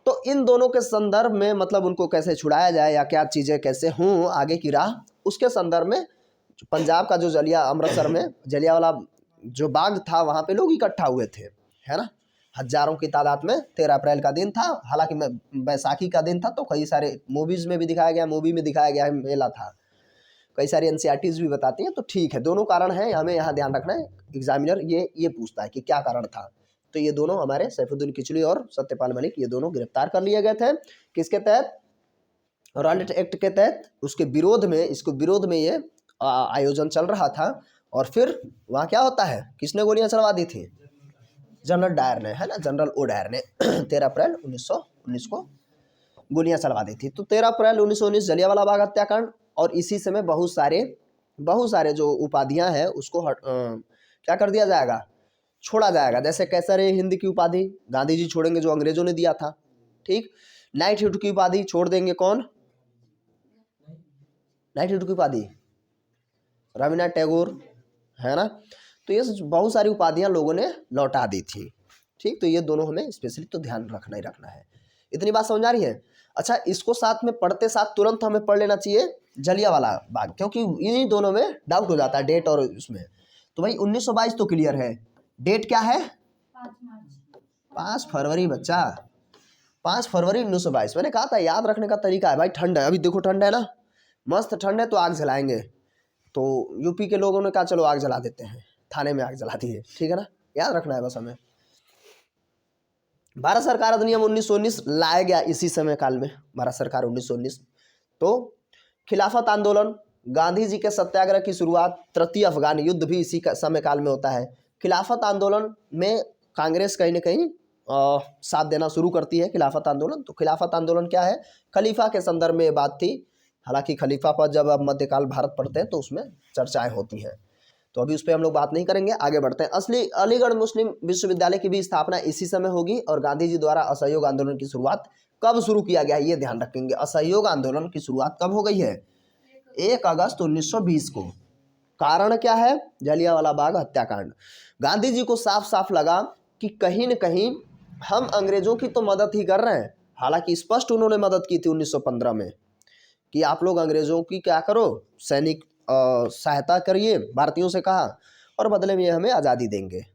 तो इन दोनों के संदर्भ में मतलब उनको कैसे छुड़ाया जाए या क्या चीज़ें कैसे हों आगे की राह, उसके संदर्भ में पंजाब का जो अमृतसर में जलियांवाला जो बाग था वहाँ पे लोग इकट्ठा हुए थे, है ना, हजारों की तादाद में। 13 अप्रैल का दिन था, हालांकि बैसाखी का दिन था, तो कई सारे मूवीज़ में भी दिखाया गया, मूवी में दिखाया गया मेला था, कई सारी एनसीईआरटीज़ भी बताती हैं। तो ठीक है, दोनों कारण हैं, हमें यहाँ ध्यान रखना है। एग्जामिनर ये पूछता है कि क्या कारण था। तो ये दोनों हमारे सैफुद्दीन किचलू और सत्यपाल मलिक, ये दोनों गिरफ्तार कर लिए गए थे। किसके तहत? रॉलेट एक्ट के तहत। उसके विरोध में, इसको विरोध में ये आयोजन चल रहा था। और फिर वहाँ क्या होता है? किसने गोलियां चलवा दी थी? जनरल डायर ने, है ना, जनरल ओ डायर ने 13 अप्रैल 1919 को गोलियां चलवा दी थी। तो 13 अप्रैल 1919 जलियांवाला बाग हत्याकांड, और इसी समय बहुत सारे जो उपाधियां हैं उसको क्या कर दिया जाएगा? छोड़ा जाएगा। जैसे कैसर हिंद की उपाधि गांधी जी छोड़ेंगे, जो अंग्रेजों ने दिया था, ठीक। नाइटहुड की उपाधि छोड़ देंगे, कौन? नाइटहुड की उपाधि रविन्द्रनाथ टैगोर, है ना। तो ये बहुत सारी उपाधियां लोगों ने लौटा दी थी, ठीक। तो ये दोनों हमें स्पेशली तो ध्यान रखना ही रखना है। इतनी बात समझ आ रही है? अच्छा, इसको साथ में पढ़ते साथ तुरंत हमें पढ़ लेना चाहिए जलियांवाला बाग, क्योंकि इन्हीं दोनों में डाउट हो जाता है डेट और उसमें। तो भाई 1922 तो क्लियर है, डेट क्या है? 5 फरवरी बच्चा, 5 फरवरी 1922। मैंने कहा था याद रखने का तरीका है भाई। ठंड है, अभी देखो ठंड है ना, मस्त ठंड है, तो आग जलाएंगे। तो यूपी के लोगों ने कहा चलो आग जला देते हैं, थाने में आग जला दी है, ठीक है ना, याद रखना है बस हमें। भारत सरकार अधिनियम 1919 लाया गया इसी समय काल में, भारत सरकार 1919। तो खिलाफत आंदोलन, गांधी जी के सत्याग्रह की शुरुआत, तृतीय अफगान युद्ध भी इसी समय काल में होता है। खिलाफत आंदोलन में कांग्रेस कहीं ना कहीं साथ देना शुरू करती है, खिलाफत आंदोलन। तो खिलाफत आंदोलन क्या है? खलीफा के संदर्भ में ये बात थी। हालांकि खलीफा पर जब अब मध्यकाल भारत पढ़ते हैं तो उसमें चर्चाएं होती हैं, तो अभी उस पर हम लोग बात नहीं करेंगे, आगे बढ़ते हैं। असली अलीगढ़ मुस्लिम विश्वविद्यालय की भी स्थापना इसी समय होगी। और गांधी जी द्वारा असहयोग आंदोलन की शुरुआत कब शुरू किया गया, ये ध्यान रखेंगे। असहयोग आंदोलन की शुरुआत कब हो गई है? 1 अगस्त 1920 को। कारण क्या है? जलियांवाला बाग हत्याकांड। गांधी जी को साफ साफ लगा कि कहीं न कहीं हम अंग्रेजों की तो मदद ही कर रहे हैं। हालांकि स्पष्ट उन्होंने मदद की थी 1915 में कि आप लोग अंग्रेजों की क्या करो, सैनिक सहायता करिए, भारतीयों से कहा, और बदले में हमें आज़ादी देंगे।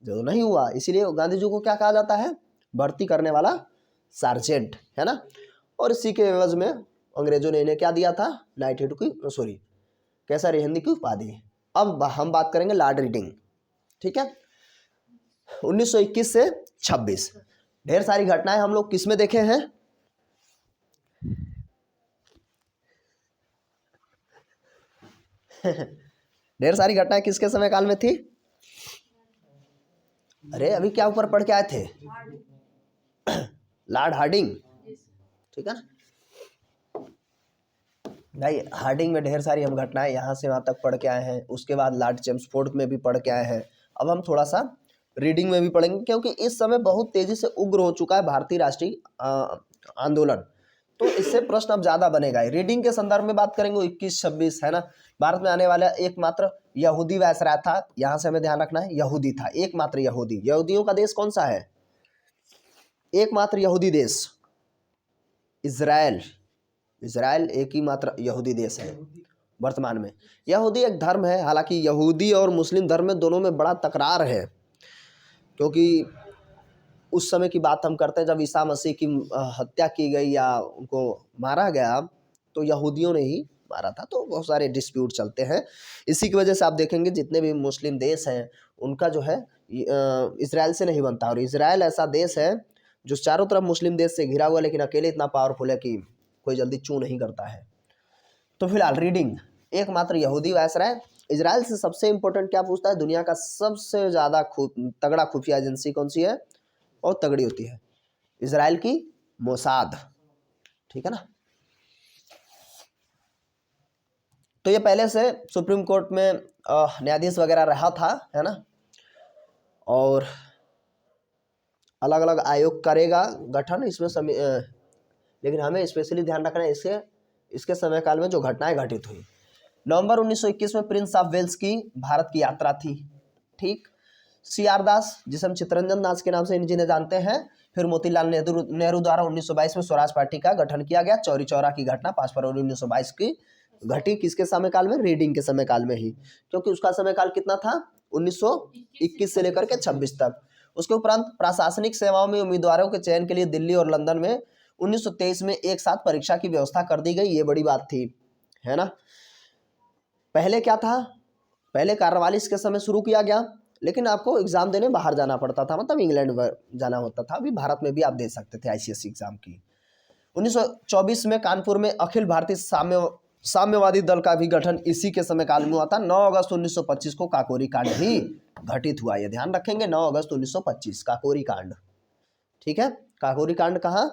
जो नहीं हुआ, इसीलिए गांधी जी को क्या कहा जाता है? भर्ती करने वाला सार्जेंट, है ना। और इसी के एवज में अंग्रेजों ने इन्हें क्या दिया था? नाइटहुड की, सॉरी, कैसर हिंद की उपाधि। अब हम बात करेंगे लॉर्ड रीडिंग, ठीक है। 1921 से 26 ढेर सारी घटनाएं हम लोग किस में देखे हैं? ढेर सारी घटनाएं किसके समय काल में थी? अरे अभी क्या ऊपर पढ़ के आए थे? लॉर्ड हार्डिंग, ठीक है ना भाई। हार्डिंग में ढेर सारी हम घटनाएं यहाँ से वहाँ तक पढ़ के आए हैं। उसके बाद लॉर्ड चेम्सफोर्ड में भी पढ़ के आए हैं। अब हम थोड़ा सा रीडिंग में भी पढ़ेंगे, क्योंकि इस समय बहुत तेजी से उग्र हो चुका है भारतीय राष्ट्रीय आंदोलन। तो इससे प्रश्न अब ज्यादा बनेगा। रीडिंग के संदर्भ में बात करेंगे 21-26, है ना। भारत में आने वाला एकमात्र यहूदी वायसराय था, यहाँ से हमें ध्यान रखना है, यहूदी था, एकमात्र यहूदी। यहूदियों का देश कौन सा है? एकमात्र यहूदी देश इजराइल। इजराइल एक ही मात्र यहूदी देश है वर्तमान में। यहूदी एक धर्म है, हालांकि यहूदी और मुस्लिम धर्म में दोनों में बड़ा तकरार है। क्योंकि उस समय की बात हम करते हैं जब ईसा मसीह की हत्या की गई या उनको मारा गया, तो यहूदियों ने ही मारा था। तो बहुत सारे डिस्प्यूट चलते हैं। इसी की वजह से आप देखेंगे जितने भी मुस्लिम देश हैं उनका जो है इजराइल से नहीं बनता, और इजराइल ऐसा देश है जो चारों तरफ मुस्लिम देश से घिरा हुआ, लेकिन अकेले इतना पावरफुल है कि कोई जल्दी चू नहीं करता है। तो फिलहाल रीडिंग, एकमात्र यहूदी वायसराय। इजराइल से सबसे इंपॉर्टेंट क्या पूछता है, दुनिया का सबसे ज़्यादा तगड़ा खुफिया एजेंसी कौन सी है और तगड़ी होती है? इजराइल की मोसाद, ठीक है ना। तो ये पहले से सुप्रीम कोर्ट में न्यायाधीश वगैरह रहा था, है ना, और अलग अलग आयोग करेगा गठन इसमें लेकिन हमें स्पेशली ध्यान रखना है इसके समय काल में जो घटनाएं घटित हुई। नवंबर 1921 में प्रिंस ऑफ वेल्स की भारत की यात्रा थी, ठीक। CR दास, जिसे हम चित्तरंजन दास के नाम से जिन्हें जानते हैं। फिर मोतीलाल नेहरू द्वारा 1922 में स्वराज पार्टी का गठन किया गया। चौरी चौरा की घटना 5 फरवरी 1922 की घटी, किसके समय काल में? रीडिंग के समय काल में ही, क्योंकि उसका समय काल कितना था? 1921 से लेकर के 26 तक। उसके उपरांत प्रशासनिक सेवाओं में उम्मीदवारों के चयन के लिए दिल्ली और लंदन में 1923 में एक साथ परीक्षा की व्यवस्था कर दी गई। ये बड़ी बात थी, है ना। पहले क्या था, पहले कार्नवालिस के समय शुरू किया गया, लेकिन आपको एग्जाम देने बाहर जाना पड़ता था, मतलब इंग्लैंड जाना होता था। अभी भारत में भी आप दे सकते थे ICSE एग्जाम की। 1924 में कानपुर में अखिल भारतीय साम्यवादी दल का भी गठन इसी के समय काल में हुआ था। 9 अगस्त 1925 को काकोरी कांड भी घटित हुआ, ये ध्यान रखेंगे। 9 अगस्त 1925 काकोरी कांड, ठीक है। काकोरी कांड कहाँ?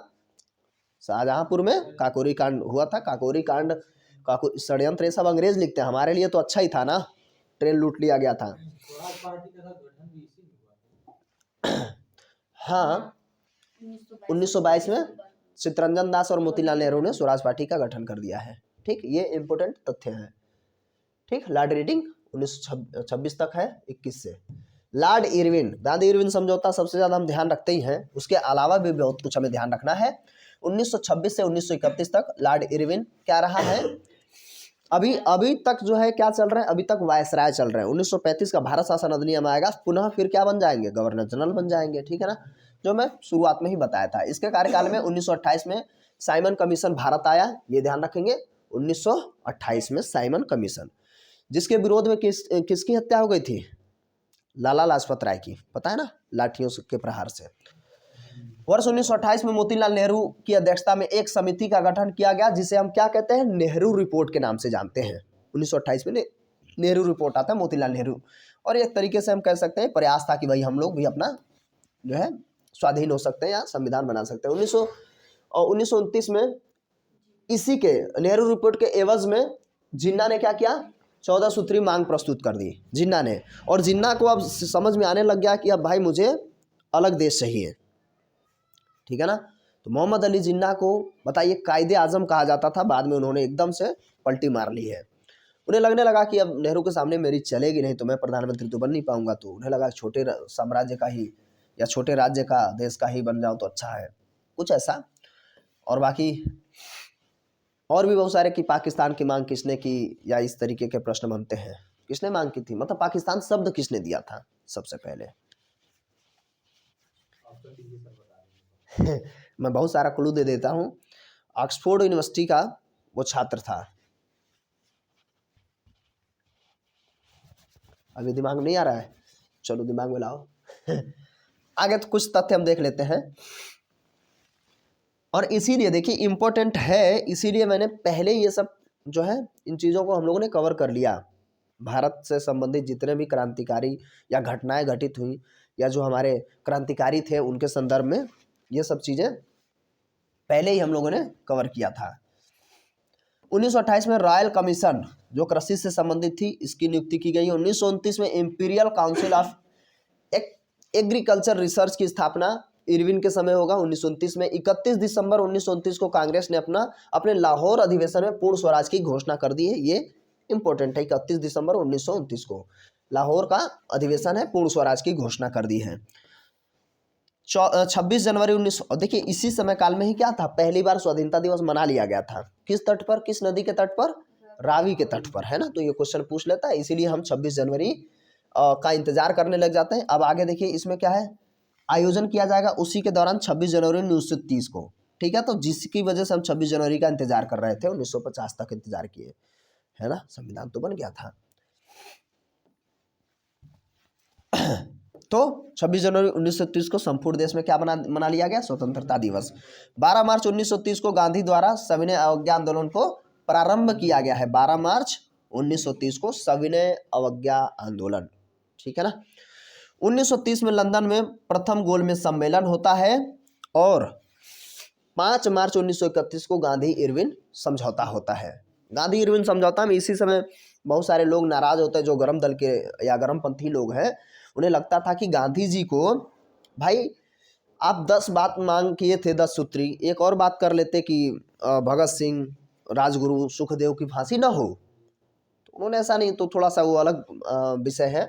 शाहजहांपुर में काकोरी कांड हुआ था। काकोरी कांड का षड्यंत्र ये सब अंग्रेज लिखते हैं, हमारे लिए तो अच्छा ही था ना, ट्रेन लूट लिया गया था। हाँ, 1922 में चित्तरंजन दास और मोतीलाल नेहरू ने स्वराज पार्टी का गठन कर दिया है, ठीक। ये इंपोर्टेंट तथ्य है, ठीक। लॉर्ड रीडिंग 1926 तक है, 21 से। लॉर्ड इरविन, गांधी इरविन समझौता सबसे ज्यादा हम ध्यान रखते ही हैं, उसके अलावा भी बहुत कुछ हमें ध्यान रखना है। 1926 से 1931 तक लॉर्ड इरविन क्या रहा है? अभी तक जो है क्या चल रहा है? अभी तक वायसराय चल रहे हैं। 1935 का भारत शासन अधिनियम आएगा, पुनः फिर क्या बन जाएंगे? गवर्नर जनरल बन जाएंगे, ठीक है ना, जो मैं शुरुआत में ही बताया था। इसके कार्यकाल में 1928 में साइमन कमीशन भारत आया, ये ध्यान रखेंगे। 1928 में साइमन कमीशन, जिसके विरोध में किसकी हत्या हो गई थी? लाला लाजपत राय की, पता है ना, लाठियों के प्रहार से। वर्ष 1928 में मोतीलाल नेहरू की अध्यक्षता में एक समिति का गठन किया गया, जिसे हम क्या कहते हैं? नेहरू रिपोर्ट के नाम से जानते हैं। 1928 में नेहरू रिपोर्ट आता है, मोतीलाल नेहरू, और एक तरीके से हम कह सकते हैं प्रयास था कि भाई हम लोग भी अपना जो है स्वाधीन हो सकते हैं या संविधान बना सकते हैं। 1929 में इसी के नेहरू रिपोर्ट के एवज में जिन्ना ने क्या किया? 14 सूत्री मांग प्रस्तुत कर दी जिन्ना ने, और जिन्ना को अब समझ में आने लग गया कि अब भाई मुझे अलग देश चाहिए, ठीक है ना। तो मोहम्मद अली जिन्ना को बताइए कायदे आजम कहा जाता था, बाद में उन्होंने एकदम से पलटी मार ली है। उन्हें लगने लगा कि अब नेहरू के सामने मेरी चलेगी नहीं, तो मैं प्रधानमंत्री तो बन नहीं पाऊंगा। तो उन्हें लगा छोटे साम्राज्य का ही या छोटे राज्य का, देश का ही बन जाऊं तो अच्छा है, कुछ ऐसा। और बाकी और भी बहुत सारे कि पाकिस्तान की मांग किसने की, या इस तरीके के प्रश्न बनते हैं, किसने मांग की थी, मतलब पाकिस्तान शब्द किसने दिया था सबसे पहले। मैं बहुत सारा क्लू दे देता हूँ। ऑक्सफोर्ड यूनिवर्सिटी का वो छात्र था। अभी दिमाग नहीं आ रहा है, चलो दिमाग में लाओ। आगे तो कुछ तथ्य हम देख लेते हैं, और इसीलिए देखिए इम्पोर्टेंट है, इसीलिए मैंने पहले ये सब जो है इन चीज़ों को हम लोगों ने कवर कर लिया। भारत से संबंधित जितने भी क्रांतिकारी या घटनाएं घटित हुई, या जो हमारे क्रांतिकारी थे उनके संदर्भ में ये सब चीज़ें पहले ही हम लोगों ने कवर किया था। 1928 में रॉयल कमीशन जो कृषि से संबंधित थी, इसकी नियुक्ति की गई। 1929 में imperial council of agriculture research की स्थापना इरविन के समय होगा 1929 में। 31 दिसंबर 1929 को कांग्रेस ने अपने लाहौर अधिवेशन में पूर्ण स्वराज की घोषणा कर दी है। ये इंपॉर्टेंट है, 31 दिसंबर 1929 को लाहौर का अधिवेशन है, पूर्ण स्वराज की घोषणा कर दी है। 26 जनवरी 19 देखिए इसी समय काल में ही क्या था, पहली बार स्वाधीनता दिवस मना लिया गया था। किस तट पर, किस नदी के तट पर? रावी के तट पर, है ना। तो ये क्वेश्चन पूछ लेता है, इसीलिए हम 26 जनवरी का इंतजार करने लग जाते हैं। अब आगे देखिए इसमें क्या है, आयोजन किया जाएगा उसी के दौरान 26 जनवरी 1930 को, ठीक है। तो जिसकी वजह से हम 26 जनवरी का इंतजार कर रहे थे, 1950 तक इंतजार किए, है ना, संविधान तो बन गया था। तो 26 जनवरी 1930 को संपूर्ण देश में क्या मना लिया गया, स्वतंत्रता दिवस। 12 मार्च 1930 को गांधी द्वारा सविनय अवज्ञा आंदोलन को प्रारंभ किया गया है। 12 मार्च 1930 को सविनय अवज्ञा आंदोलन, ठीक है ना। 1930 में लंदन में प्रथम गोलमेज सम्मेलन होता है और 5 मार्च 1931 को गांधी इरविन समझौता होता है। गांधी इरविन समझौता में इसी समय बहुत सारे लोग नाराज होते हैं, जो गर्म दल के या गर्मपंथी लोग हैं, उन्हें लगता था कि गांधी जी को, भाई आप 10 बात मांग किए थे, 10 सूत्री, एक और बात कर लेते कि भगत सिंह, राजगुरु, सुखदेव की फांसी ना हो। तो उन्होंने ऐसा नहीं, तो थोड़ा सा वो अलग विषय है।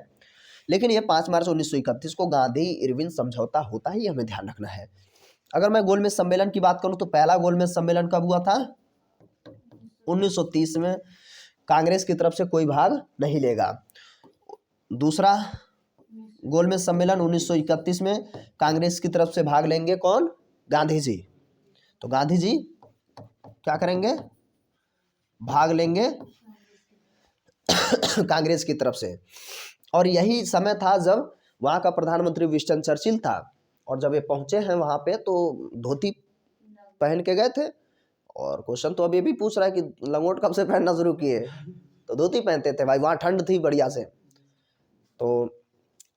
लेकिन ये 5 मार्च 1931 को गांधी इरविन समझौता होता है, ये हमें ध्यान रखना है। अगर मैं गोलमेज सम्मेलन की बात करूं तो पहला गोलमेज सम्मेलन कब हुआ था, 1930 में, कांग्रेस की तरफ से कोई भाग नहीं लेगा। दूसरा गोलमेज सम्मेलन 1931 में कांग्रेस की तरफ से भाग लेंगे कौन, गांधी जी। तो गांधी जी क्या करेंगे, भाग लेंगे कांग्रेस की तरफ से। और यही समय था जब वहाँ का प्रधानमंत्री विंस्टन चर्चिल था, और जब ये पहुँचे हैं वहाँ पे तो धोती पहन के गए थे। और क्वेश्चन तो अभी भी पूछ रहा है कि लंगोट कब से पहनना शुरू किए, तो धोती पहनते थे भाई, वहाँ ठंड थी बढ़िया से। तो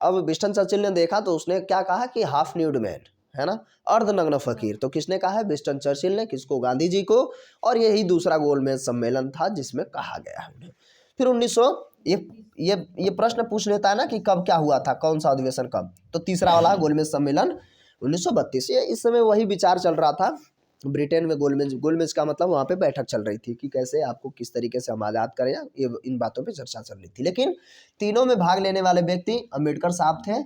अब विंस्टन चर्चिल ने देखा तो उसने क्या कहा कि हाफ न्यूड मैन, है ना, अर्धनग्न फकीर। तो किसने कहा है, विंस्टन चर्चिल ने, किसको, गांधी जी को। और यही दूसरा गोलमेज सम्मेलन था जिसमें कहा गया है उन्हें। फिर 1900 ये प्रश्न पूछ लेता है ना कि कब क्या हुआ था, कौन सा अधिवेशन कब, तो तीसरा वाला गोलमेज सम्मेलन 1932। ये इस समय वही विचार चल रहा था ब्रिटेन में, गोलमेज का मतलब वहाँ पे बैठक चल रही थी कि कैसे आपको किस तरीके से हम आज़ाद करें, ये इन बातों पे चर्चा चल रही थी। लेकिन तीनों में भाग लेने वाले व्यक्ति अम्बेडकर साहब थे,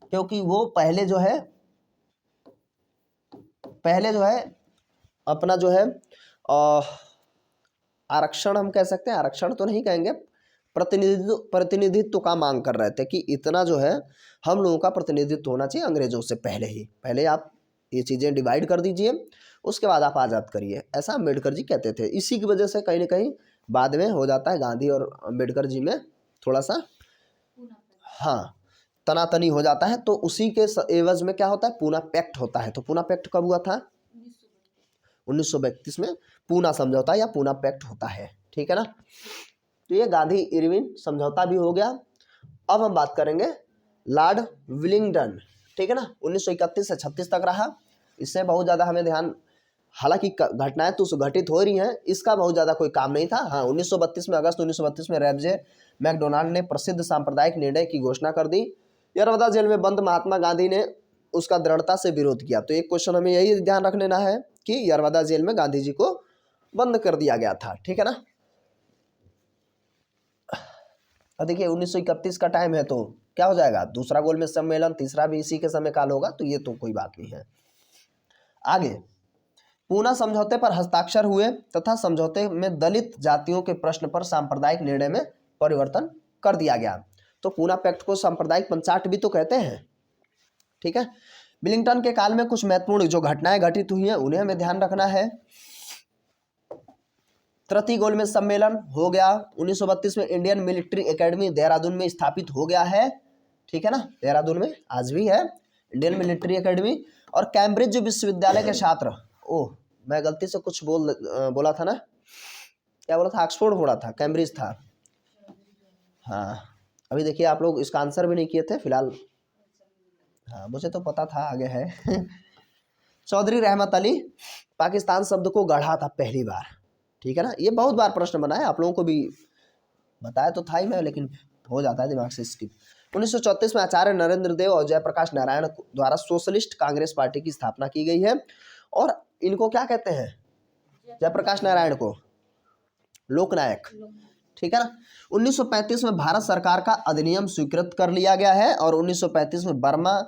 क्योंकि वो पहले जो है अपना जो है आरक्षण, हम कह सकते हैं, आरक्षण तो नहीं कहेंगे, प्रतिनिधित्व का मांग कर रहे थे कि इतना जो है हम लोगों का प्रतिनिधित्व होना चाहिए अंग्रेजों से पहले आप ये चीज़ें डिवाइड कर दीजिए, उसके बाद आप आज़ाद करिए, ऐसा अम्बेडकर जी कहते थे। इसी की वजह से कहीं ना कहीं बाद में हो जाता है गांधी और अम्बेडकर जी में थोड़ा सा, हाँ, तनातनी हो जाता है। तो उसी के एवज में क्या होता है, पूना पैक्ट होता है। तो पूना पैक्ट कब हुआ था, 1932 में पूना समझौता या पूना पैक्ट होता है, ठीक है ना। तो ये गांधी इरविन समझौता भी हो गया। अब हम बात करेंगे लॉर्ड विलिंगडन, ठीक है ना, 1931 से 36 तक रहा। इससे बहुत ज़्यादा हमें ध्यान, हालांकि घटनाएं तो घटित हो रही हैं, इसका बहुत ज़्यादा कोई काम नहीं था। हाँ, 1932 में, अगस्त 1932 में रैबजे मैकडोनाल्ड ने प्रसिद्ध सांप्रदायिक निर्णय की घोषणा कर दी। यरवदा जेल में बंद महात्मा गांधी ने उसका दृढ़ता से विरोध किया। तो एक क्वेश्चन हमें यही ध्यान रख लेना है कि यरवदा जेल में गांधी जी को बंद कर दिया गया था, ठीक है ना। अब देखिए 1931 का टाइम है तो क्या हो जाएगा, दूसरा गोलमेज सम्मेलन, तीसरा भी इसी के समय काल होगा, तो ये तो कोई बात नहीं है। आगे पूना समझौते पर हस्ताक्षर हुए तथा समझौते में दलित जातियों के प्रश्न पर सांप्रदायिक निर्णय में परिवर्तन कर दिया गया। तो पूना पैक्ट को सांप्रदायिक पंचाट भी तो कहते हैं, ठीक है। विलिंगटन के काल में कुछ महत्वपूर्ण जो घटनाएं घटित हुई हैं उन्हें हमें ध्यान रखना है। तृतीय गोलमेज सम्मेलन हो गया 1932 में, इंडियन मिलिट्री एकेडमी देहरादून में स्थापित हो गया है, ठीक है ना, देहरादून में आज भी है इंडियन मिलिट्री एकेडमी। और कैम्ब्रिज विश्वविद्यालय के छात्र, ओह मैं गलती से कुछ बोला था ना, क्या बोला था, ऑक्सफोर्ड बोला था, कैम्ब्रिज था। हाँ, अभी देखिए आप लोग इसका आंसर भी नहीं किए थे फिलहाल, हाँ मुझे तो पता था, आगे है चौधरी रहमत अली पाकिस्तान शब्द को गढ़ा था पहली बार, ठीक है ना। ये बहुत बार प्रश्न बना है, आप लोगों को भी बताया तो था ही मैं, लेकिन हो जाता है दिमाग से स्किप। 1934 में आचार्य नरेंद्र देव और जयप्रकाश नारायण द्वारा सोशलिस्ट कांग्रेस पार्टी की स्थापना की गई है। और इनको क्या कहते हैं, जयप्रकाश नारायण को लोकनायक, ठीक है ना। 1935 में भारत सरकार का अधिनियम स्वीकृत कर लिया गया है और 1935 में बर्मा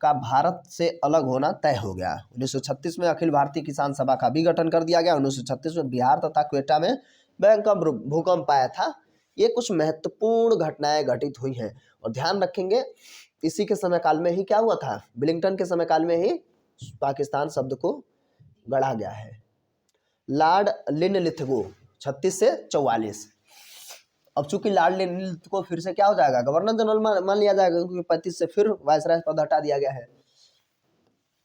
का भारत से अलग होना तय हो गया। 1936 में अखिल भारतीय किसान सभा का भी गठन कर दिया गया। 1936 में बिहार तथा क्वेटा में भयंकर भूकंप आया था, ये कुछ महत्वपूर्ण घटनाएं घटित हुई हैं और ध्यान रखेंगे इसी के समय काल में ही क्या हुआ था, विलिंगटन के समय काल में ही पाकिस्तान शब्द को गढ़ा गया है। लॉर्ड लिनलिथगो 36 से 44। अब चूंकि लॉर्ड लिनलिथ को फिर से क्या हो जाएगा, गवर्नर जनरल मान लिया जाएगा, क्योंकि 35 से फिर वायसराय पद हटा दिया गया है।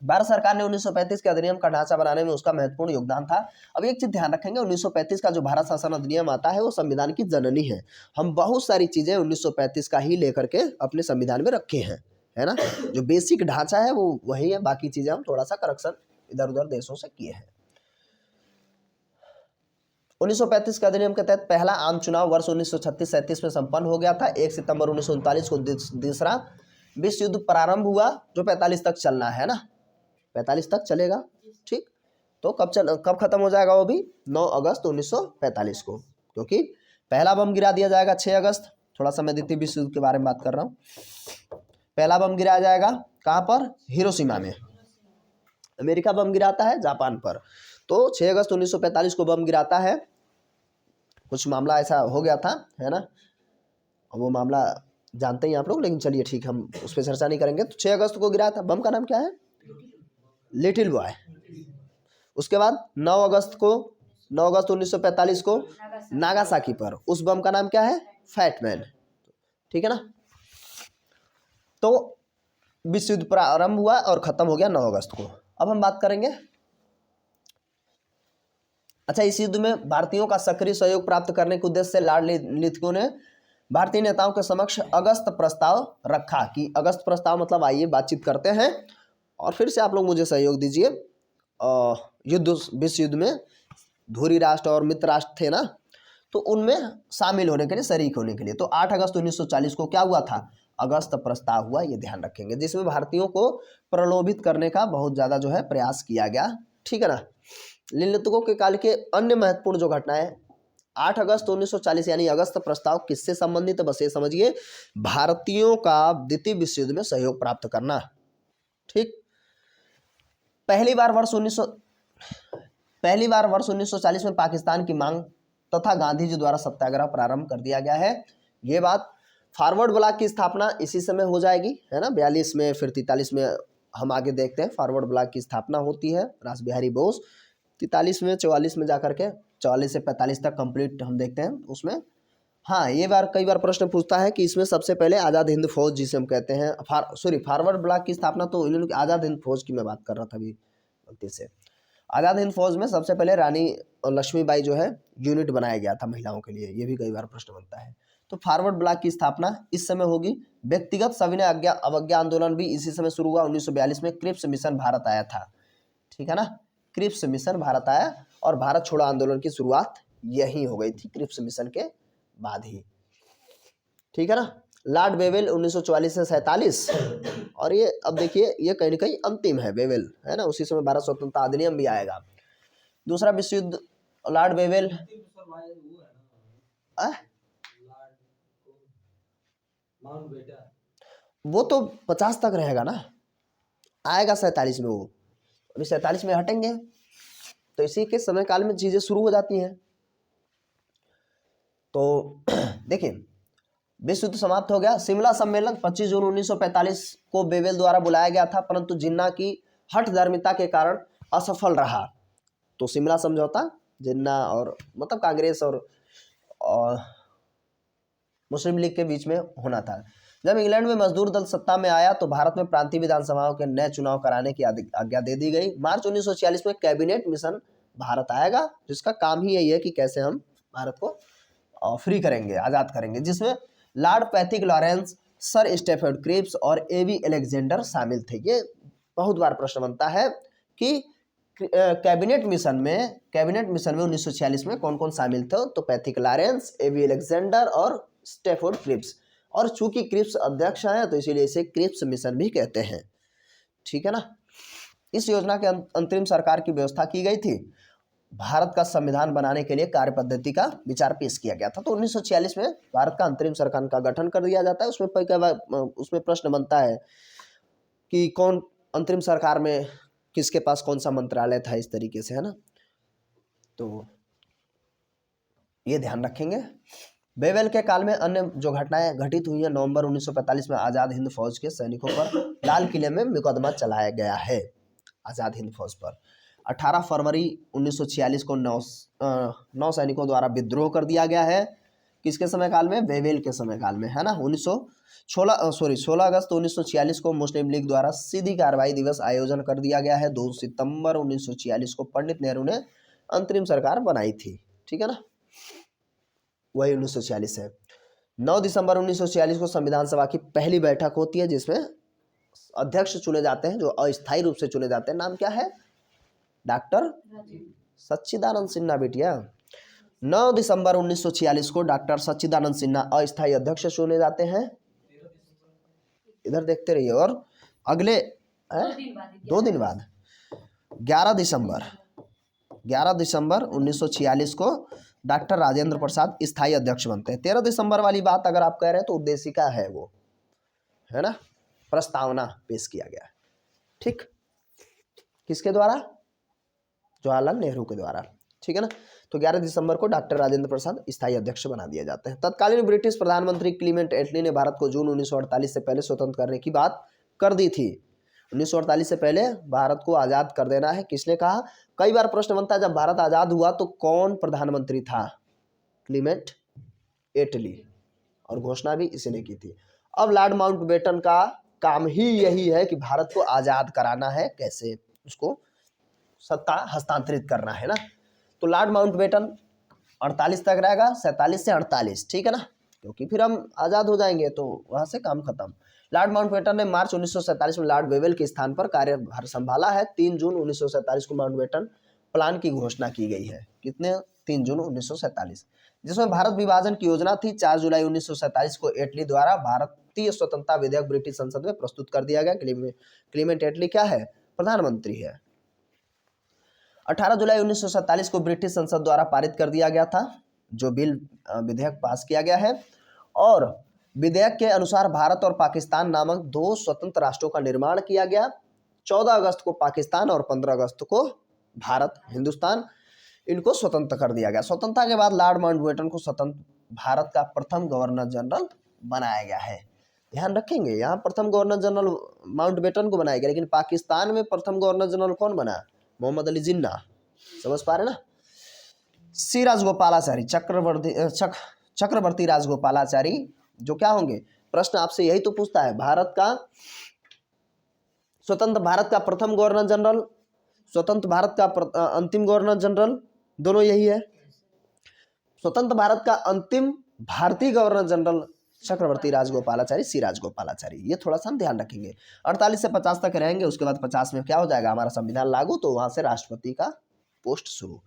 भारत सरकार ने 1935 के अधिनियम का ढांचा बनाने में उसका महत्वपूर्ण योगदान था। अब एक चीज ध्यान रखेंगे, 1935 का जो भारत शासन अधिनियम आता है वो संविधान की जननी है। हम बहुत सारी चीजें 1935 का ही लेकर के अपने संविधान में रखे हैं, है ना। जो बेसिक ढांचा है वो वही है, बाकी चीजें हम थोड़ा सा करेक्शन इधर उधर देशों से किए हैं। 1935 के अधिनियम के तहत पहला आम चुनाव वर्ष 1936-37 में संपन्न हो गया था। 1 सितंबर 1939 को दूसरा विश्व युद्ध प्रारंभ हुआ, जो 45 तक चलना है ना, 45 तक चलेगा, ठीक। तो कब खत्म हो जाएगा वो भी 9 अगस्त 1945 को, क्योंकि पहला बम गिरा दिया जाएगा 6 अगस्त। थोड़ा सा मैं द्वितीय विश्व युद्ध के बारे में बात कर रहा हूँ। पहला बम गिराया जाएगा कहाँ पर, हिरोशिमा में। अमेरिका बम गिराता है जापान पर। तो 6 अगस्त 1945 को बम गिराता है। कुछ मामला ऐसा हो गया था, है ना, वो मामला जानते ही आप लोग, लेकिन चलिए ठीक, हम उस पर चर्चा नहीं करेंगे। तो 6 अगस्त को गिरा था, बम का नाम क्या है, लिटिल बॉय। उसके बाद 9 अगस्त 1945 को नागासाकी पर, उस बम का नाम क्या है, फैटमैन, ठीक है ना। तो विश्व युद्ध प्रारंभ हुआ और खत्म हो गया 9 अगस्त को। अब हम बात करेंगे, अच्छा, इस युद्ध में भारतीयों का सक्रिय सहयोग प्राप्त करने के उद्देश्य से लॉर्ड लिथगो ने भारतीय नेताओं के समक्ष अगस्त प्रस्ताव रखा कि अगस्त प्रस्ताव मतलब आइए बातचीत करते हैं और फिर से आप लोग मुझे सहयोग दीजिए। विश्व युद्ध में धुरी राष्ट्र और मित्र राष्ट्र थे ना, तो उनमें शामिल होने के लिए, शरीक होने के लिए। तो 8 अगस्त 1940 को क्या हुआ था, अगस्त प्रस्ताव हुआ, ये ध्यान रखेंगे, जिसमें भारतीयों को प्रलोभित करने का बहुत ज़्यादा जो है प्रयास किया गया, ठीक है ना। लिनलिथगो के काल के अन्य महत्वपूर्ण जो घटनाएं, 8 अगस्त 1940 यानी अगस्त प्रस्ताव किससे संबंधित है, बस ये समझिए, भारतीयों का द्वितीय विश्व युद्ध में सहयोग प्राप्त करना, ठीक। पहली बार वर्ष 1940 में पाकिस्तान की मांग तथा गांधी जी द्वारा सत्याग्रह प्रारंभ कर दिया गया है। ये बात, फॉरवर्ड ब्लॉक की स्थापना इसी समय हो जाएगी, है ना, 42 में, फिर 43 में हम आगे देखते हैं फॉरवर्ड ब्लॉक की स्थापना होती है, रास बिहारी बोस। 43 में, 44 में जाकर के 44 से 45 तक कंप्लीट हम देखते हैं उसमें। हाँ, ये बार कई बार प्रश्न पूछता है कि इसमें सबसे पहले आज़ाद हिंद फौज जिसे हम कहते हैं, फॉरवर्ड ब्लॉक की स्थापना, तो इन्होंने आज़ाद हिंद फौज की मैं बात कर रहा था अभी गलती से। आज़ाद हिंद फौज में सबसे पहले रानी लक्ष्मीबाई जो है यूनिट बनाया गया था महिलाओं के लिए, ये भी कई बार प्रश्न बनता है। तो फॉरवर्ड ब्लॉक की स्थापना इस समय होगी। व्यक्तिगत सविनय अवज्ञा आंदोलन भी इसी समय शुरू हुआ। 1942 में क्रिप्स मिशन भारत आया था, ठीक है ना, क्रिप्स मिशन भारत आया और भारत छोड़ो आंदोलन की शुरुआत यही हो गई थी, क्रिप्स मिशन के बाद ही, ठीक है ना। लॉर्ड वेवेल 1944 से 47, और ये अब देखिए ये कहीं ना कहीं अंतिम है, वेवेल, है ना, उसी समय भारत स्वतंत्रता अधिनियम भी आएगा। दूसरा विश्व युद्ध, लॉर्ड वेवेल, वो तो 50 तक रहेगा ना, आएगा 47 में, वो अभी 47 में हटेंगे, तो इसी के समय काल में चीजें शुरू हो जाती हैं। तो देखिए, विश्व युद्ध समाप्त हो गया। शिमला सम्मेलन 25 जून 1945 को वेवेल द्वारा बुलाया गया था, परंतु जिन्ना की हठधर्मिता के कारण असफल रहा। तो शिमला समझौता जिन्ना और मतलब कांग्रेस और मुस्लिम लीग के बीच में होना था। जब इंग्लैंड में मजदूर दल सत्ता में आया तो भारत में प्रांतीय विधानसभाओं के नए चुनाव कराने की आज्ञा दे दी गई। मार्च 1946 में कैबिनेट मिशन भारत आएगा, जिसका काम ही यही है कि कैसे हम भारत को फ्री करेंगे, आज़ाद करेंगे, जिसमें Lord Pethick Lawrence, Sir Stafford Cripps और एवी अलेक्जेंडर शामिल थे। ये बहुत बार प्रश्न बनता है कि कैबिनेट मिशन में 1946 में कौन कौन शामिल थे, तो पैथिक लॉरेंस, एवी अलेक्जेंडर और स्टेफोर्ड क्रिप्स। और चूंकि क्रिप्स अध्यक्ष हैं तो इसीलिए इसे क्रिप्स मिशन भी कहते हैं, ठीक है ना। इस योजना के अंतरिम सरकार की व्यवस्था की गई थी। भारत का संविधान बनाने के लिए कार्य पद्धति का विचार पेश किया गया था। तो 1946 में भारत का अंतरिम सरकार का गठन कर दिया जाता है। उसमें प्रश्न बनता है कि कौन अंतरिम सरकार में किसके पास कौन सा मंत्रालय था, इस तरीके से, है ना। तो ये ध्यान रखेंगे। वेवेल के काल में अन्य जो घटनाएं घटित हुई हैं, नवंबर 1945 में आज़ाद हिंद फौज के सैनिकों पर लाल किले में मुकदमा चलाया गया है आज़ाद हिंद फौज पर। 18 फरवरी 1946 को 9 सैनिकों द्वारा विद्रोह कर दिया गया है। किसके समय काल में? वेवेल के समय काल में, है ना। 16 अगस्त 1946 को मुस्लिम लीग द्वारा सीधी कार्रवाई दिवस आयोजन कर दिया गया है। 2 सितंबर 1946 को पंडित नेहरू ने अंतरिम सरकार बनाई थी, ठीक है ना, वही 1946 है। 9 दिसंबर 1946 को संविधान सभा की पहली बैठक होती है जिसमें अध्यक्ष चुने जाते हैं, जो अस्थायी रूप से चुने जाते हैं। नाम क्या है? डॉक्टर सच्चिदानंद सिन्हा बेटिया। 9 दिसंबर 1946 को डॉक्टर सच्चिदानंद सिन्हा अस्थायी अध्यक्ष चुने जाते हैं। इधर देखते रहिए। और अगले 2 दिन बाद 11 दिसंबर 1946 को डॉक्टर राजेंद्र प्रसाद स्थायी अध्यक्ष बनते हैं। 13 दिसंबर वाली बात अगर आप कह रहे हैं तो उद्देशिका है वो, है ना, प्रस्तावना पेश किया गया, ठीक, किसके द्वारा? जवाहरलाल नेहरू के द्वारा, ठीक है ना। तो 11 दिसंबर को डॉक्टर राजेंद्र प्रसाद स्थायी अध्यक्ष बना दिए जाते हैं। तत्कालीन ब्रिटिश प्रधानमंत्री क्लीमेंट एटली ने भारत को जून 1948 से पहले स्वतंत्र करने की बात कर दी थी। 1948 से पहले भारत को आज़ाद कर देना है। किसने कहा? कई बार प्रश्न बनता है, जब भारत आज़ाद हुआ तो कौन प्रधानमंत्री था? क्लीमेंट एटली, और घोषणा भी इसी ने की थी। अब लॉर्ड माउंटबेटन का काम ही यही है कि भारत को आज़ाद कराना है, कैसे उसको सत्ता हस्तांतरित करना है ना। तो लॉर्ड माउंटबेटन 48 तक रहेगा, 47 से 48, ठीक है ना, क्योंकि फिर हम आज़ाद हो जाएंगे तो वहाँ से काम खत्म। लॉर्ड माउंटबेटन ने मार्च 1947 में लॉर्ड वेवेल के स्थान पर कार्यभार संभाला है। 3 जून 1947 को माउंटबेटन प्लान की घोषणा की गई है। कितने? 3 जून 1947, जिसमें भारत विभाजन की योजना थी। 4 जुलाई 1947 को एटली द्वारा भारतीय स्वतंत्रता विधेयक ब्रिटिश संसद में प्रस्तुत कर दिया गया। क्लीमेंट एटली क्या है? प्रधानमंत्री है। 18 जुलाई 1947 को ब्रिटिश संसद द्वारा पारित कर दिया गया था, जो बिल विधेयक पास किया गया है। और विधेयक के अनुसार भारत और पाकिस्तान नामक 2 स्वतंत्र राष्ट्रों का निर्माण किया गया। 14 अगस्त को पाकिस्तान और 15 अगस्त को भारत, हिंदुस्तान, इनको स्वतंत्र कर दिया गया। स्वतंत्रता के बाद लॉर्ड माउंटबेटन को स्वतंत्र भारत का प्रथम गवर्नर जनरल बनाया गया है। ध्यान रखेंगे, यहाँ प्रथम गवर्नर जनरल माउंटबेटन को बनाया गया, लेकिन पाकिस्तान में प्रथम गवर्नर जनरल कौन बना? मोहम्मद अली जिन्ना। समझ पा रहे ना। सी राजगोपालाचारी, चक्रवर्ती राजगोपालाचारी, जो क्या होंगे? प्रश्न आपसे यही तो पूछता है, भारत का स्वतंत्र भारत का प्रथम गवर्नर जनरल, स्वतंत्र भारत का अंतिम गवर्नर जनरल, दोनों यही है। स्वतंत्र भारत का अंतिम भारतीय गवर्नर जनरल चक्रवर्ती राजगोपालाचारी, सी राजगोपालाचारी, ये थोड़ा सा हम ध्यान रखेंगे। 48 से 50 तक रहेंगे, उसके बाद 50 में क्या हो जाएगा? हमारा संविधान लागू, तो वहां से राष्ट्रपति का पोस्ट शुरू।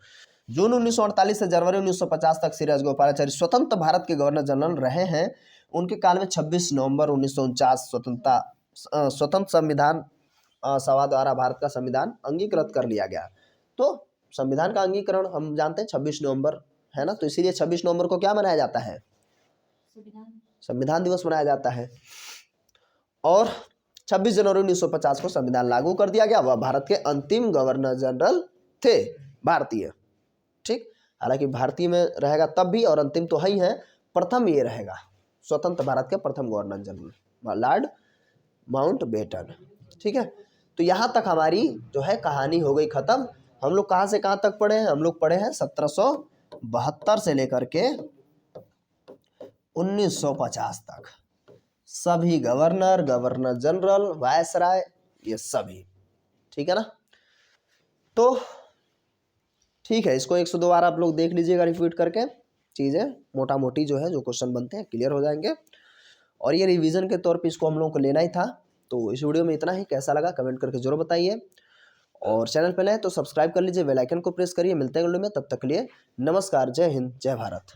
जून 1948 से जनवरी 1950 तक श्री राजगोपालाचारी स्वतंत्र भारत के गवर्नर जनरल रहे हैं। उनके काल में 26 नवंबर 1949 स्वतंत्र संविधान सभा द्वारा भारत का संविधान अंगीकृत कर लिया गया। तो संविधान का अंगीकरण हम जानते हैं 26 नवंबर, है ना, तो इसीलिए 26 नवंबर को क्या मनाया जाता है? संविधान दिवस मनाया जाता है। और 26 जनवरी 1950 को संविधान लागू कर दिया गया। वह भारत के अंतिम गवर्नर जनरल थे, भारतीय, ठीक। हालांकि भारतीय में रहेगा तब भी, और अंतिम तो है ही है, प्रथम ये रहेगा स्वतंत्र भारत के प्रथम गवर्नर जनरल लॉर्ड माउंटबेटन, ठीक है। तो यहाँ तक हमारी जो है कहानी हो गई खत्म। हम लोग कहाँ से कहाँ तक पढ़े हैं? हम लोग पढ़े हैं 1772 से लेकर के 1950 तक, सभी गवर्नर, गवर्नर जनरल, वायसराय, ये सभी, ठीक है ना। तो ठीक है, इसको 102 बार आप लोग देख लीजिएगा रिपीट करके, चीज़ें मोटा मोटी जो है, जो क्वेश्चन बनते हैं क्लियर हो जाएंगे। और ये रिवीजन के तौर पे इसको हम लोगों को लेना ही था। तो इस वीडियो में इतना ही, कैसा लगा कमेंट करके जरूर बताइए। और चैनल पे नए तो सब्सक्राइब कर लीजिए, बेल आइकन को प्रेस करिए। मिलते हैं अगले वीडियो में, तब तक के लिए नमस्कार, जय हिंद, जय भारत।